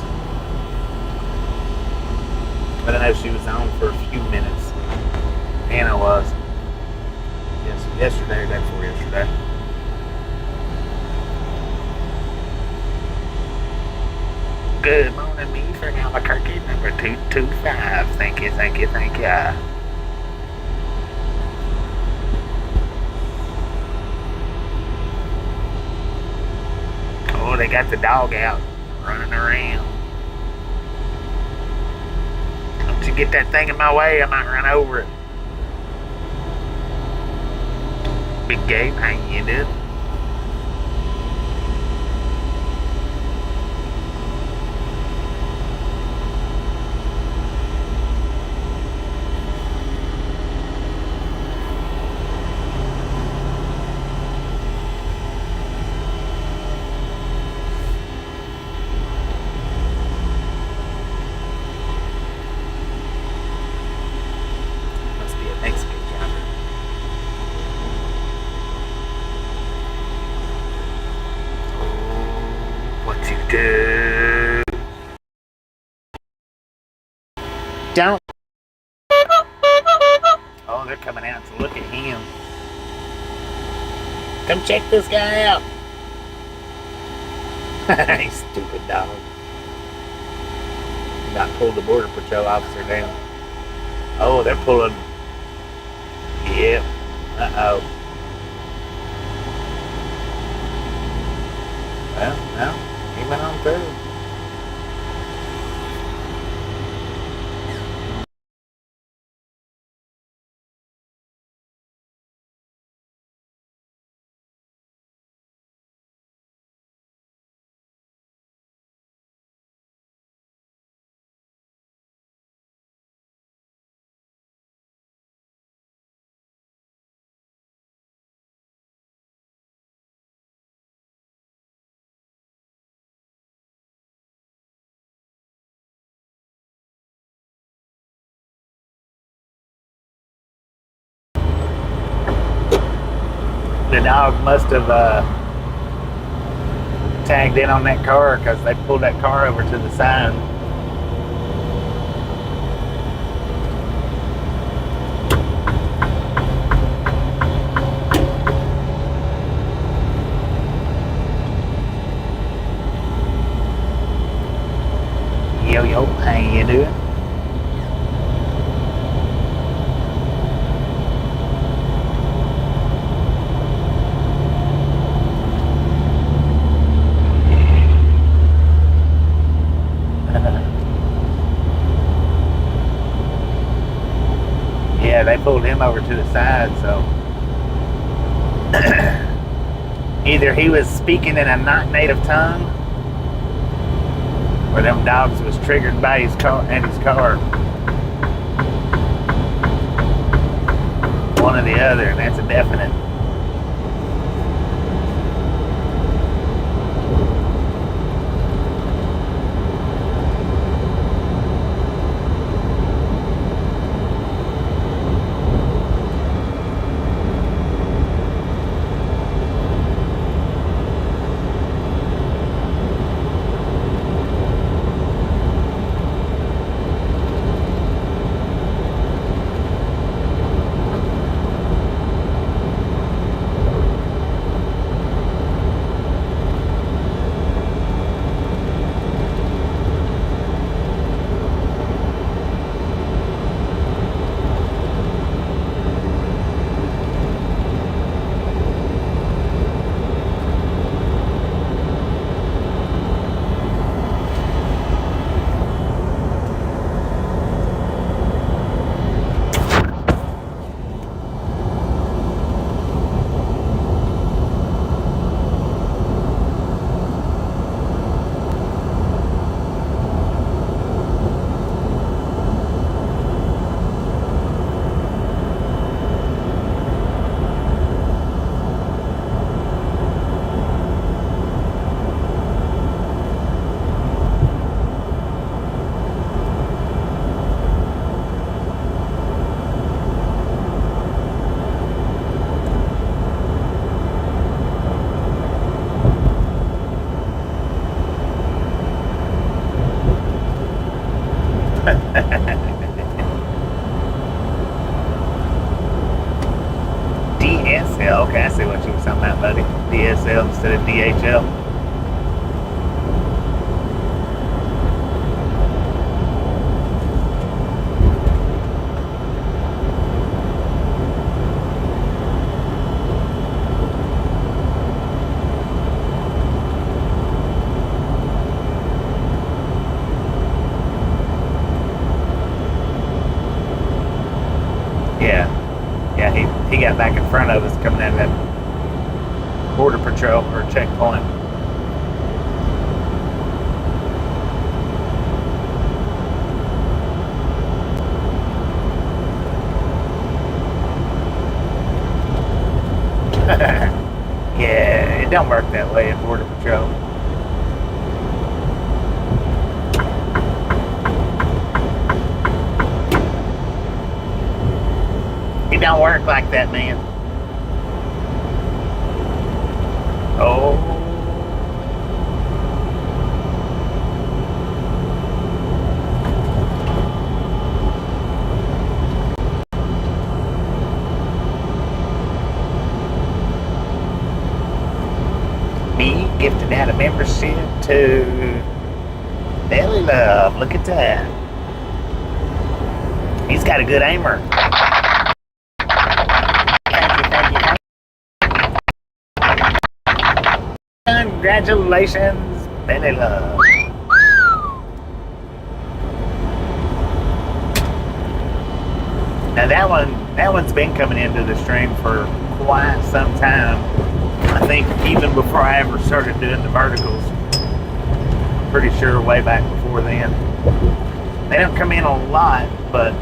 but I know she was on for a few minutes. Anna was. Yes, yesterday or day before yesterday. Good morning, me from Albuquerque, number 225. Thank you, thank you, thank you. Oh, they got the dog out running around. Don't you get that thing in my way, I might run over it. Big Gabe, how you doing? Don't. Oh, they're coming out to look at him. Come check this guy out. You stupid dog. Not pulled the border patrol officer down. Oh, they're pulling. Yep. Uh-oh. Well, no, he went on through. The dog must have tagged in on that car because they pulled that car over to the side. Yo, yo, how you doing? Yeah, they pulled him over to the side, so either he was speaking in a not native tongue, or them dogs was triggered by his car and his car. One or the other, and that's a definite. DSL. Okay, I see what you were talking about, buddy. DSL instead of DHL. Yeah, yeah. He got back in front of us coming out of that border patrol or checkpoint. Yeah, it don't work that way at border patrol. It don't work like that, man. Oh. Me gifted out a membership to Daily Love. Look at that. He's got a good aimer. Thank you, thank you, thank you. Congratulations, Belly Love. Now that one's been coming into the stream for quite some time. I think even before I ever started doing the verticals. Pretty sure way back before then. They don't come in a lot, but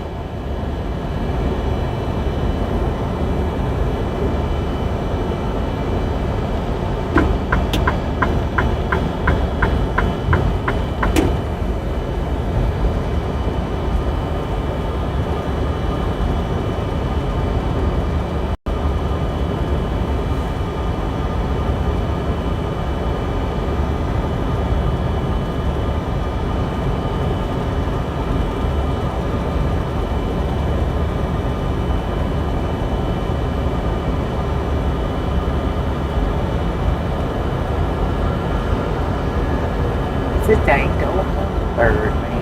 this ain't going bird, man.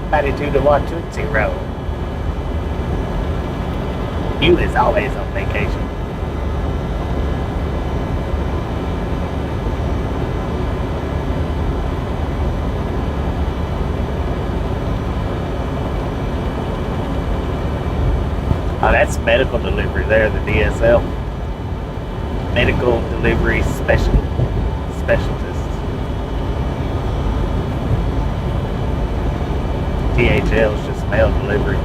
Latitude to Watusi Road. You is always on vacation. Oh, that's medical delivery there, the DSL. Medical delivery specialist. DHL is just mail delivery.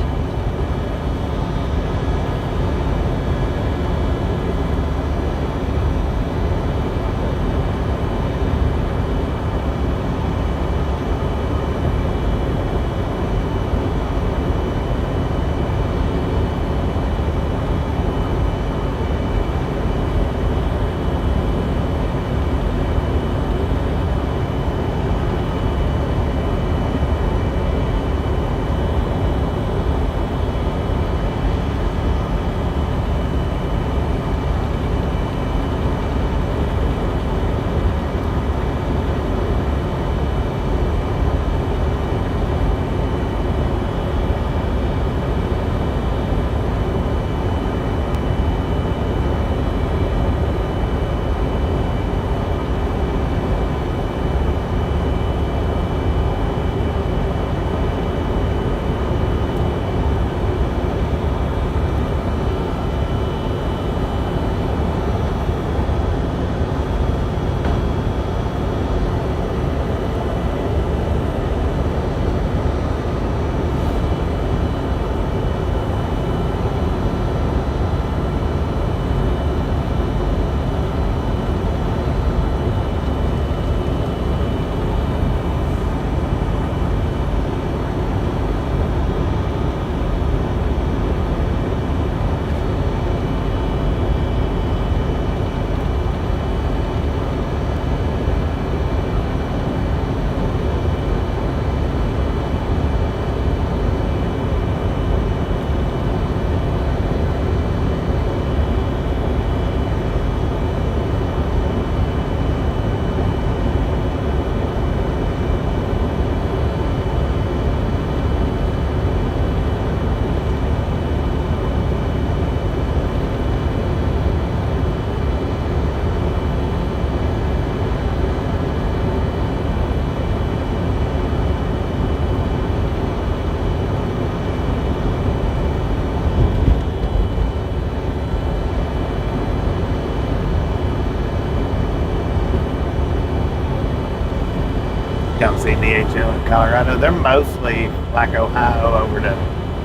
PHL in Colorado. They're mostly like Ohio over to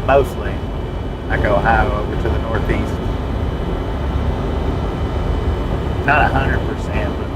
mostly like Ohio over to the northeast. Not 100%, but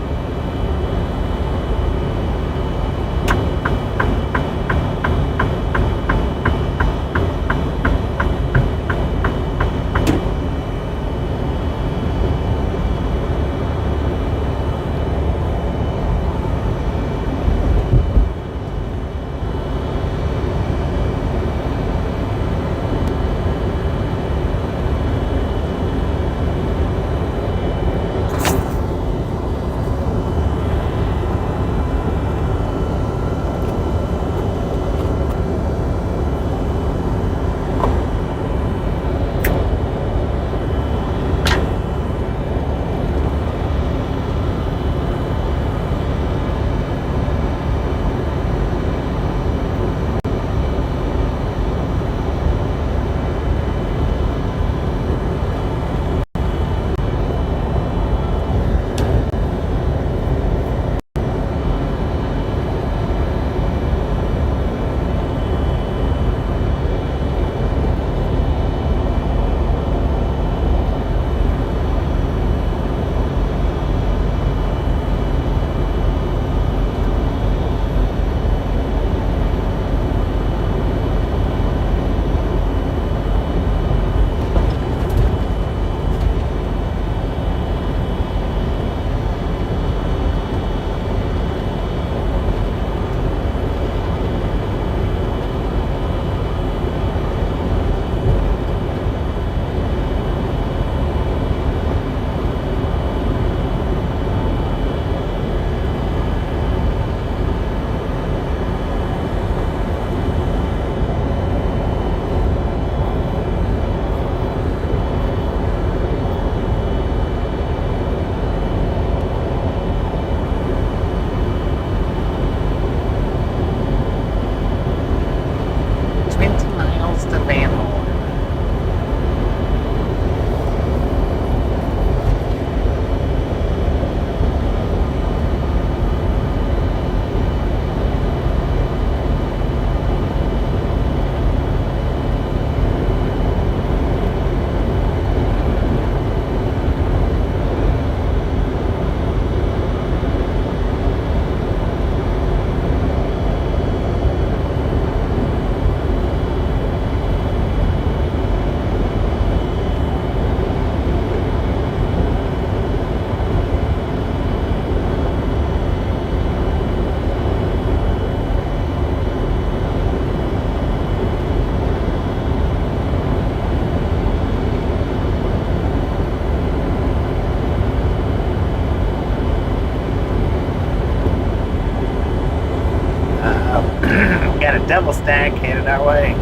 got a double stack headed our way.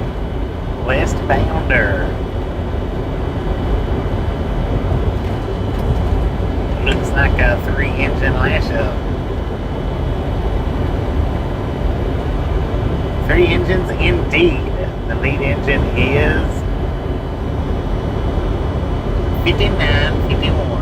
Westbounder. Looks like a 3-engine lash up. 3 engines indeed. The lead engine is 5951.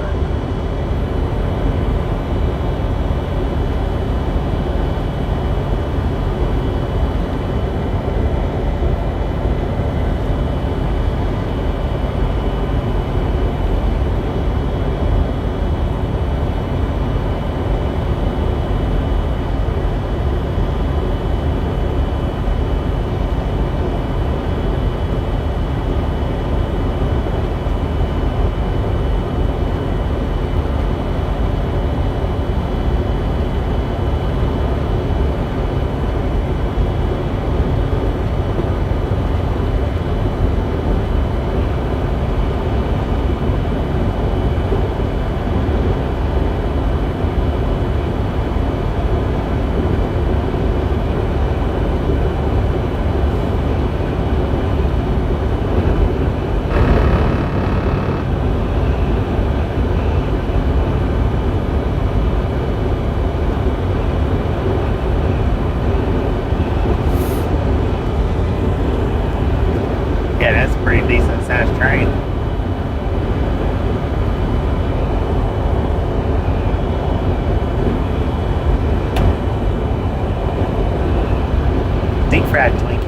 Decent sized train.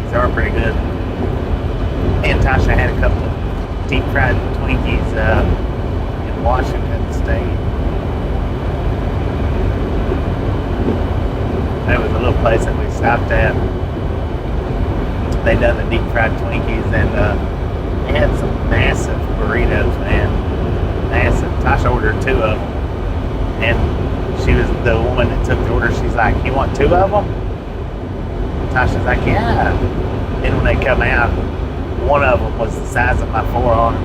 They are pretty good. Me and Tasha had a couple of deep fried Twinkies in Washington State. There was a little place that we stopped at. They done the deep fried Twinkies, and they had some massive burritos, man. Massive. Tasha ordered 2 of them, and she was the woman that took the order. She's like, "You want 2 of them?" Tasha's like, "Yeah." And when they come out, one of them was the size of my forearm.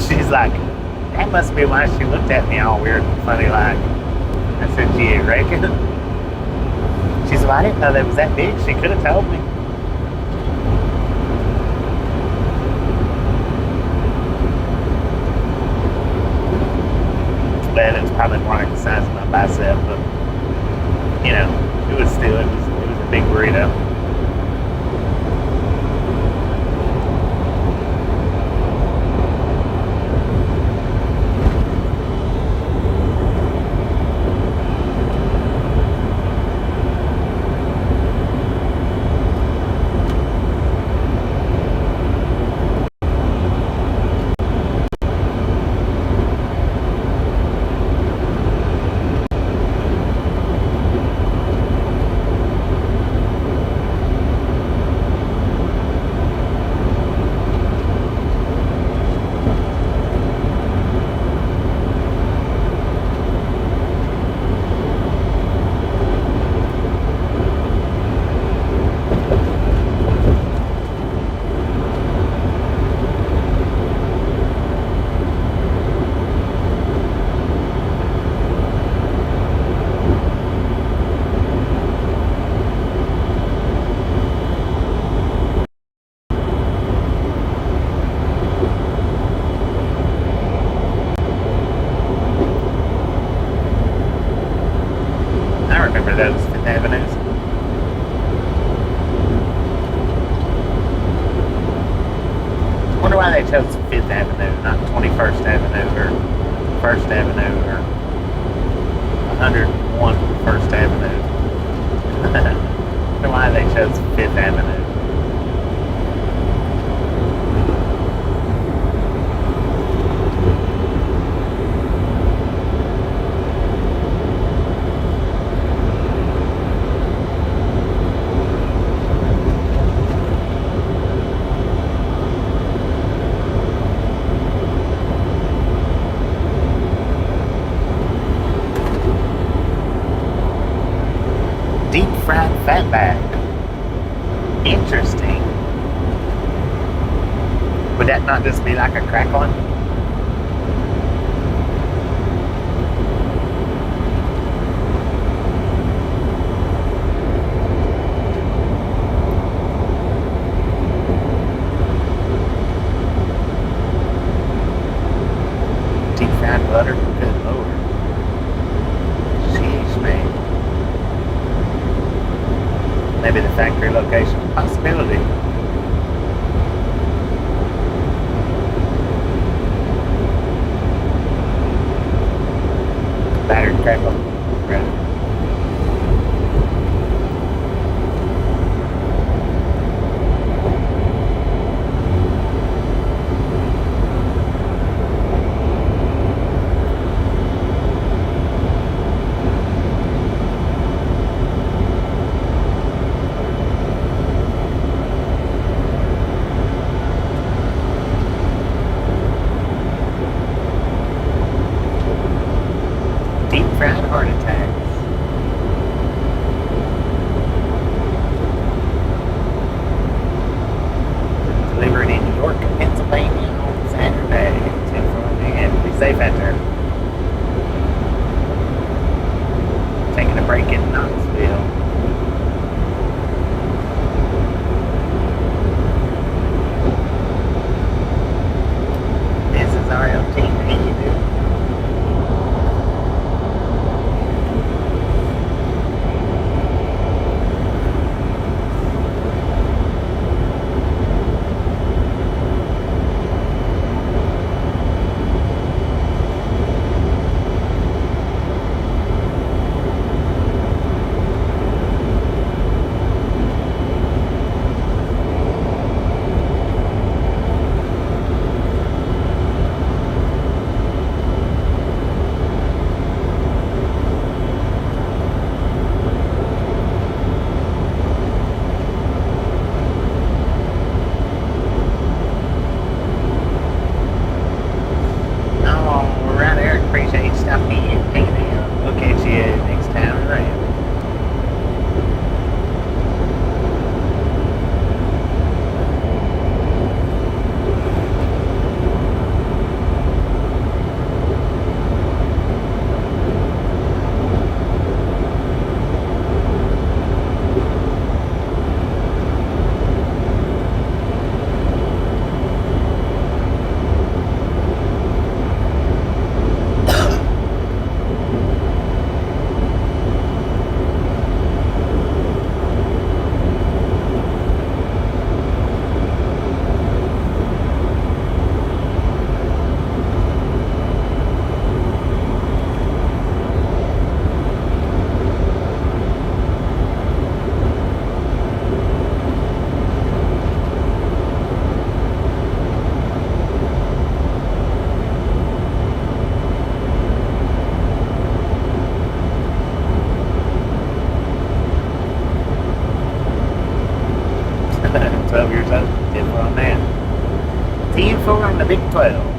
She's like, "That must be why she looked at me all weird and funny like." I said, "Yeah, reckon?" She said, "Well, I didn't know that was that big. She could have told me." But it's probably more like the size of my bicep, but you know, it was a big burrito. I remember those Fifth Avenues. I wonder why they chose Fifth Avenue, not 21st Avenue or First Avenue or 101 First Avenue. I wonder why they chose Fifth Avenue. Deep fried fatback. Interesting. Would that not just be like a crackling? Deep fried butter? Good lord. Sheesh, man. Maybe the factory location. Possibility. Battered crackle. Right. Deep fried heart attacks. Delivered in New York and Pennsylvania on Saturday. Man, be safe out there. Taking a break in Knoxville. This is RLT. How you doing? in the Big 12.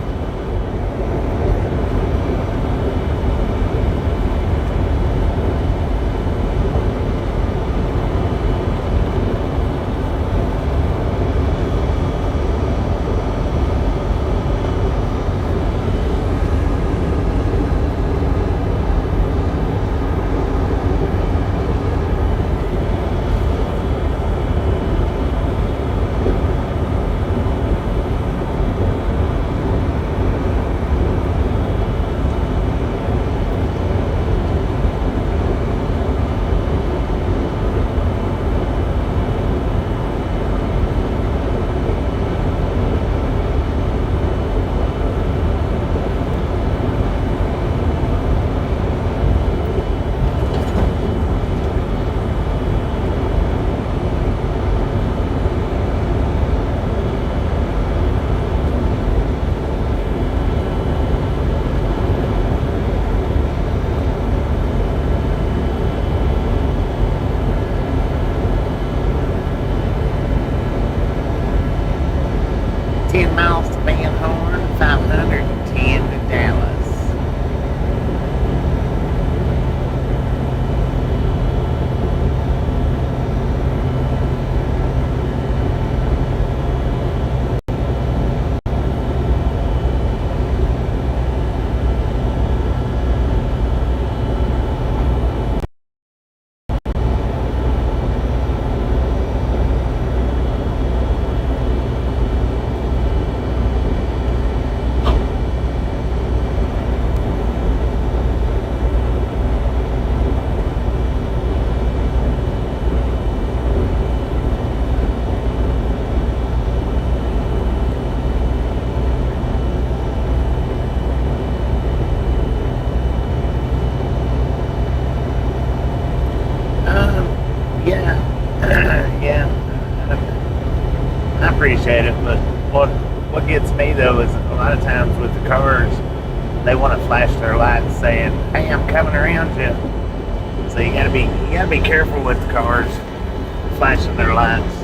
Appreciate it, but what gets me though is a lot of times with the cars, they want to flash their lights saying, "Hey, I'm coming around you." So you gotta be careful with the cars flashing their lights.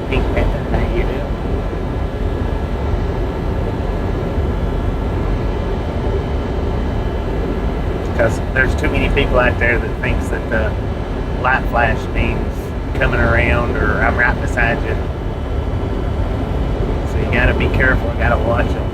Pink Panther, how you doing? Because there's too many people out there that thinks that the light flash means coming around or I'm right beside you. So you gotta be careful, you gotta watch them.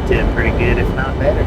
Did pretty good, if not better.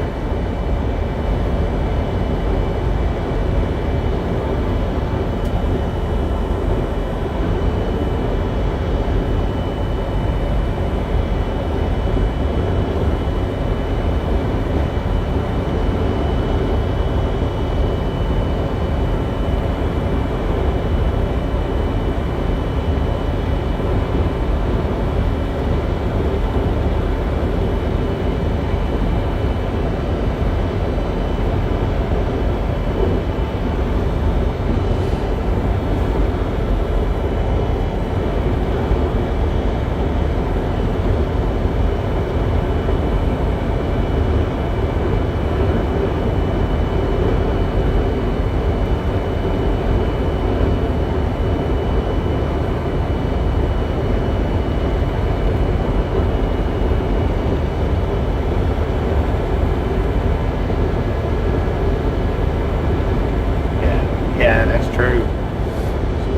Yeah, that's true.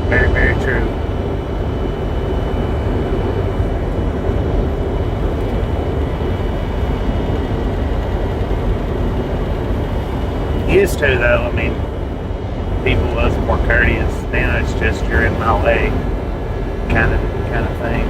Very, very true. Used to though, I mean, people was more courteous. Now it's just you're in my way, kind of thing.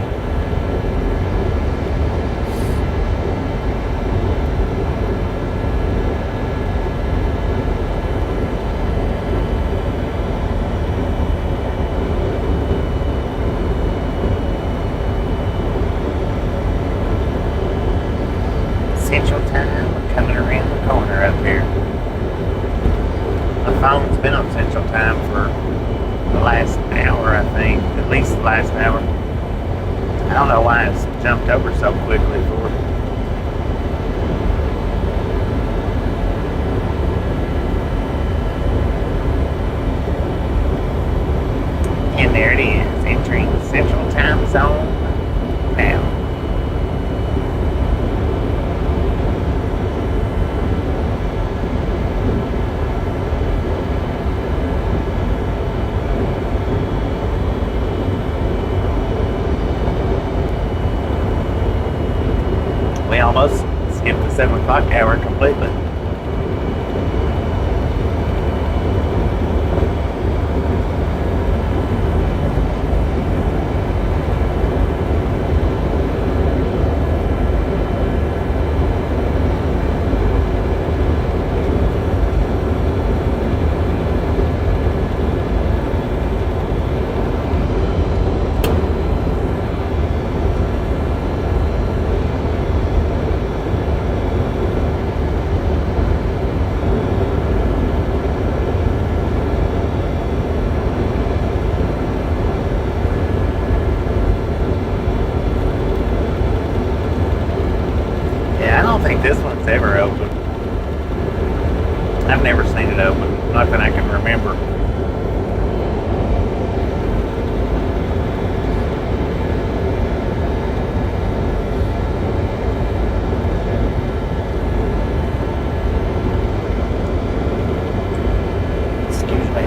Central Time. We're coming around the corner up here. My phone's been on Central Time for the last hour, I think. At least the last hour. I don't know why it's jumped over so quickly for it. And there it is, entering Central Time Zone now. We almost skipped the 7 o'clock hour completely. Yeah, I don't think this one's ever open. I've never seen it open. Not that I can remember. Excuse me.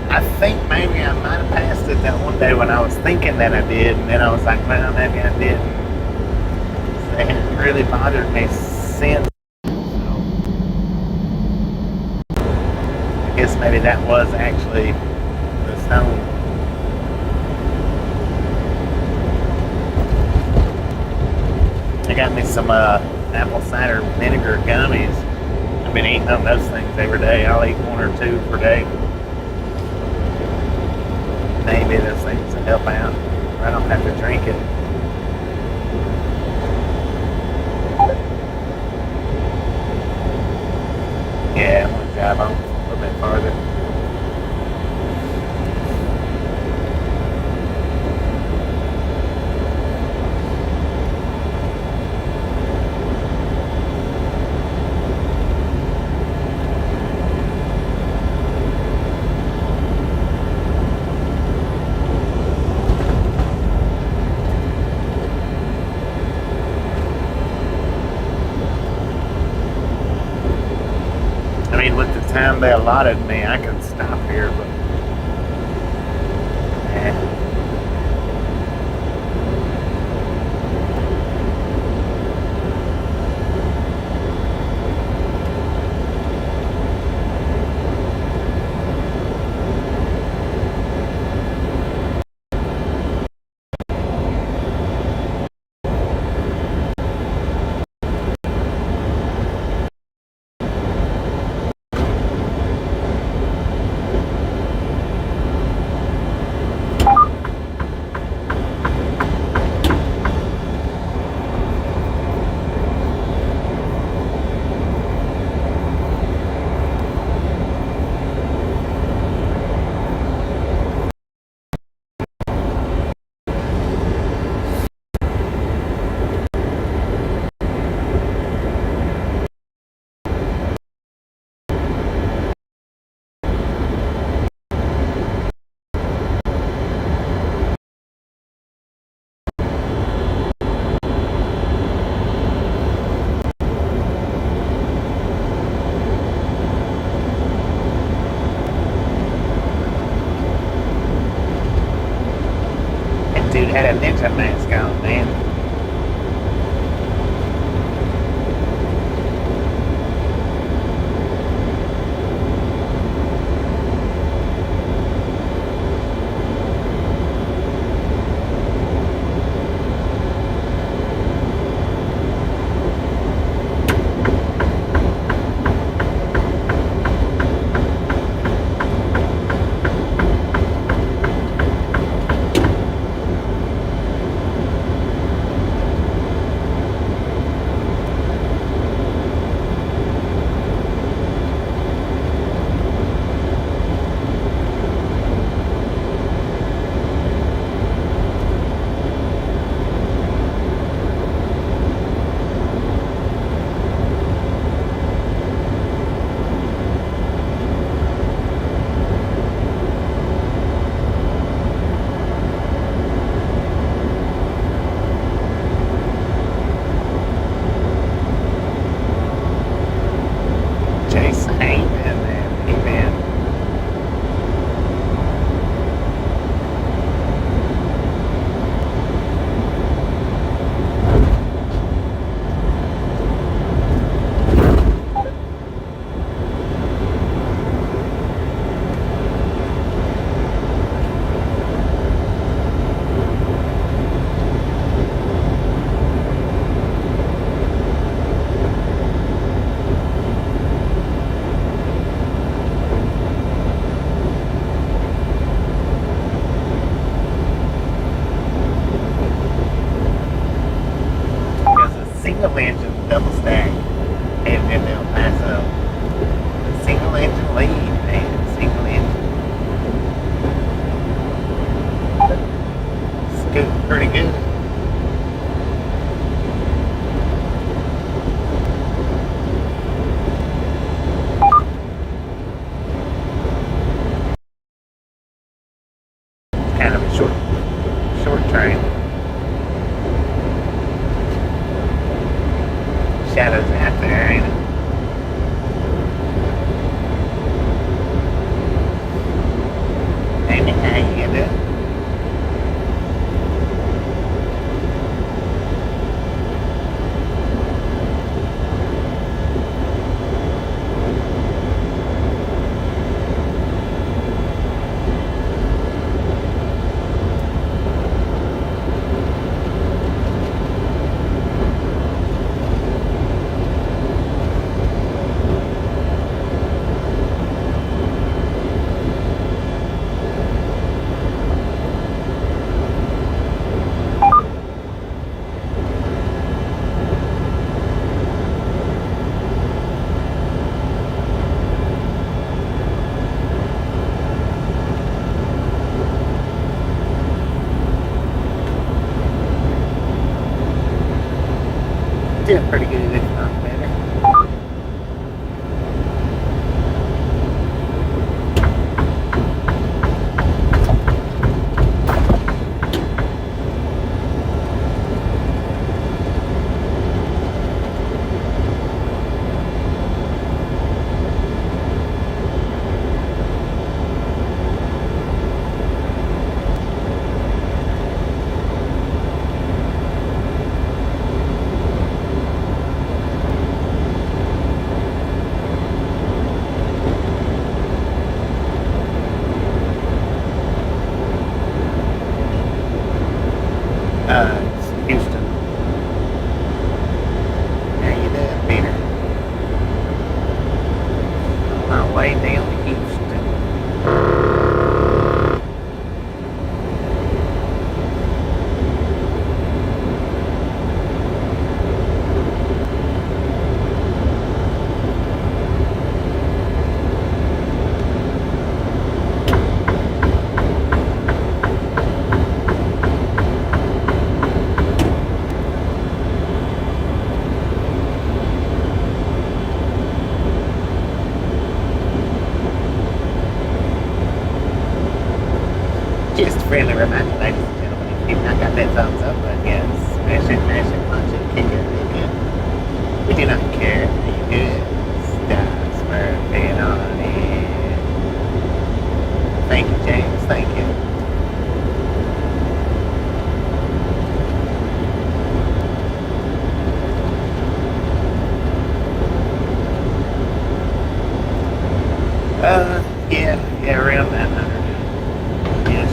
I think maybe I might have passed it that one day when I was thinking that I did, and then I was like, well, maybe I didn't. So it hasn't really bothered me since. So I guess maybe that was actually the stone. I got me some apple cider vinegar gummies. I've been eating on those things every day. I'll eat 1 or 2 per day. Maybe those things will help out. I don't have to drink it. Yeah, I'm gonna drive on a little bit farther. they allotted me, I could stop here, but man. That dude had a ninja mask on, man. Jason, amen, man, amen. There's a single engine double stack heading into El Paso. A single engine lead, man. Single engine. Scooting pretty good. It's kind of a short train. Shadows out there, ain't it? Amy, how you doing? Doing pretty good, if not better. It's Houston. How you doing, Peter? On my way down to Houston. Just a friendly reminder, ladies and gentlemen, if you've not got that thumbs up button yet, smash it, mash it, punch it, kick it, kick it. We do not care how you do it. Stop smurfing on it. Thank you, James. Thank you. Yeah, around that 100. Yes.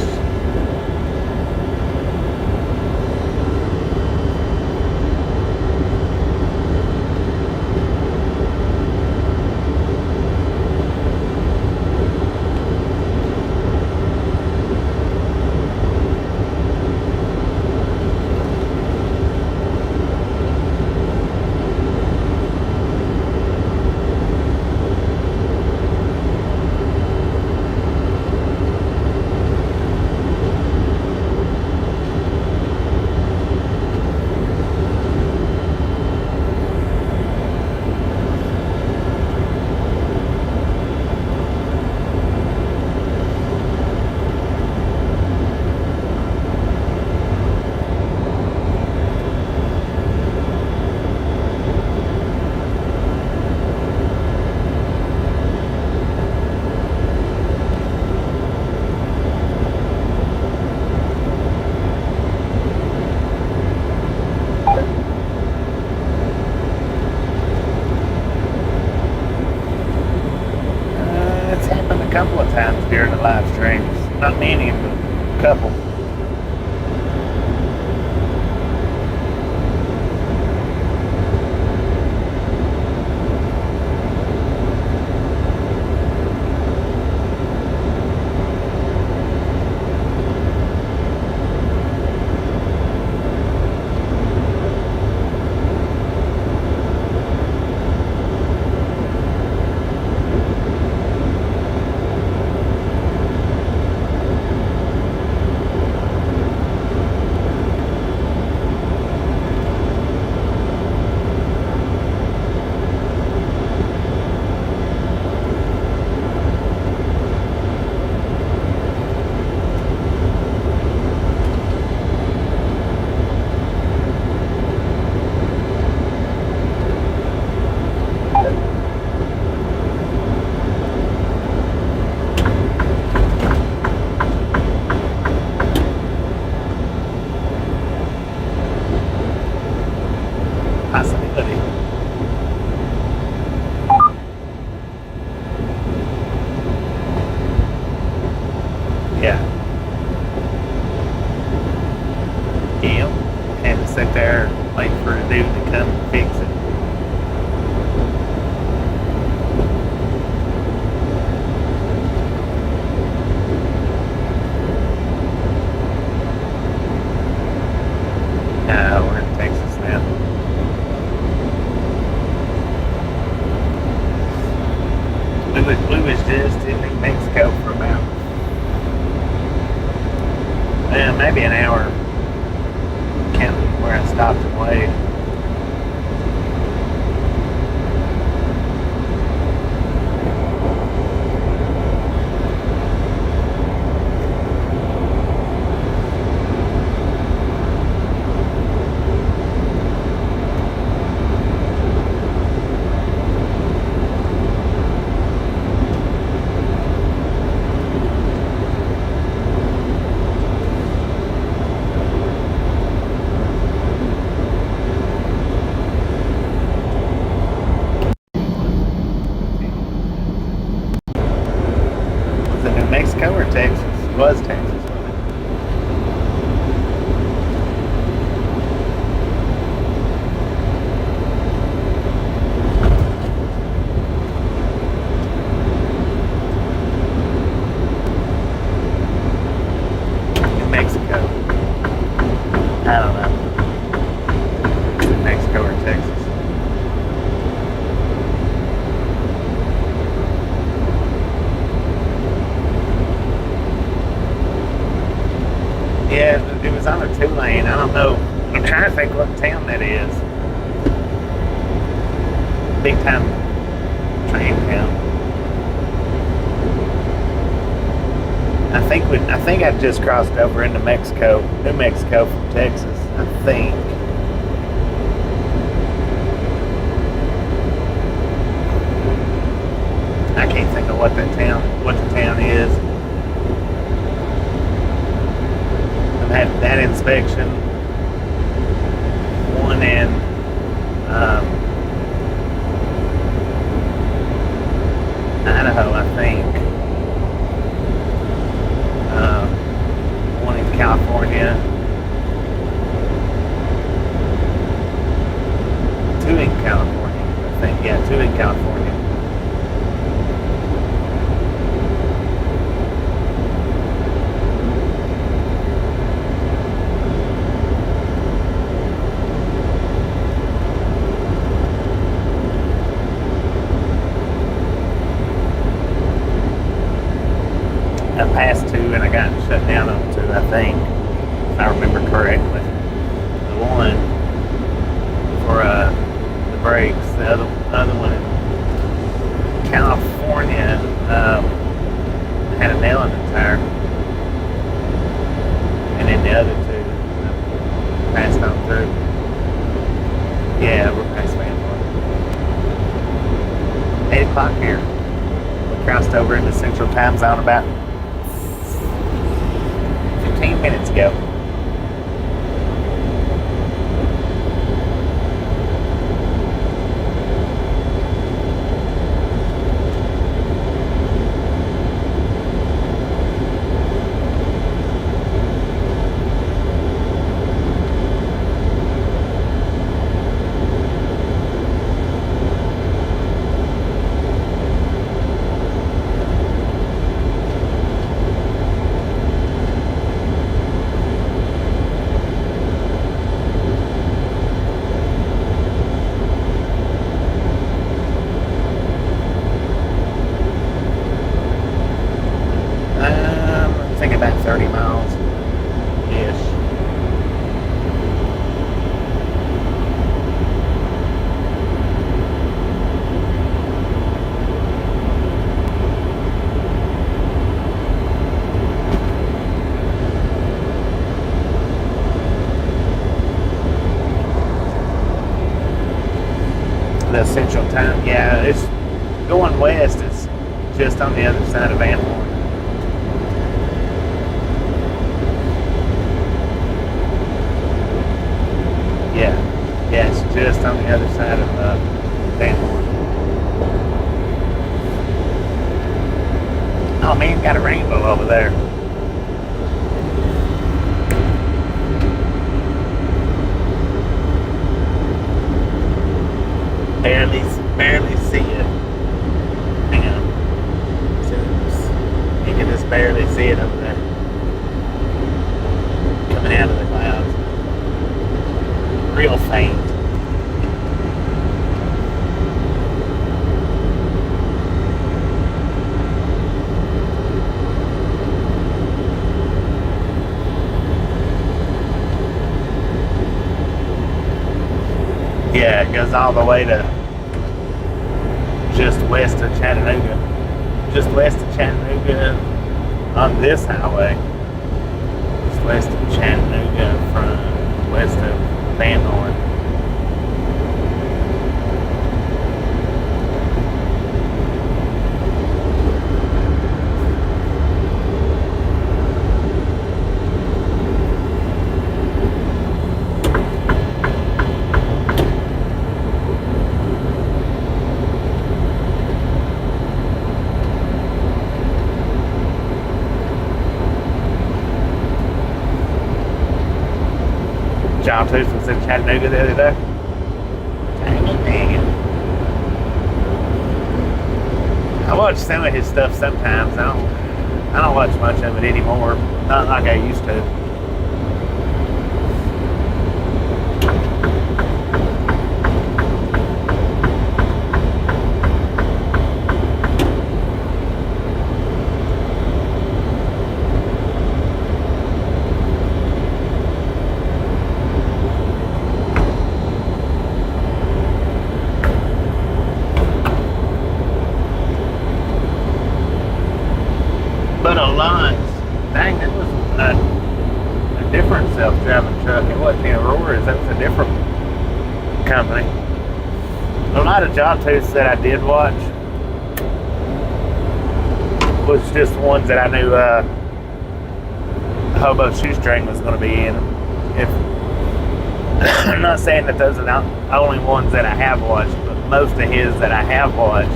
It's happened a couple of times during the live streams. Not many, but a couple. Possibility. Yeah. Yep. Had to sit there and wait for a dude to come and fix it. No, we're in Texas now. We was just in New Mexico for about maybe an hour, counting where I stopped and waited. I don't know. Mexico or Texas. Yeah, it was on a 2-lane. I don't know. I'm trying to think what town that is. Big time train town. I think I just crossed over into Mexico, New Mexico from Texas. I think. I can't think of what the town is. I've had that inspection. One in Idaho, I think. One in California. Two in California, I think. Yeah, two in California. I passed two and I got shut down on two, I think, if I remember correctly. The one for the brakes, the other one in California had a nail in the tire, and then the other two passed on through. Yeah, we're past Vanport. 8 o'clock here. We crossed over into Central Time Zone about 15 minutes ago. I think about 30 miles ish. The Central Time, yeah, it's going west. It's just on the other side of Van Horn. Yeah, it's just on the other side of Van Horn. Oh man, got a rainbow over there. Barely see it. Hang on. You can just barely see it over there. Coming out of the clouds. Real faint. Yeah, it goes all the way to just west of Chattanooga. Just west of Chattanooga on this highway. Just west of Chattanooga from west of Van Horn. John Tooth was in Chattanooga the other day. Dang it. I watch some of his stuff sometimes. I don't watch much of it anymore. Not like I used to. truck. It wasn't in Aurora's. That was a different company. A lot of job tapes that I did watch was just ones that I knew Hobo Shoestring was going to be in. If I'm not saying that those are the only ones that I have watched, but most of his that I have watched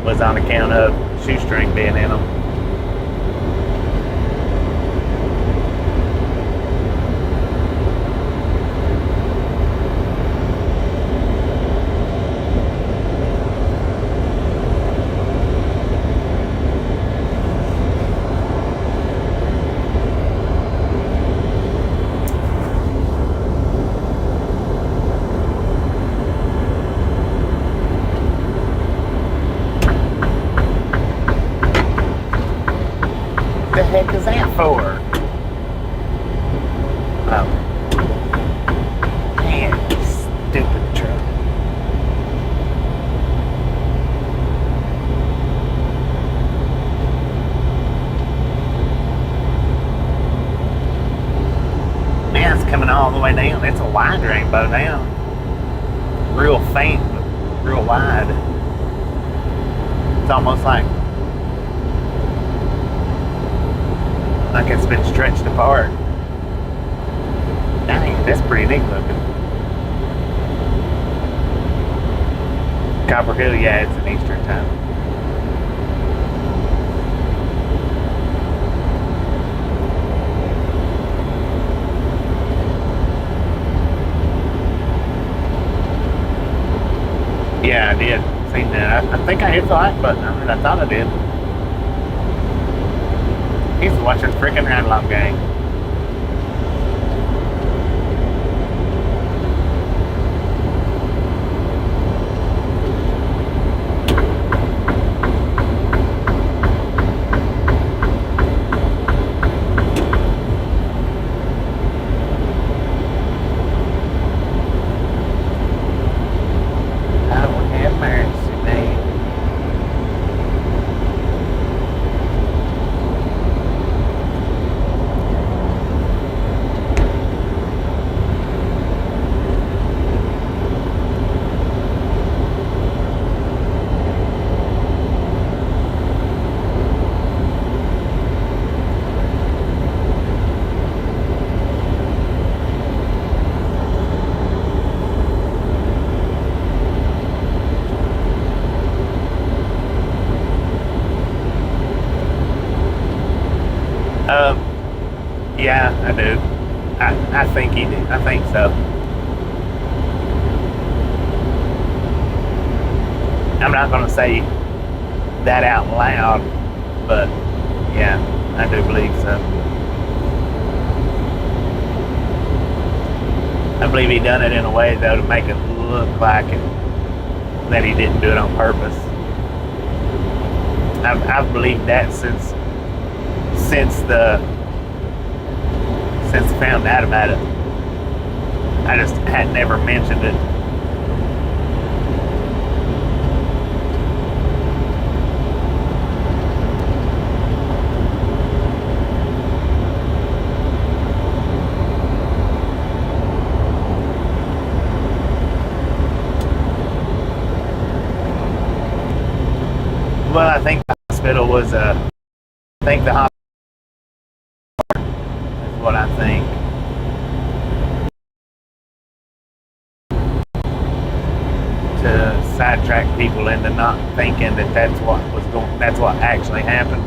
was on account of Shoestring being in them. The heck is that for? Oh. Man, stupid truck. Man, it's coming all the way down. It's a wide rainbow now. Real faint, but real wide. It's almost like it's been stretched apart. Dang, that's pretty neat looking. Copper Hill, yeah, it's an Eastern time. Yeah, I did. Seen that. I think I hit the like button. I mean, I thought I did. He's watching freaking Radlong Gang. I would have mercy, man. Yeah, I do. I think he did. I think so. I'm not going to say that out loud, but yeah, I do believe so. I believe he done it in a way though to make it look like it, that he didn't do it on purpose. I've believed that since I found out about it. I just had never mentioned it. Well, I think the hospital was I think the hospital is what I think. To sidetrack people into not thinking that that's what actually happened.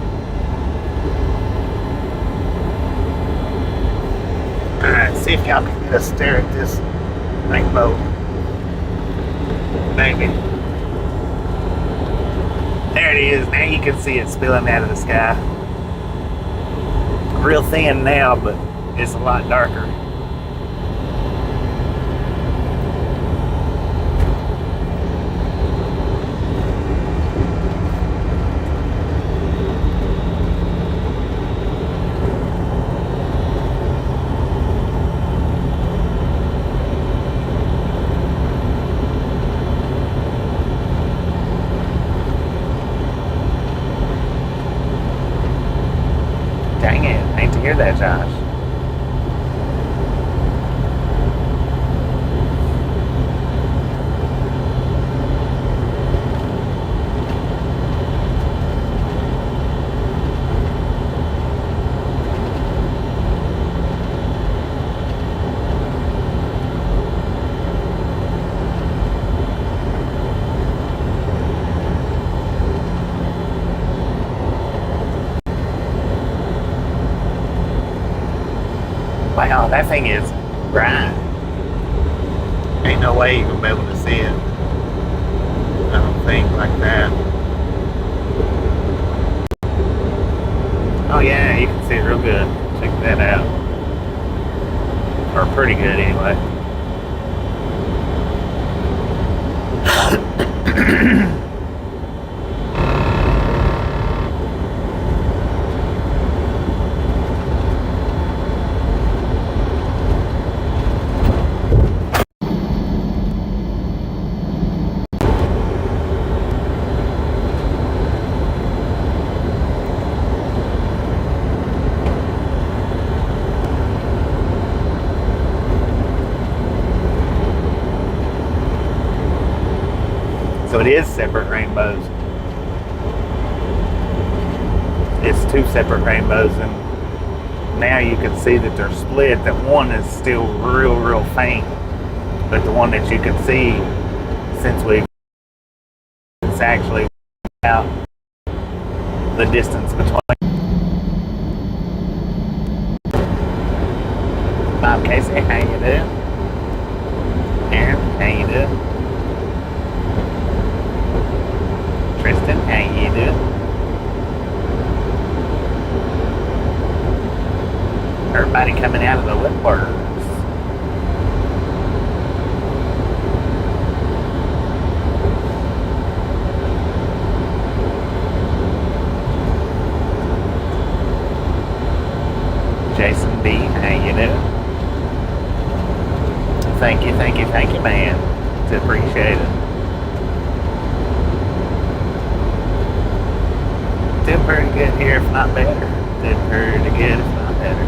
Alright, see if y'all can get a stare at this rainbow. Maybe. There it is. Now you can see it spilling out of the sky. Real thin now, but it's a lot darker. Dang it, I hate to hear that, Josh. That thing is bright. Ain't no way you're gonna be able to see it. I don't think like that. Oh yeah, you can see it real good. Check that out. Or pretty good anyway. So it is separate rainbows. It's two separate rainbows, and now you can see that they're split. That one is still real faint, but the one that you can see, since it's actually out the distance between. Bob Casey, how you doing? Aaron, how you doing? Tristan, how you doing? Everybody coming out of the woodworks. Jason B, how you doing? Thank you, man. It's appreciated. Did pretty good here, if not better. Did pretty good, if not better.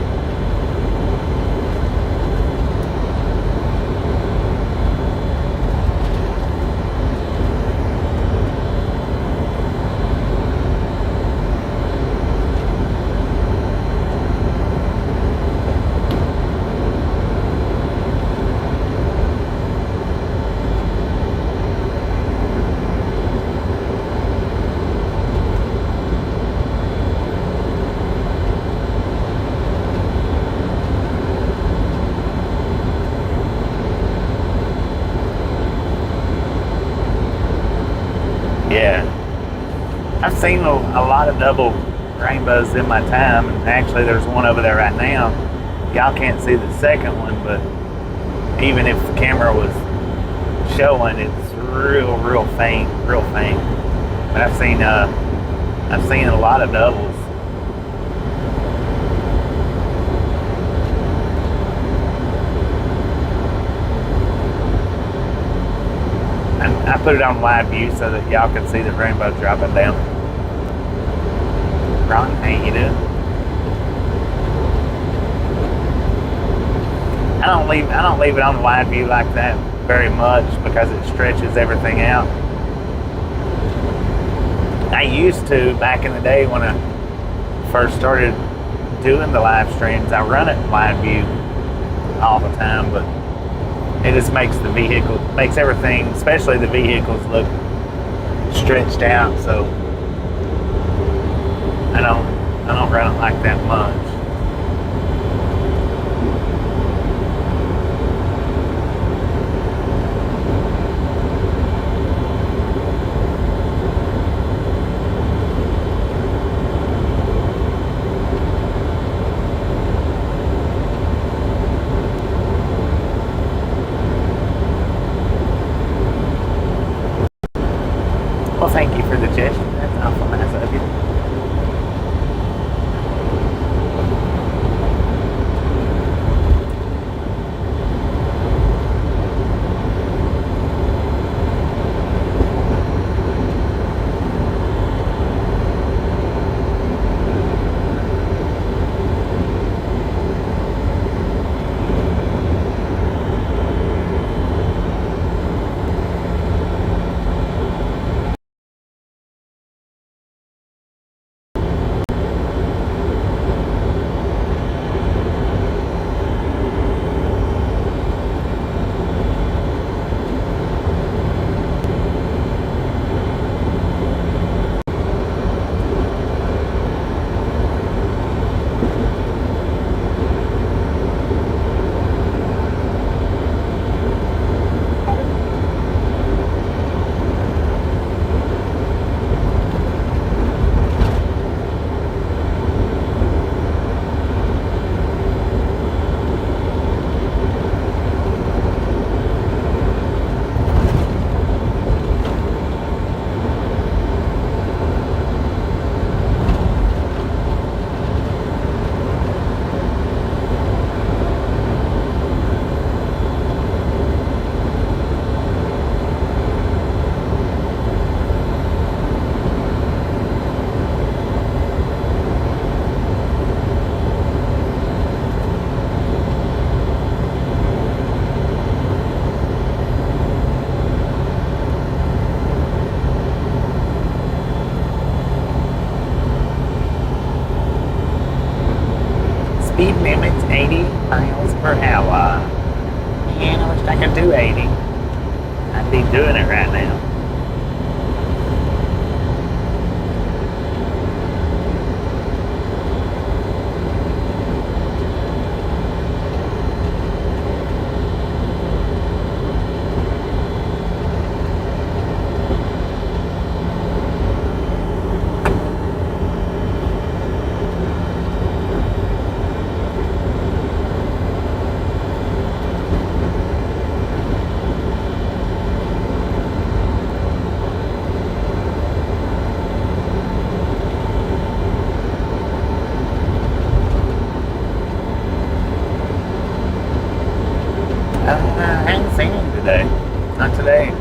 Yeah, I've seen a lot of double rainbows in my time, and actually there's one over there right now. Y'all can't see the second one, but even if the camera was showing, it's real faint, real faint. But I've seen a lot of doubles. I put it on live view so that y'all can see the rainbow dropping down. Ron, how you doing? I don't leave it on live view like that very much because it stretches everything out. I used to back in the day when I first started doing the live streams. I run it live view all the time, but it just makes everything, especially the vehicles, look stretched out. So I don't run it like that much. Well, thank you for the gesture. That's awful nice of you. per hour. Man, I wish I could do 80. I'd be doing it right now. I hadn't seen him today. Not today.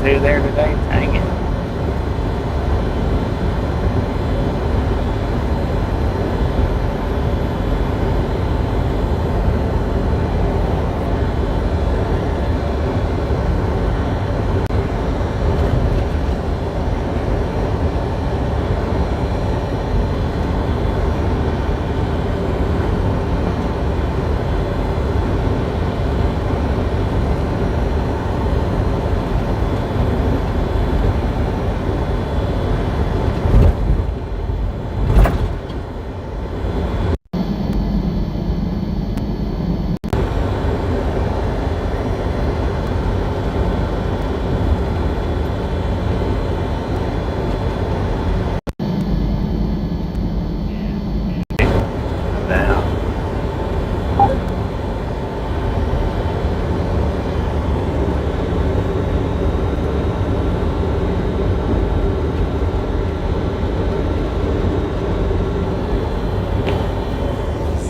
Two there today. Dang it.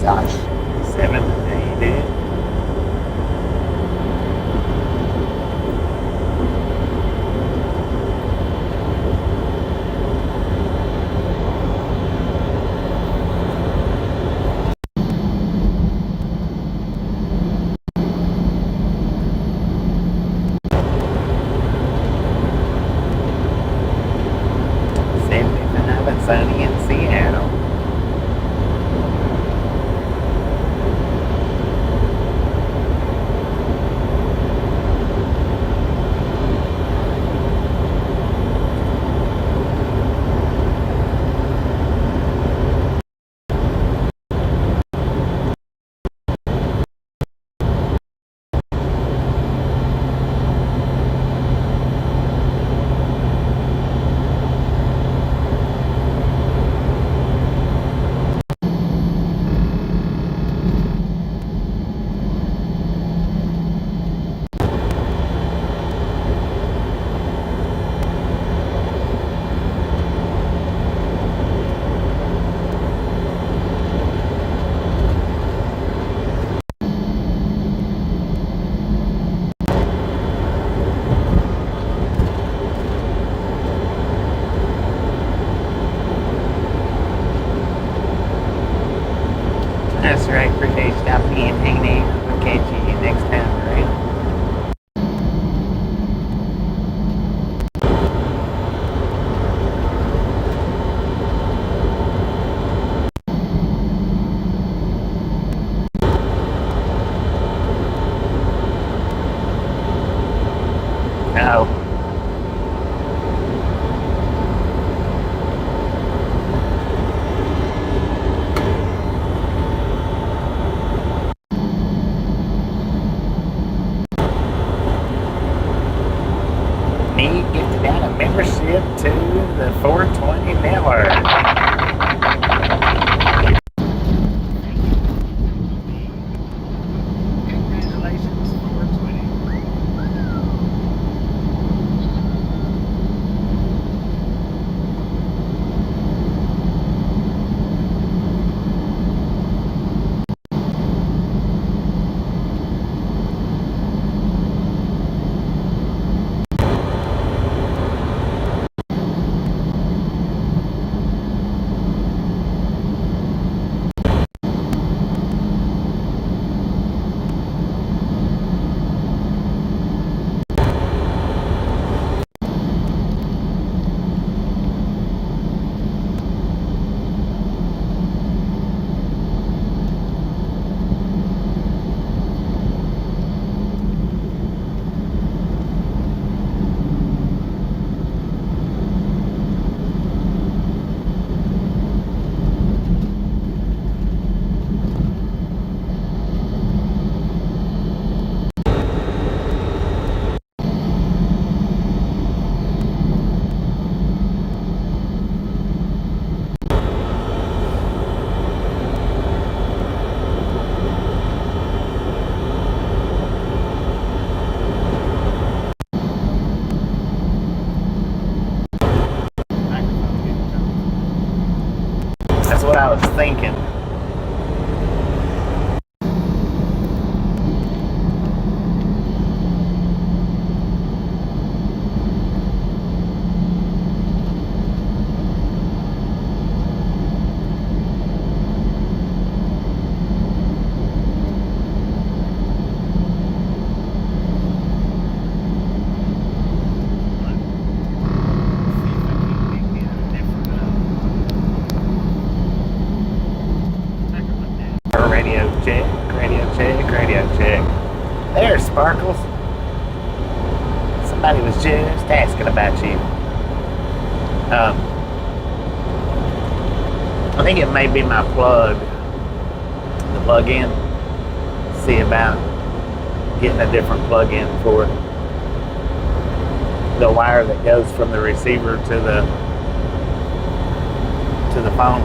Gosh, 7th day, dude. Sunny in Seattle. That's right, appreciate you stopping in, hanging out. We'll catch you next time around. No. 420 Miller. Congratulations, 420. That's what I was thinking. Radio check, radio check, radio check. There's Sparkles. Somebody was just asking about you. I think it may be my plug, the plug-in. See about getting a different plug-in for the wire that goes from the receiver to the phone.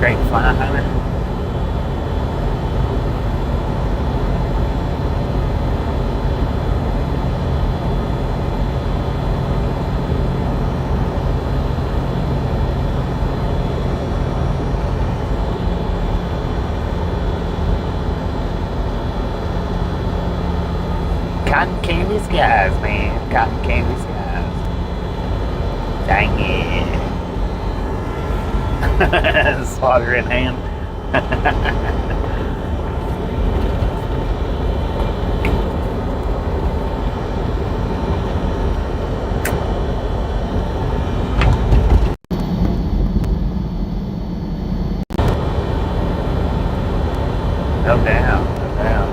Great fly hunter. Cotton candy skies, man. Cotton candy skies. Dang it. Slaughter in hand. No doubt, no doubt.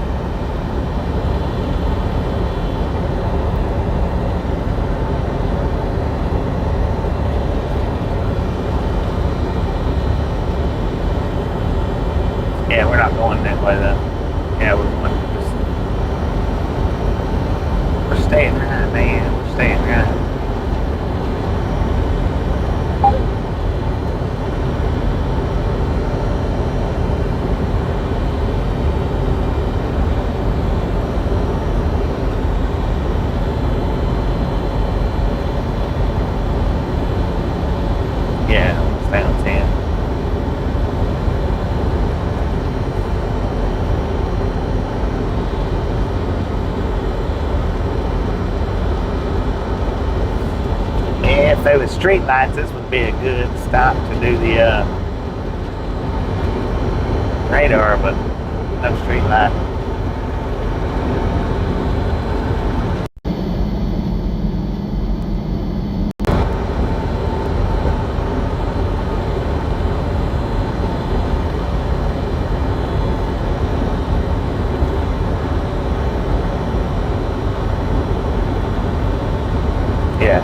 Yeah, we're not going that way though. Yeah, we're staying right, man. We're staying right. Yeah, stay on 10. If there was street lights, this would be a good stop to do the radar, but no street light. Yeah.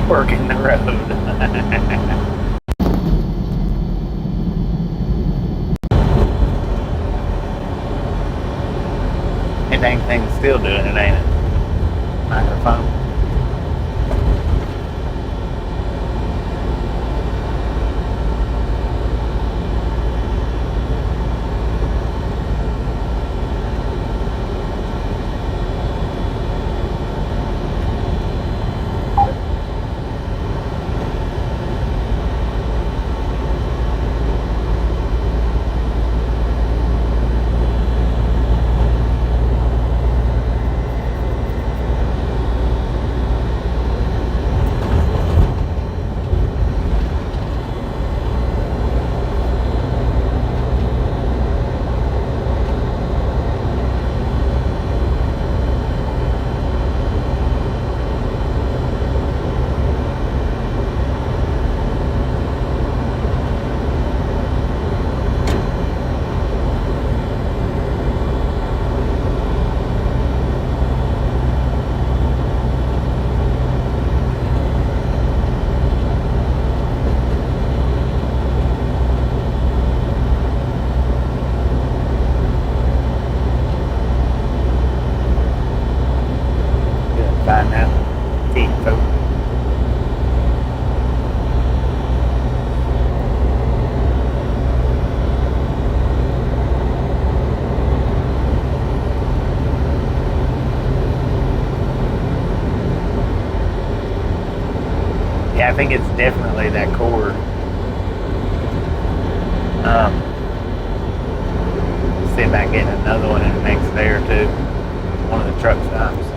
Working the road. That dang thing's still doing it, ain't it? Microphone. Find out. Teen food. Yeah, I think it's definitely that core. See about getting another one in the next day or two. One of the truck stops.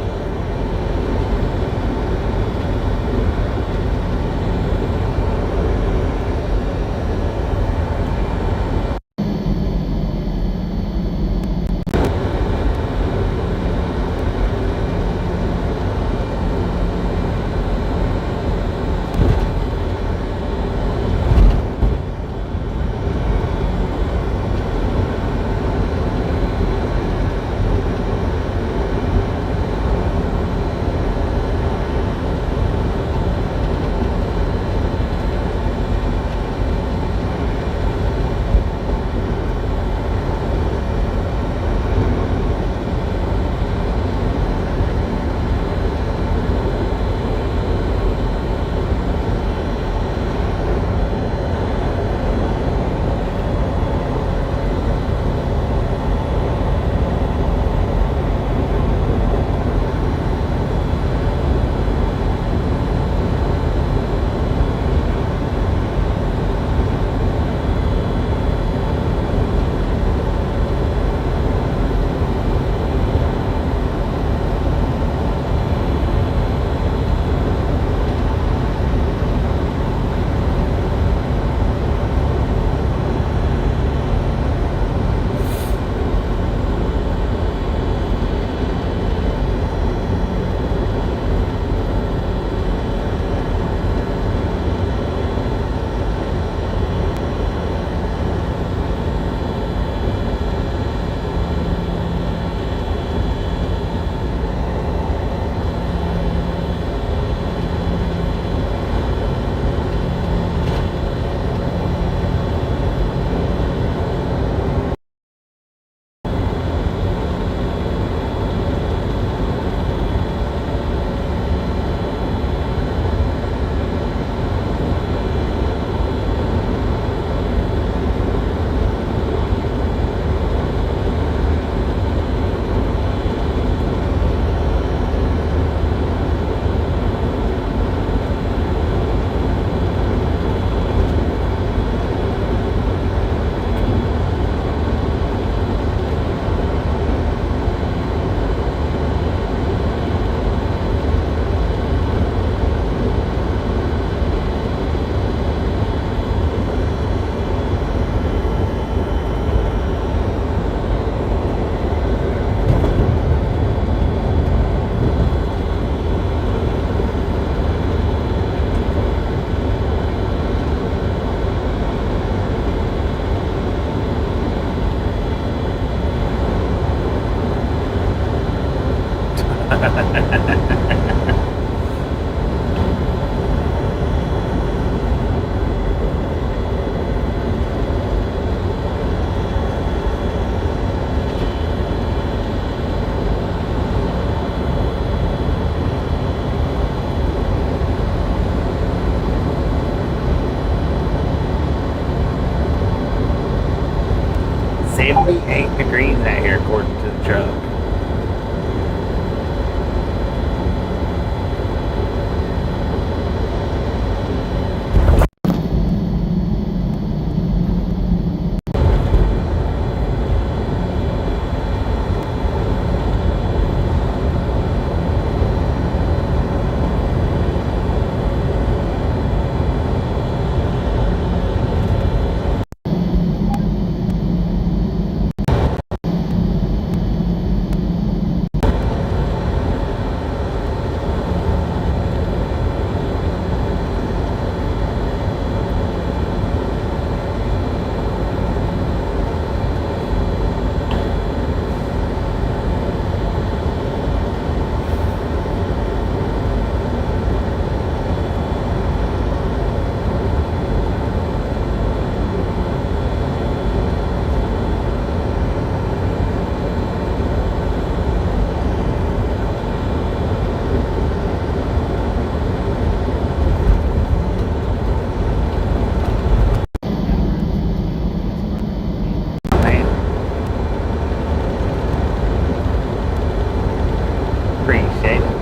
Appreciate it.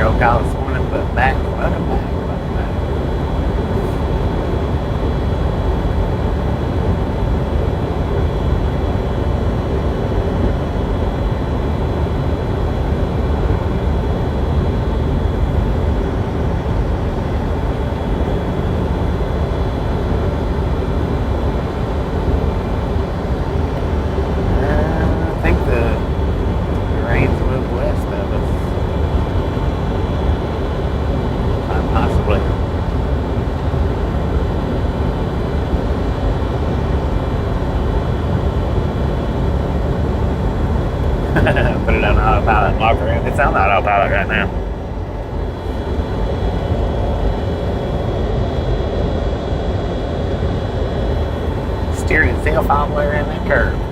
girl call this morning, but back, welcome back, welcome back. I think the rain's moved west of us. Possibly. Put it on autopilot, walk around. It's on autopilot right now. Steered itself all the way around that curve.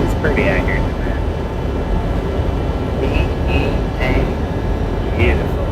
It's pretty accurate in that. BEA. Beautiful.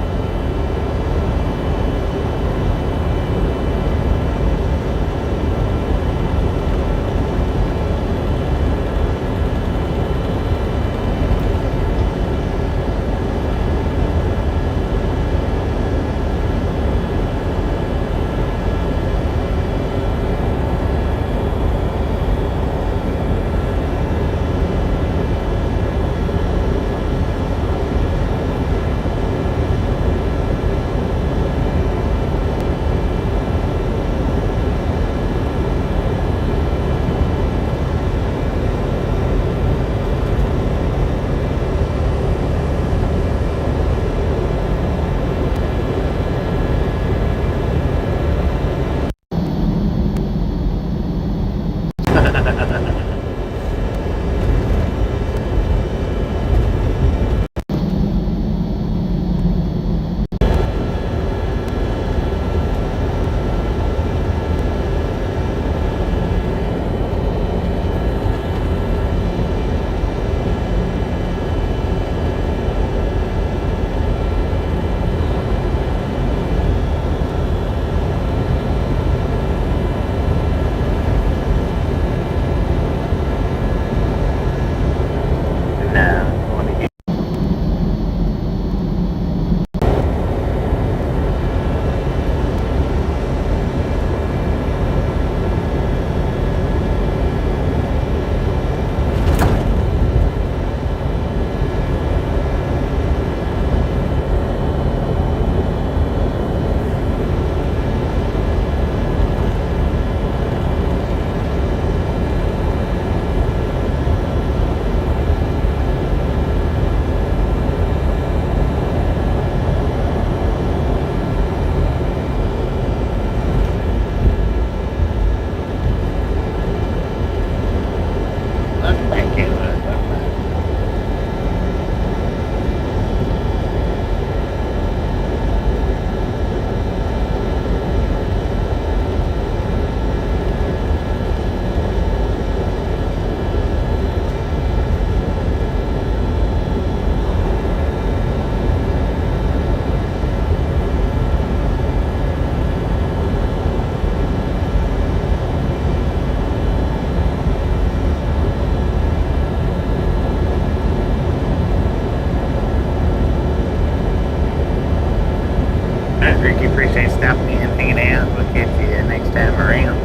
Ricky, appreciate stopping in, hanging out. We'll catch you next time around.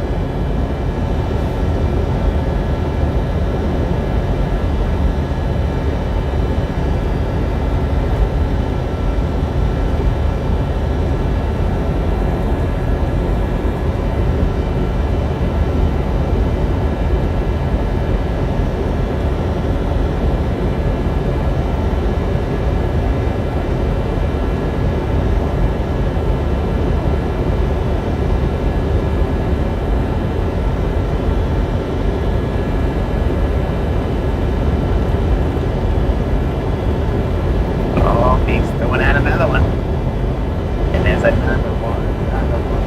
He's throwing out another one. And there's another one. Another one.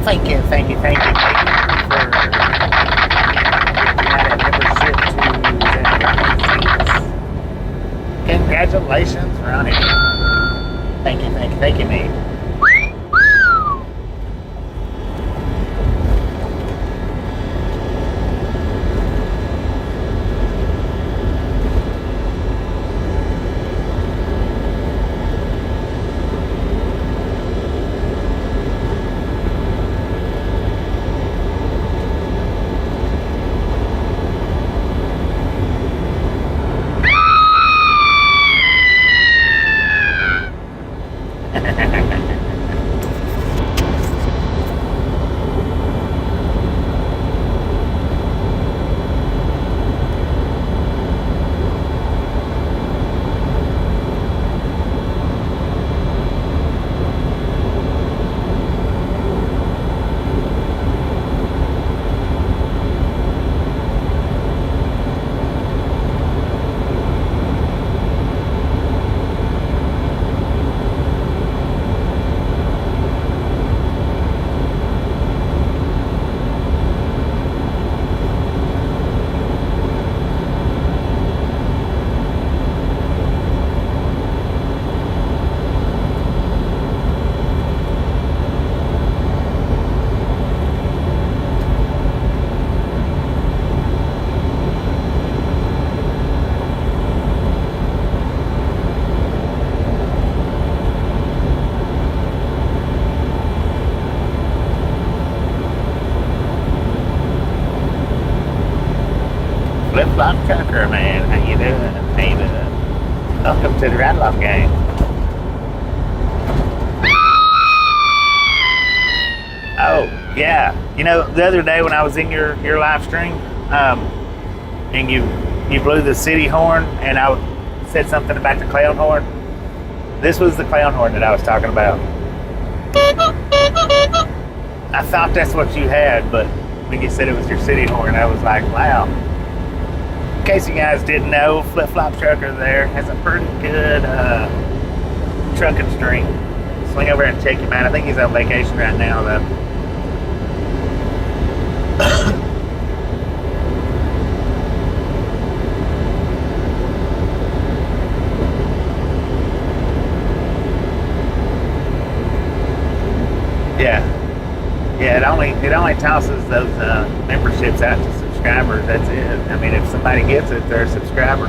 Thank you, thank you, thank you, thank you for that membership to Congratulations, Ronnie. Thank you, Nate. flip-flop trucker, man. How you doing? How you doing? Welcome to the Ride-Along Gang. Oh, yeah. You know, the other day when I was in your live stream, and you blew the city horn, and I said something about the clown horn. This was the clown horn that I was talking about. I thought that's what you had, but when you said it was your city horn, I was like, wow. In case you guys didn't know, Flip Flop Trucker there has a pretty good trucking stream. Swing over and check him out. I think he's on vacation right now, though. Yeah, it only tosses those memberships out to subscribers. That's it. I mean, if somebody gets it, they're a subscriber.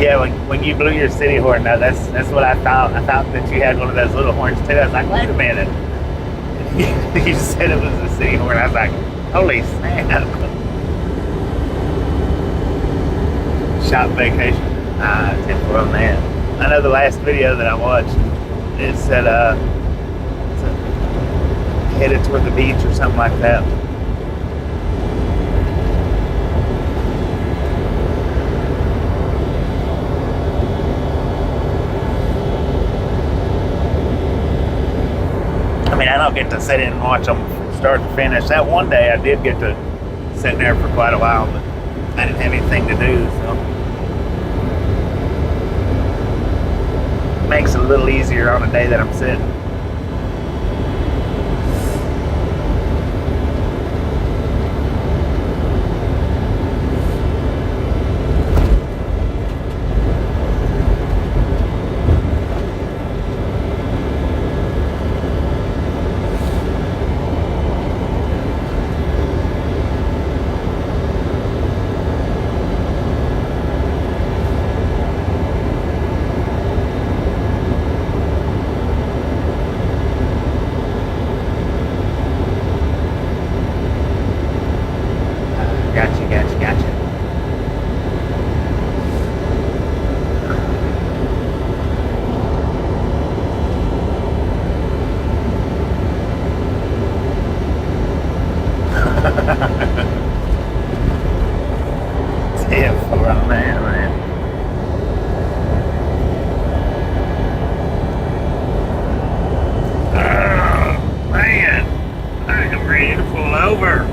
Yeah, when you blew your city horn, no, that's what I thought. I thought that you had one of those little horns too. I was like, wait a minute. You said it was a city horn. I was like, holy snap. Shop vacation. Tinfoil man. I know the last video that I watched, it said headed toward the beach or something like that. I mean, I don't get to sit in and watch them from start to finish. That one day I did get to sit there for quite a while, but I didn't have anything to do, so it makes it a little easier on a day that I'm sitting. Gotcha. Damn, man. Man, I am ready to pull over.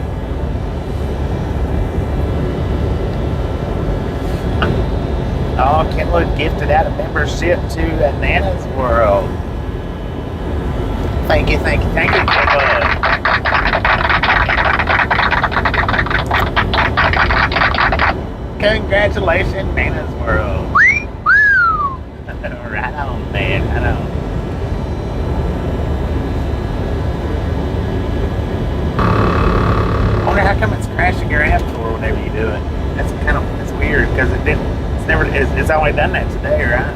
Oh, Kenwood gifted out a membership to Nana's World. Thank you, Kenwood. Congratulations, Nana's World. Right on, man. Right on. I wonder how come it's crashing your app store whenever you do it. It's weird because it's only done that today, right?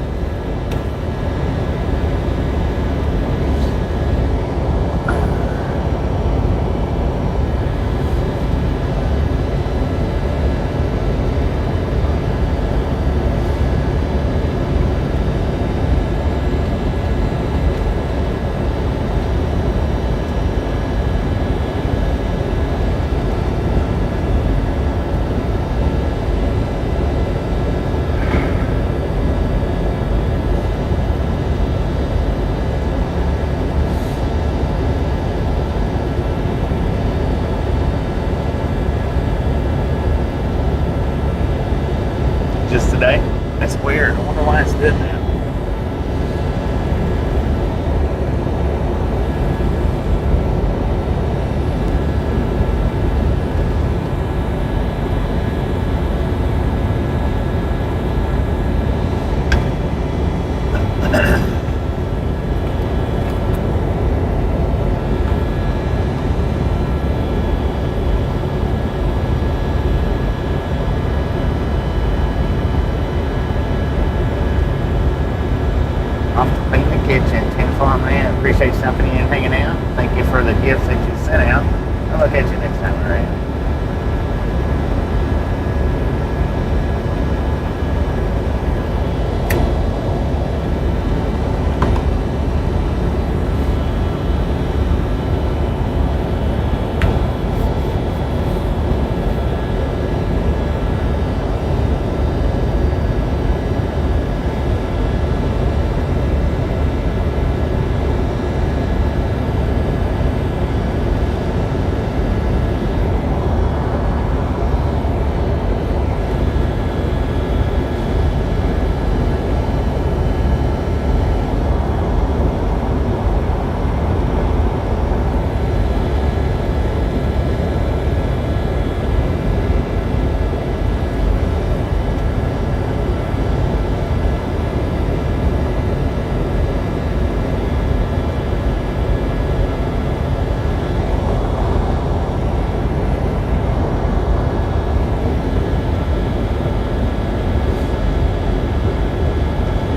Well, man, appreciate you jumping in and hanging out. Thank you for the gifts that you sent out. I'll look at you next time around.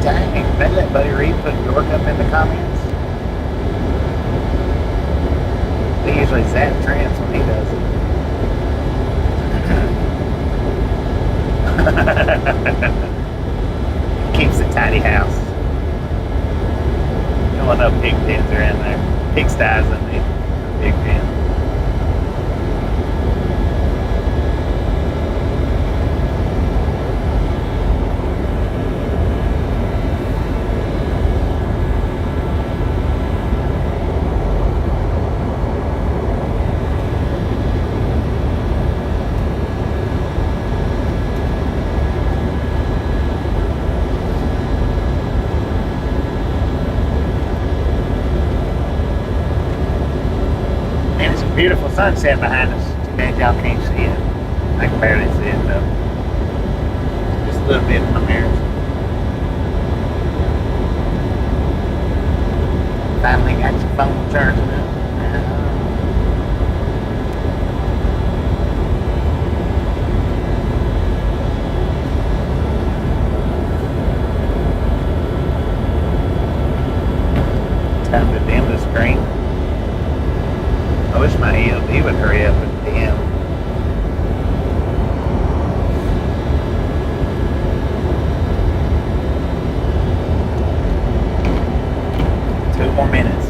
Dang, they let Buddy Reed put York up in the comments. They usually zap Trance when he does it. Keeps a tidy house. No one know pig pens are in there. Pig styes in the pig pen. Beautiful sunset behind us. Too bad y'all can't see it. I can barely see it though. Just a little bit in my mirrors. Finally got your phone charging up. Time to dim the screen. I wish my ELD would hurry up and dim. Two more minutes.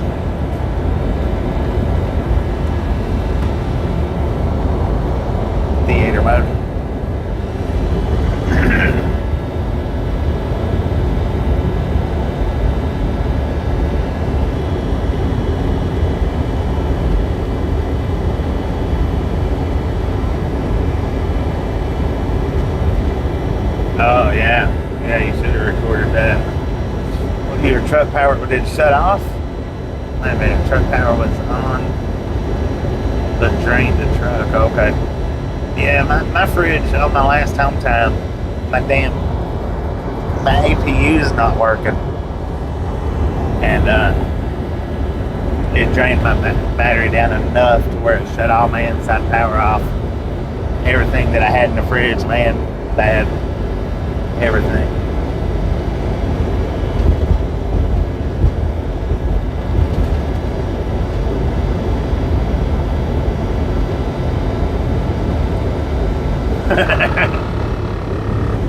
Theater mode. Oh yeah, yeah. You should have recorded that. Well, your truck power did it shut off? My bad. Truck power was on, but drained the truck. Okay. Yeah, my fridge on my last home time, my APU's not working, and it drained my battery down enough to where it shut all my inside power off. Everything that I had in the fridge, man, bad. Everything.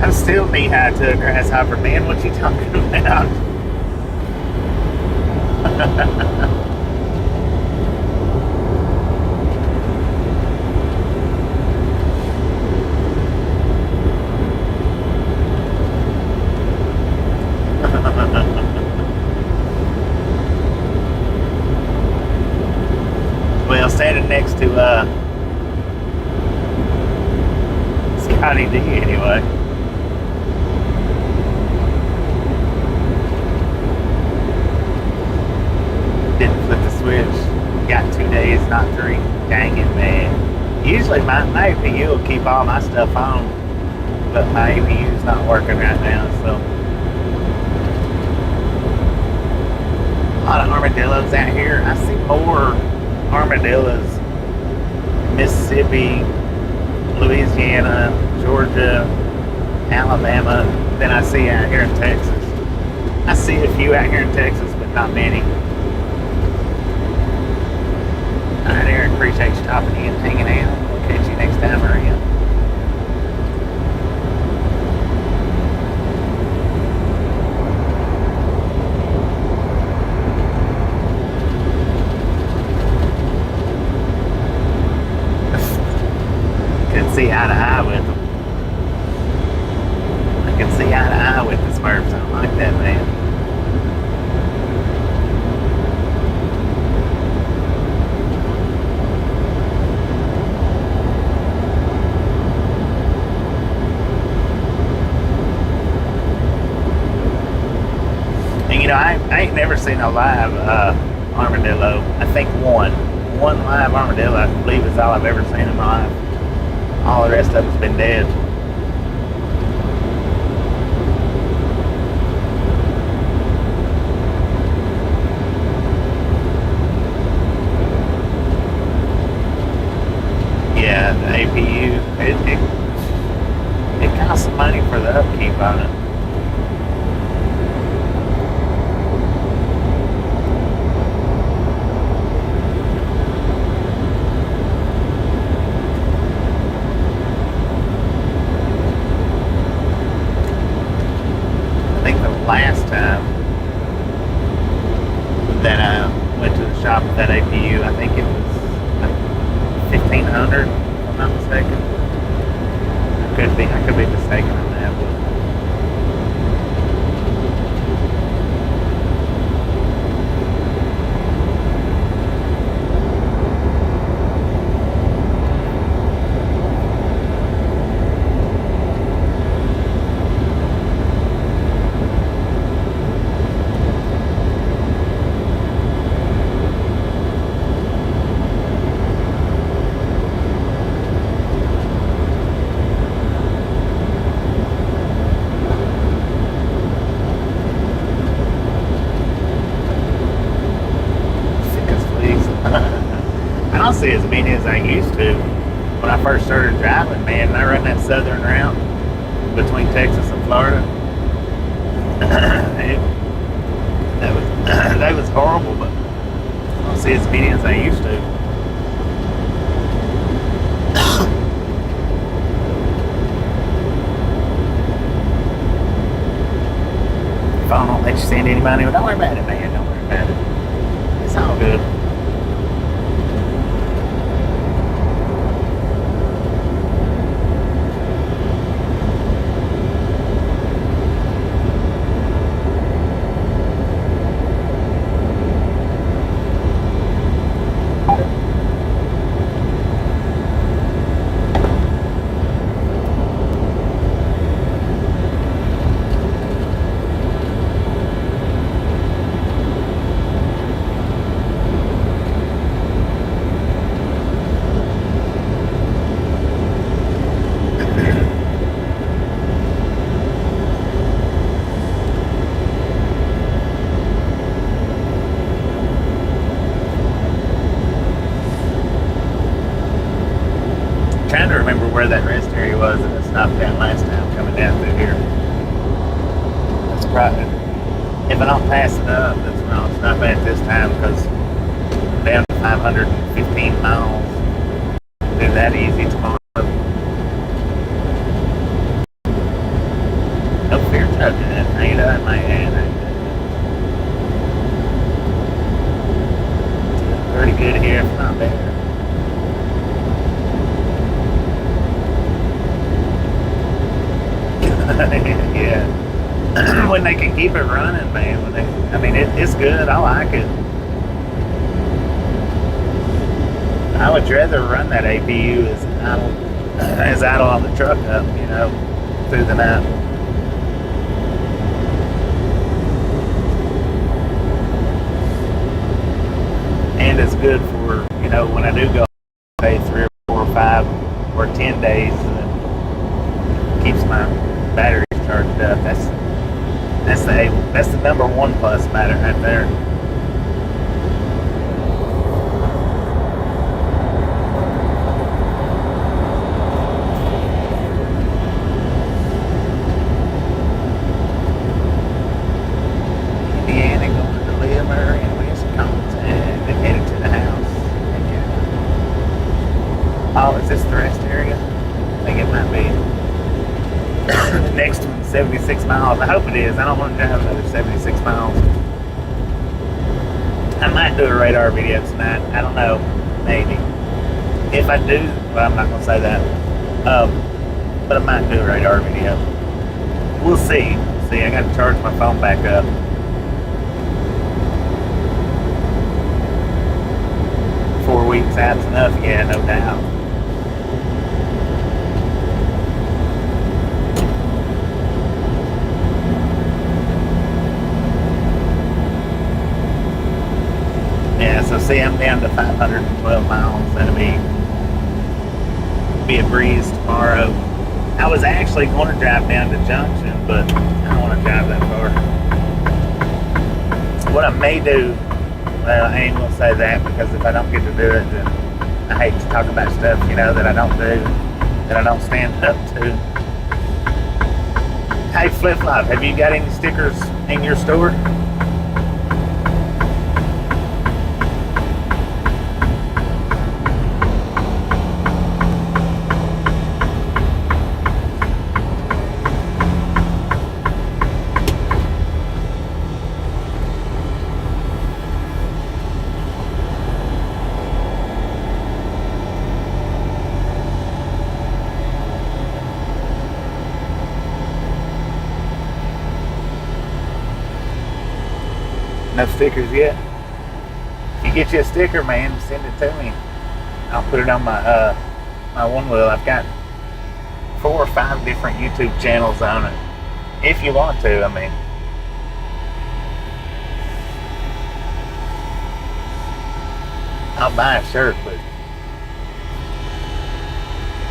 I'm still knee-high to a grasshopper, man. What you talking about? Well, standing next to Scotty D anyway. Didn't flip the switch. Got 2 days, not 3. Dang it, man. Usually my APU will keep all my stuff on, but my APU's not working right now, so. A lot of armadillos out here. I see more armadillos in Mississippi, Louisiana, Georgia, Alabama than I see out here in Texas. I see a few out here in Texas, but Not many. Alright, Eric, appreciate you stopping in, hanging out. We'll catch you next time around. Can see eye to eye with them. I can see eye to eye with the Smurfs. I don't like that, man. And you know, I ain't never seen a live armadillo. I think one live armadillo, I believe, is all I've ever seen in my life. All the rest of it's been dead. Yeah, the APU, it costs some money for the upkeep on it. Last time that I went to the shop with that APU, I think it was like 1,500, if I'm not mistaken. I could be mistaken on that, but I don't see as many as I used to when I first started driving, man. And I run that southern route between Texas and Florida. That was horrible, but I don't see as many as I used to. If I don't let you send any money, well, don't worry about it, man. Don't worry about it. It's all good. Trying to remember where that rest area was that I stopped down last time coming down through here. That's probably, if I don't pass it up, that's when I'll stop at this time, because I'm down to 515 miles. Do that easy tomorrow. No fear touching it. How you doing, man? Pretty good here, if not better. Yeah. When they can keep it running, man. It's good. I like it. I would rather run that APU as idle on the truck up, through the night. And it's good for, when I do go say 3 or 4 or 5 or 10 days, keeps my batteries charged up. That's the number one plus about it right there. Indiana going to live miles. I hope it is. I don't want to drive another 76 miles. I might do a radar video tonight. I don't know. Maybe. If I do, well, I'm not going to say that. But I might do a radar video. We'll see. See, I got to charge my phone back up. Four weeks out's enough, yeah, no doubt. Yeah, so see, I'm down to 512 miles. That'll be a breeze tomorrow. I was actually going to drive down to Junction, but I don't want to drive that far. What I may do, well, I ain't going to say that, because if I don't get to do it, then I hate to talk about stuff, that I don't do, that I don't stand up to. Hey, Flip Flop, have you got any stickers in your store? No stickers yet? If you get you a sticker, man, send it to me. I'll put it on my my one wheel. I've got 4 or 5 different YouTube channels on it. If you want to, I mean. I'll buy a shirt, but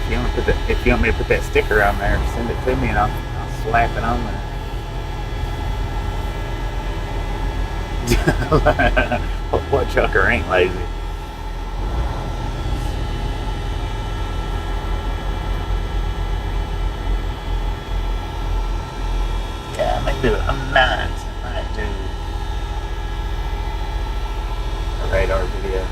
if you want me to put that sticker on there, send it to me and I'll slap it on there. What chucker ain't lazy? Yeah, I might do it. I might do a radar video.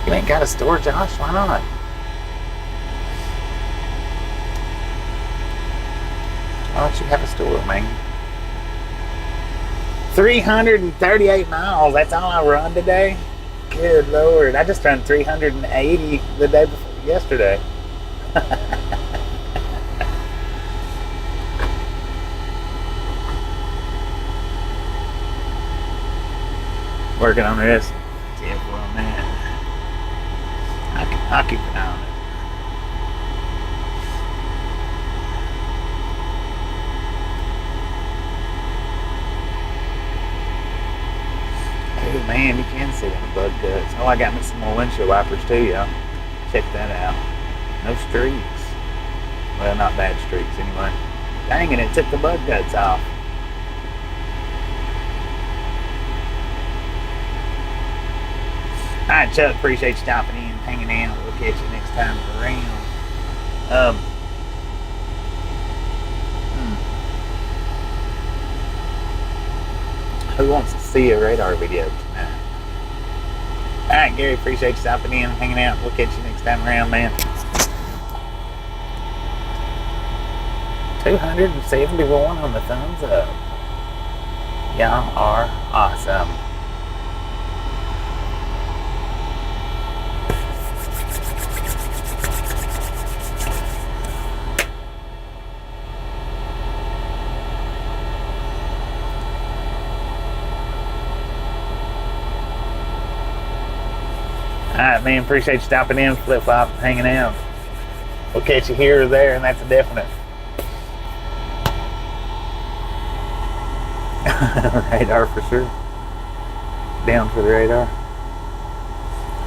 You ain't got a store, Josh? Why not? Why don't you have a store, man? 338 miles. That's all I run today? Good Lord. I just ran 380 the day before yesterday. Working on this. Yeah, well, man. I'll keep an eye on it. Oh man, you can see them bug guts. Oh, I got me some more windshield wipers too, y'all. Check that out. No streaks. Well, not bad streaks anyway. Dang it, it took the bug guts off. Alright, Chuck, appreciate you stopping in, hanging out. We'll catch you next time around. Who wants to see a radar video tonight? Alright, Gary, appreciate you stopping in, hanging out. We'll catch you next time around, man. 271 on the thumbs up. Y'all are awesome. Alright, man, appreciate you stopping in, Flip Flop, hanging out. We'll catch you here or there, and that's a definite. Radar for sure. Down for the radar.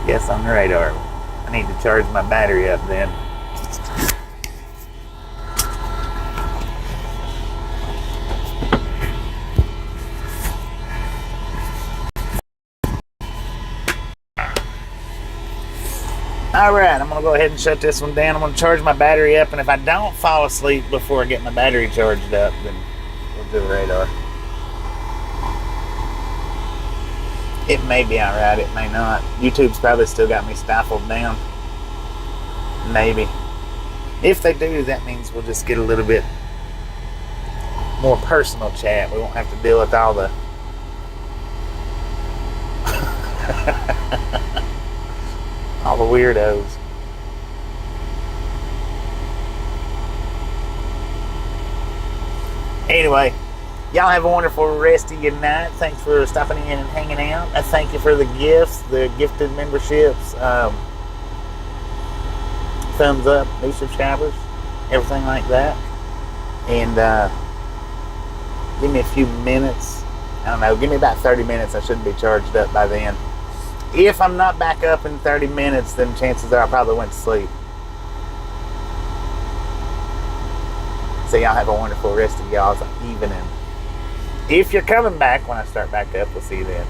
Yes, on the radar. I need to charge my battery up then. All right, I'm gonna go ahead and shut this one down. I'm gonna charge my battery up, and if I don't fall asleep before I get my battery charged up, then we'll do the radar. It may be all right, it may not. YouTube's probably still got me stifled down. Maybe. If they do, that means we'll just get a little bit more personal chat. We won't have to deal with all the all the weirdos. Anyway, y'all have a wonderful rest of your night. Thanks for stopping in and hanging out. I thank you for the gifts, the gifted memberships, thumbs up, new subscribers, everything like that. And give me a few minutes. I don't know, give me about 30 minutes. I should be charged up by then. If I'm not back up in 30 minutes, then chances are I probably went to sleep. So y'all have a wonderful rest of y'all's evening. If you're coming back when I start back up, we'll see you then.